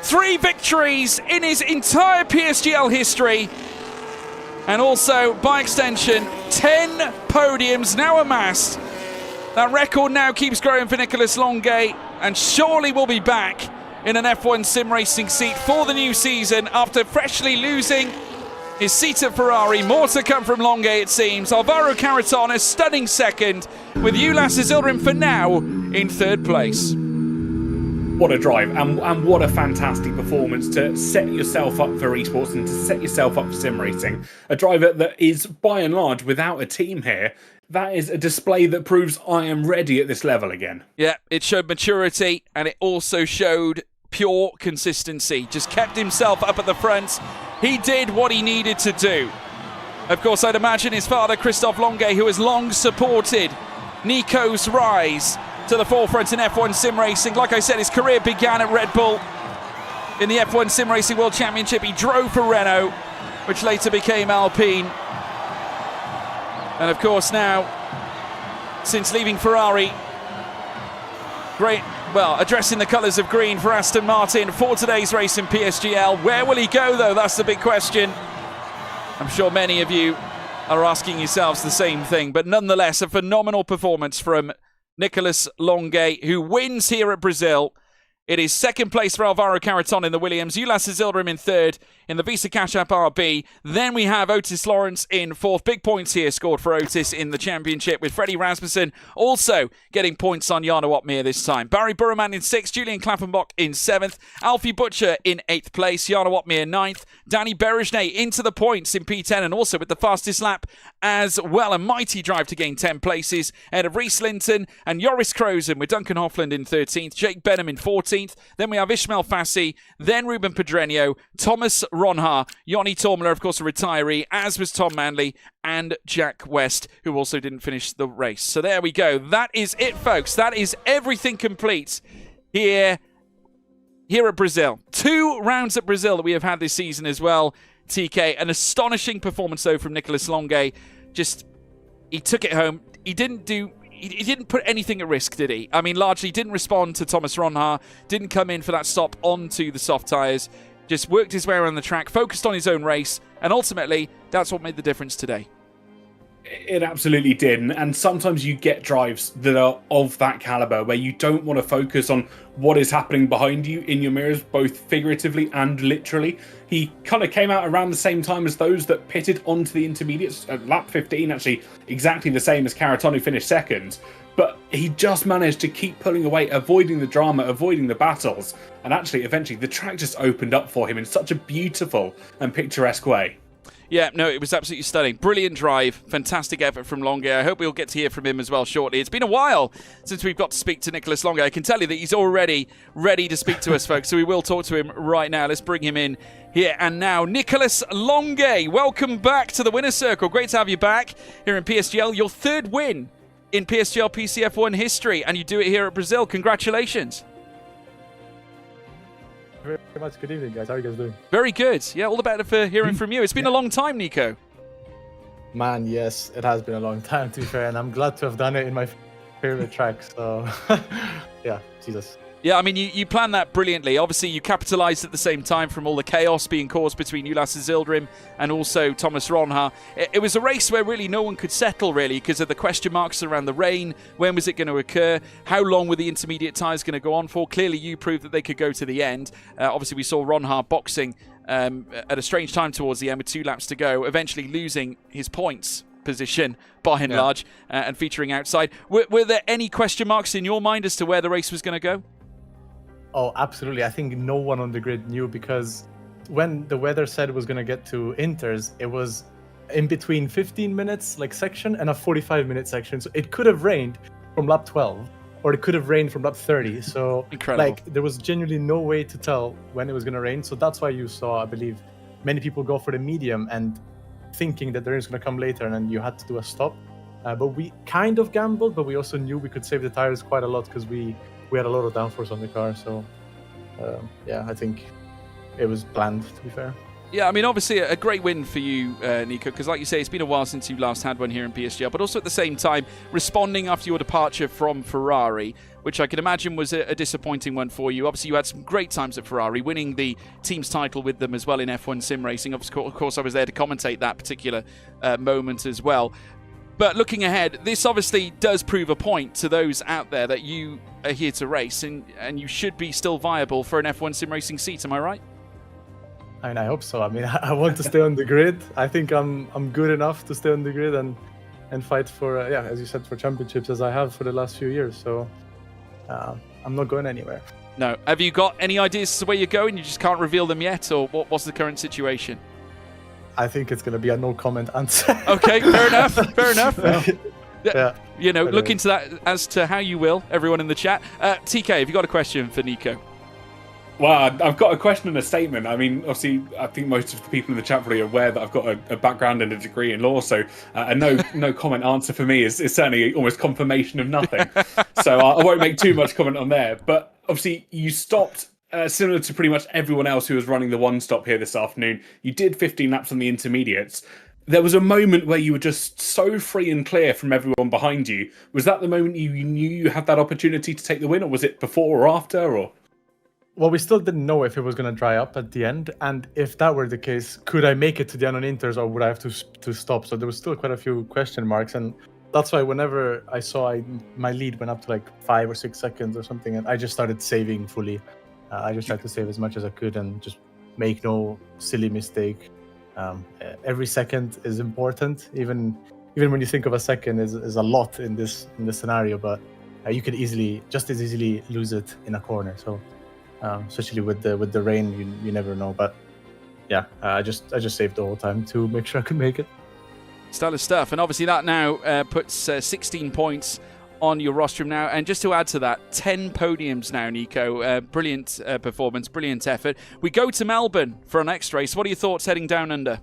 3 victories in his entire PSGL history. And also, by extension, 10 podiums now amassed. That record now keeps growing for Nicolas Longuet, and surely will be back in an F1 sim racing seat for the new season after freshly losing his seat at Ferrari. More to come from Longuet, it seems. Alvaro Caraton a stunning second, with Ulas Isildirim for now in 3rd place. What a drive, and what a fantastic performance to set yourself up for esports and to set yourself up for sim racing. A driver that is, by and large, without a team here. That is a display that proves I am ready at this level again. Yeah, it showed maturity, and it also showed pure consistency. Just kept himself up at the front. He did what he needed to do. Of course, I'd imagine his father, Christophe Longuet, who has long supported Nico's rise to the forefront in F1 sim racing. Like I said, his career began at Red Bull. In the F1 Sim Racing World Championship, he drove for Renault, which later became Alpine. And of course now, since leaving Ferrari, addressing the colours of green for Aston Martin for today's race in PSGL. Where will he go, though? That's the big question. I'm sure many of you are asking yourselves the same thing. But nonetheless, a phenomenal performance from Nicolas Longuet, who wins here at Brazil. It is 2nd place for Alvaro Caraton in the Williams, Ulas Isildirim in 3rd in the Visa Cash App RB. Then we have Otis Lawrence in 4th. Big points here scored for Otis in the championship, with Freddie Rasmussen also getting points on Jarno Opmeer this time. Barry Burman in 6th, Julian Klappenbach in 7th, Alfie Butcher in 8th place, Jarno Opmeer 9th, Danny Berejnet into the points in P10 and also with the fastest lap as well. A mighty drive to gain 10 places ahead of Reese Linton and Joris Krozen, with Duncan Hoffland in 13th, Jake Benham in 14th. Then we have Ishmael Fassi, then Ruben Pedreño, Thomas Ronha, Yoni Tormler, of course, a retiree, as was Tom Manley, and Jack West, who also didn't finish the race. So there we go. That is it, folks. That is everything complete here at Brazil. 2 rounds at Brazil that we have had this season as well, TK. An astonishing performance, though, from Nicolas Longuet. He took it home. He didn't put anything at risk, did he? I mean, largely didn't respond to Thomas Ronha, didn't come in for that stop onto the soft tyres, just worked his way around the track, focused on his own race, and ultimately, that's what made the difference today. It absolutely did, and sometimes you get drives that are of that caliber where you don't want to focus on what is happening behind you in your mirrors, both figuratively and literally. He kind of came out around the same time as those that pitted onto the intermediates at lap 15, actually exactly the same as Caraton, who finished 2nd. But he just managed to keep pulling away, avoiding the drama, avoiding the battles, and actually eventually the track just opened up for him in such a beautiful and picturesque way. Yeah, no, it was absolutely stunning. Brilliant drive. Fantastic effort from Longuet. I hope we'll get to hear from him as well shortly. It's been a while since we've got to speak to Nicolas Longuet. I can tell you that he's already ready to speak to us, folks, so we will talk to him right now. Let's bring him in here and now. Nicolas Longuet, welcome back to the Winner's Circle. Great to have you back here in PSGL. Your 3rd win in PSGL PCF1 history, and you do it here at Brazil. Congratulations. Very much. Good evening, guys. How are you guys doing? Very good. Yeah, all the better for hearing from you. It's been a long time, Nico. Man, yes, it has been a long time, to be fair, and I'm glad to have done it in my favorite track. So, yeah, Jesus. Yeah, I mean, you planned that brilliantly. Obviously, you capitalised at the same time from all the chaos being caused between Ulas Isildirim and also Thomas Ronha. It was a race where really no one could settle, really, because of the question marks around the rain. When was it going to occur? How long were the intermediate tyres going to go on for? Clearly, you proved that they could go to the end. Obviously, we saw Ronha boxing at a strange time towards the end with 2 laps to go, eventually losing his points position by and large and featuring outside. Were there any question marks in your mind as to where the race was going to go? Oh, absolutely. I think no one on the grid knew, because when the weather said it was going to get to Inters, it was in between 15 minutes section and a 45-minute section. So it could have rained from lap 12 or it could have rained from lap 30. So incredible. There was genuinely no way to tell when it was going to rain. So that's why you saw, I believe, many people go for the medium and thinking that the rain is going to come later, and then you had to do a stop. But we kind of gambled, but we also knew we could save the tires quite a lot because we had a lot of downforce on the car. So yeah, I think it was planned, to be fair. Yeah, I mean, obviously a great win for you, Nico, because like you say, it's been a while since you last had one here in PSGL, but also at the same time, responding after your departure from Ferrari, which I can imagine was a disappointing one for you. Obviously, you had some great times at Ferrari, winning the team's title with them as well in F1 sim racing. Of course, I was there to commentate that particular moment as well. But looking ahead, this obviously does prove a point to those out there that you are here to race, and you should be still viable for an F1 sim racing seat, am I right? I mean, I hope so. I mean, I want to stay on the grid. I think I'm good enough to stay on the grid and fight for, as you said, for championships as I have for the last few years. So I'm not going anywhere. No. Have you got any ideas as to where you're going? You just can't reveal them yet, or what's the current situation? I think it's going to be a no comment answer. Okay, fair enough. Fair enough. Yeah. You know, But, look into that as to how you will, everyone in the chat. TK, have you got a question for Nico? Well, I've got a question and a statement. I mean, obviously, I think most of the people in the chat probably are aware that I've got a background and a degree in law, so a no comment answer for me is certainly almost confirmation of nothing. So I won't make too much comment on there. But obviously, you stopped, similar to pretty much everyone else who was running the one stop here this afternoon. You did 15 laps on the intermediates. There was a moment where you were just so free and clear from everyone behind you. Was that the moment you knew you had that opportunity to take the win, or was it before or after, or...? Well, we still didn't know if it was going to dry up at the end, and if that were the case, could I make it to the end on Inters, or would I have to stop? So there was still quite a few question marks, and that's why whenever I saw my lead went up to like 5 or 6 seconds or something, and I just started saving fully. I just tried to save as much as I could and just make no silly mistake. Every second is important, even when you think of a second is a lot in this scenario, but you could just as easily lose it in a corner. So. Especially with the rain, you never know. But yeah, I just saved the whole time to make sure I could make it. Stellar stuff, and obviously that now puts 16 points on your rostrum now. And just to add to that, 10 podiums now, Nico. Brilliant performance, brilliant effort. We go to Melbourne for our next race. What are your thoughts heading down under?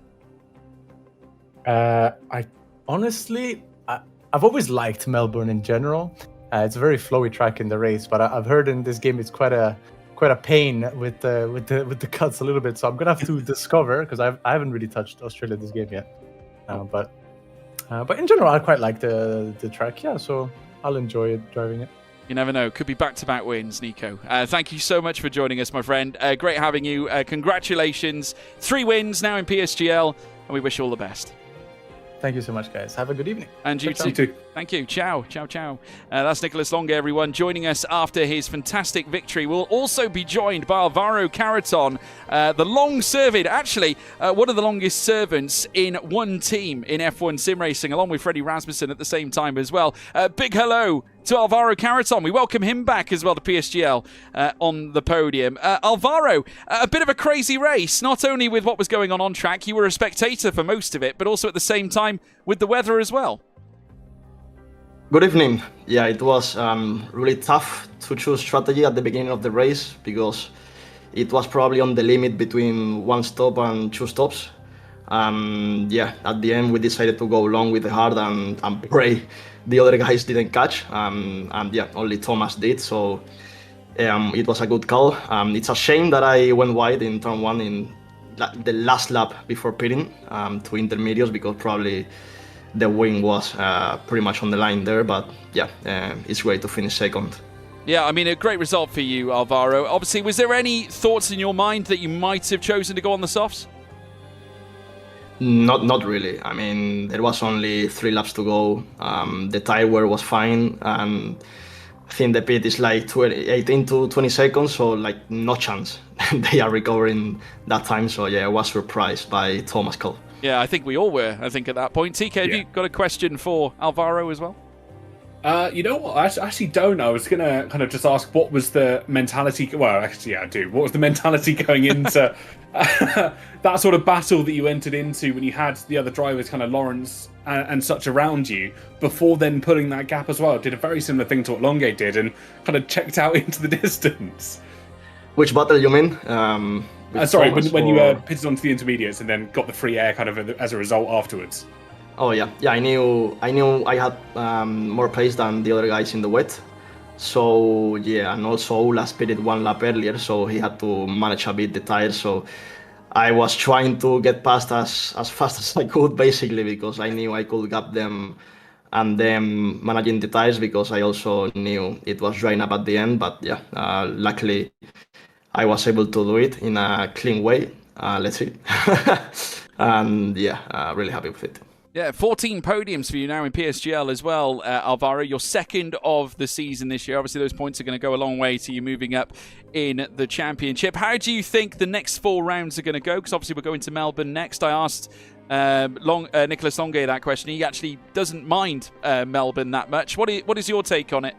I honestly, I've always liked Melbourne in general. It's a very flowy track in the race, but I've heard in this game it's quite a pain with the cuts a little bit, so I'm gonna have to discover, because I haven't really touched Australia this game yet. But in general, I quite like the track, so I'll enjoy it driving it. You never know, could be back-to-back wins, Nico. Thank you so much for joining us, my friend. Great having you. Congratulations, 3 wins now in PSGL, and we wish you all the best. Thank you so much, guys. Have a good evening. And you too. Thank you. Ciao. Ciao, ciao. That's Nicholas Longa, everyone, joining us after his fantastic victory. We'll also be joined by Alvaro Caraton, the long-serving, actually, one of the longest servants in one team in F1 sim racing, along with Freddie Rasmussen at the same time as well. Big hello to Alvaro Caraton. We welcome him back as well to PSGL on the podium. Alvaro, a bit of a crazy race, not only with what was going on track, you were a spectator for most of it, but also at the same time with the weather as well. Good evening. Yeah, it was really tough to choose strategy at the beginning of the race because it was probably on the limit between 1 stop and 2 stops. Yeah, at the end we decided to go long with the hard and pray the other guys didn't catch. And yeah, only Thomas did. So it was a good call. It's a shame that I went wide in turn 1 in the last lap before pitting to intermediates, because probably the win was pretty much on the line there, but yeah, it's great to finish second. Yeah, I mean, a great result for you, Alvaro. Obviously, was there any thoughts in your mind that you might have chosen to go on the softs? Not really. I mean, there was only 3 laps to go. The tire wear was fine, and I think the pit is like 18 to 20 seconds, so like no chance they are recovering that time. So yeah, I was surprised by Thomas' call. Yeah, I think we all were, I think, at that point. TK, have you got a question for Alvaro as well? You know what? I actually don't. I was going to kind of just ask, what was the mentality... Well, actually, yeah, I do. What was the mentality going into that sort of battle that you entered into when you had the other drivers, kind of Lawrence and such around you, before then pulling that gap as well? Did a very similar thing to what Longe did and kind of checked out into the distance. Which battle you mean? Sorry, when you pitted onto the intermediates and then got the free air kind of as a result afterwards. Oh yeah, I knew I had more pace than the other guys in the wet, So yeah, and also Ola sped one lap earlier, so he had to manage a bit the tires. So I was trying to get past as fast as I could, basically, because I knew I could gap them and then managing the tires, because I also knew it was drying up at the end. But yeah, luckily I was able to do it in a clean way. Let's see. And yeah, really happy with it. Yeah, 14 podiums for you now in PSGL as well, Alvaro. Your second of the season this year. Obviously, those points are going to go a long way to you moving up in the championship. How do you think the next 4 rounds are going to go? Because obviously we're going to Melbourne next. I asked Nicholas Longue that question. He actually doesn't mind Melbourne that much. What is your take on it?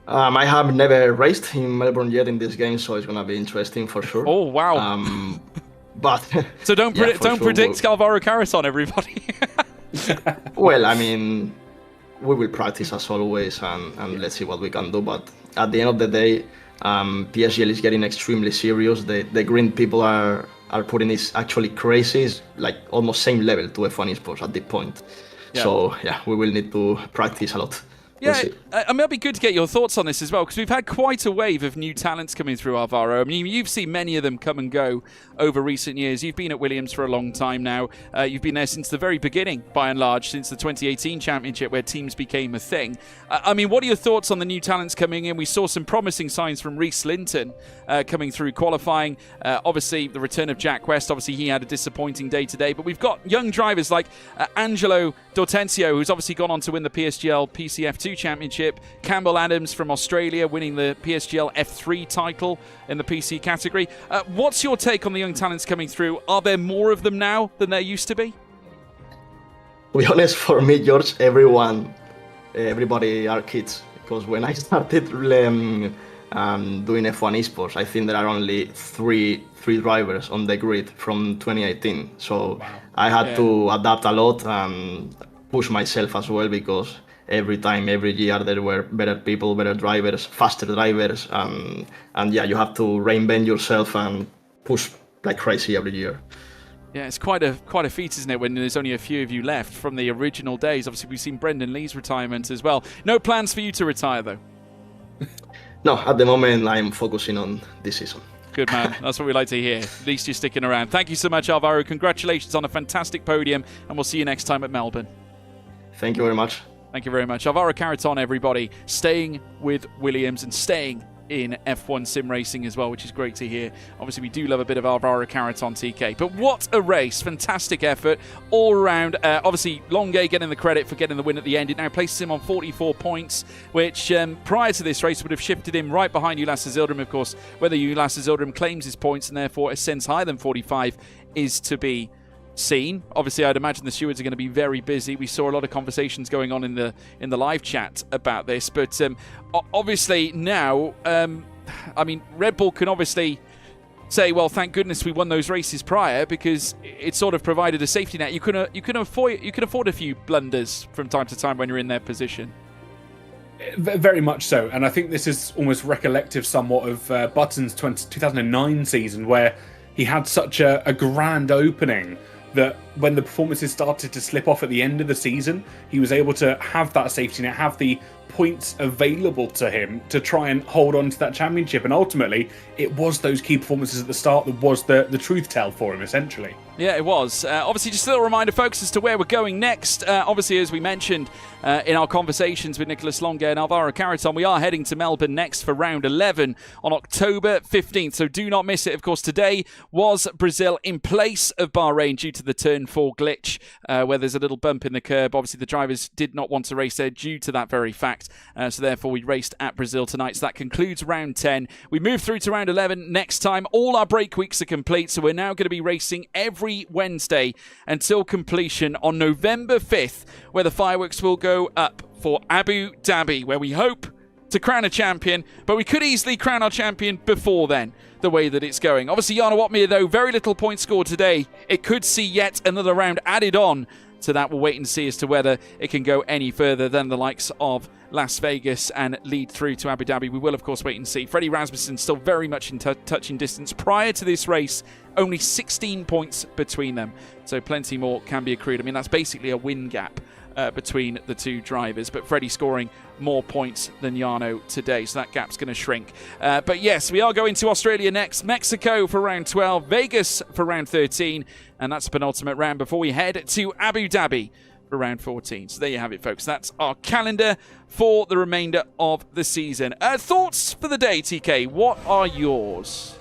I have never raced in Melbourne yet in this game, so it's going to be interesting for sure. Oh, wow. But so don't predict Alvaro Caraton, everybody. Well, I mean, we will practice as always, and let's see what we can do. But at the end of the day, PSGL is getting extremely serious. The green people are putting is actually crazy. It's like almost same level to F1 esports at this point. Yeah. So yeah, we will need to practice a lot. Yeah, I mean, it'd be good to get your thoughts on this as well, because we've had quite a wave of new talents coming through, Alvaro. I mean, you've seen many of them come and go over recent years. You've been at Williams for a long time now. You've been there since the very beginning, by and large, since the 2018 championship, where teams became a thing. I mean, what are your thoughts on the new talents coming in? We saw some promising signs from Reece Linton coming through qualifying. Obviously, the return of Jack West. Obviously, he had a disappointing day today. But we've got young drivers like Angelo D'Ortenzio, who's obviously gone on to win the PSGL PCF2 championship. Campbell Adams from Australia winning the PSGL F3 title in the PC category. What's your take on the young talents coming through? Are there more of them now than there used to be? To be honest, for me, George, everybody are kids. Because when I started doing F1 esports, I think there are only three drivers on the grid from 2018. So wow. I had to adapt a lot and push myself as well, because every year there were better people, better drivers, faster drivers, and yeah, you have to reinvent yourself and push like crazy every year. Yeah, it's quite a feat, isn't it, when there's only a few of you left from the original days. Obviously, we've seen Brendan Lee's retirement as well. No plans for you to retire, though? No, at the moment, I'm focusing on this season. Good man. That's what we like to hear. At least you're sticking around. Thank you so much, Alvaro. Congratulations on a fantastic podium, and we'll see you next time at Melbourne. Thank you very much. Thank you very much. Alvaro Caraton, everybody, staying with Williams and staying in F1 sim racing as well, which is great to hear. Obviously, we do love a bit of Alvaro Caraton, TK. But what a race. Fantastic effort all around. Obviously, Longue getting the credit for getting the win at the end. It now places him on 44 points, which prior to this race would have shifted him right behind Ulas Yildirim. Of course, whether Ulas Yildirim claims his points and therefore ascends higher than 45 is to be seen. Obviously, I'd imagine the stewards are going to be very busy. We saw a lot of conversations going on in the live chat about this, but obviously now, I mean, Red Bull can obviously say, well, thank goodness we won those races prior, because it sort of provided a safety net. You can afford a few blunders from time to time when you're in their position. Very much so, and I think this is almost recollective somewhat of Button's 2009 season, where he had such a grand opening that when the performances started to slip off at the end of the season, he was able to have that safety net, have the points available to him to try and hold on to that championship. And ultimately, it was those key performances at the start that was the truth tell for him, essentially. Yeah, it was. Obviously, just a little reminder, folks, as to where we're going next. Obviously, as we mentioned in our conversations with Nicholas Longue and Alvaro Caraton, we are heading to Melbourne next for round 11 on October 15th. So do not miss it. Of course, today was Brazil in place of Bahrain due to the turn 4 glitch, where there's a little bump in the curb. Obviously, the drivers did not want to race there due to that very fact. So therefore, we raced at Brazil tonight. So that concludes round 10. We move through to round 11 next time. All our break weeks are complete. So we're now going to be racing every Wednesday until completion on November 5th, where the fireworks will go up for Abu Dhabi, where we hope to crown a champion, but we could easily crown our champion before then, the way that it's going. Obviously, Jana Watmir, though, very little points scored today. It could see yet another round added on to that. We'll wait and see as to whether it can go any further than the likes of Las Vegas and lead through to Abu Dhabi. We will, of course, wait and see. Freddie Rasmussen still very much in touching distance. Prior to this race, only 16 points between them. So plenty more can be accrued. I mean, that's basically a win gap between the two drivers. But Freddie scoring more points than Jarno today, so that gap's going to shrink. But yes, we are going to Australia next, Mexico for round 12, Vegas for round 13, and that's the penultimate round before we head to Abu Dhabi for round 14. So there you have it, folks. That's our calendar for the remainder of the season. Thoughts for the day, TK? What are yours?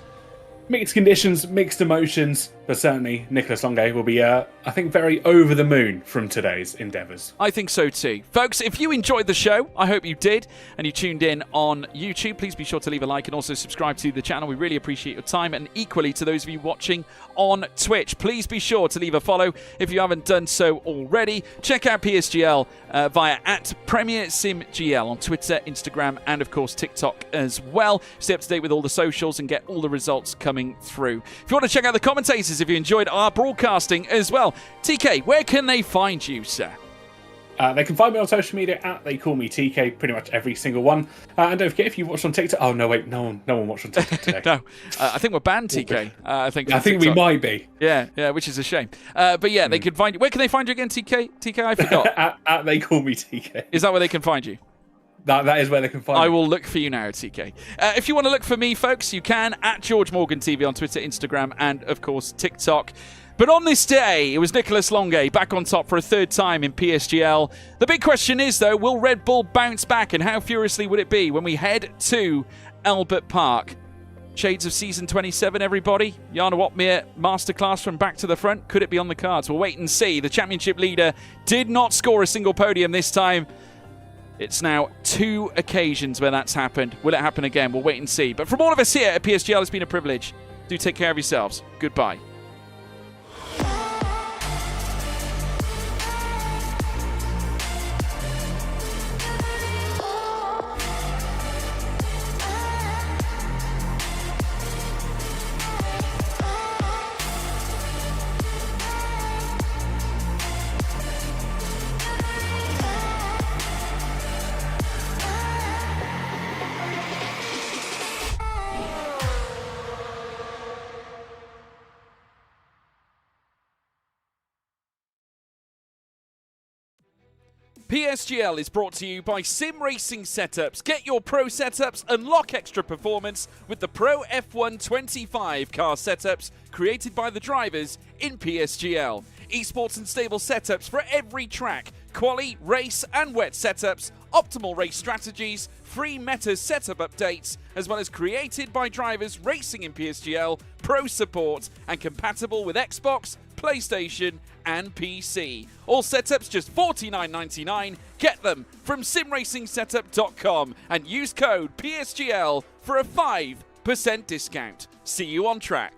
Mixed conditions, mixed emotions, but certainly Nicholas Longe will be, I think, very over the moon from today's endeavours. I think so too. Folks, if you enjoyed the show, I hope you did, and you tuned in on YouTube, please be sure to leave a like and also subscribe to the channel. We really appreciate your time, and equally to those of you watching on Twitch, please be sure to leave a follow if you haven't done so already. Check out PSGL via @PremierSimGL on Twitter, Instagram, and of course TikTok as well. Stay up to date with all the socials and get all the results coming through. If you want to check out the commentators, if you enjoyed our broadcasting as well, TK, where can they find you, sir? They can find me on social media They Call Me TK, pretty much every single one. And don't forget, if you watched on TikTok... Oh, no, wait, no one watched on TikTok today. No, I think we're banned, TK. I think we might be. Yeah, which is a shame. But yeah, they can find you. Where can they find you again, TK? TK, I forgot. at They Call Me TK. Is that where they can find you? That is where they can find me. I will look for you now, TK. If you want to look for me, folks, you can at George Morgan TV on Twitter, Instagram, and of course TikTok. But on this day, it was Nicholas Longe back on top for a third time in PSGL. The big question is, though, will Red Bull bounce back, and how furiously would it be when we head to Albert Park? Shades of Season 27, everybody. Jarno Opmeer masterclass from back to the front. Could it be on the cards? We'll wait and see. The championship leader did not score a single podium this time. It's now 2 occasions where that's happened. Will it happen again? We'll wait and see. But from all of us here at PSGL, it's been a privilege. Do take care of yourselves. Goodbye. PSGL is brought to you by Sim Racing Setups. Get your pro setups, unlock extra performance with the Pro F1 25 car setups created by the drivers in PSGL. Esports and stable setups for every track, quali, race and wet setups, optimal race strategies, free meta setup updates, as well as created by drivers racing in PSGL, pro support, and compatible with Xbox, PlayStation, and PC. All setups just $49.99. Get them from simracingsetup.com and use code PSGL for a 5% discount. See you on track.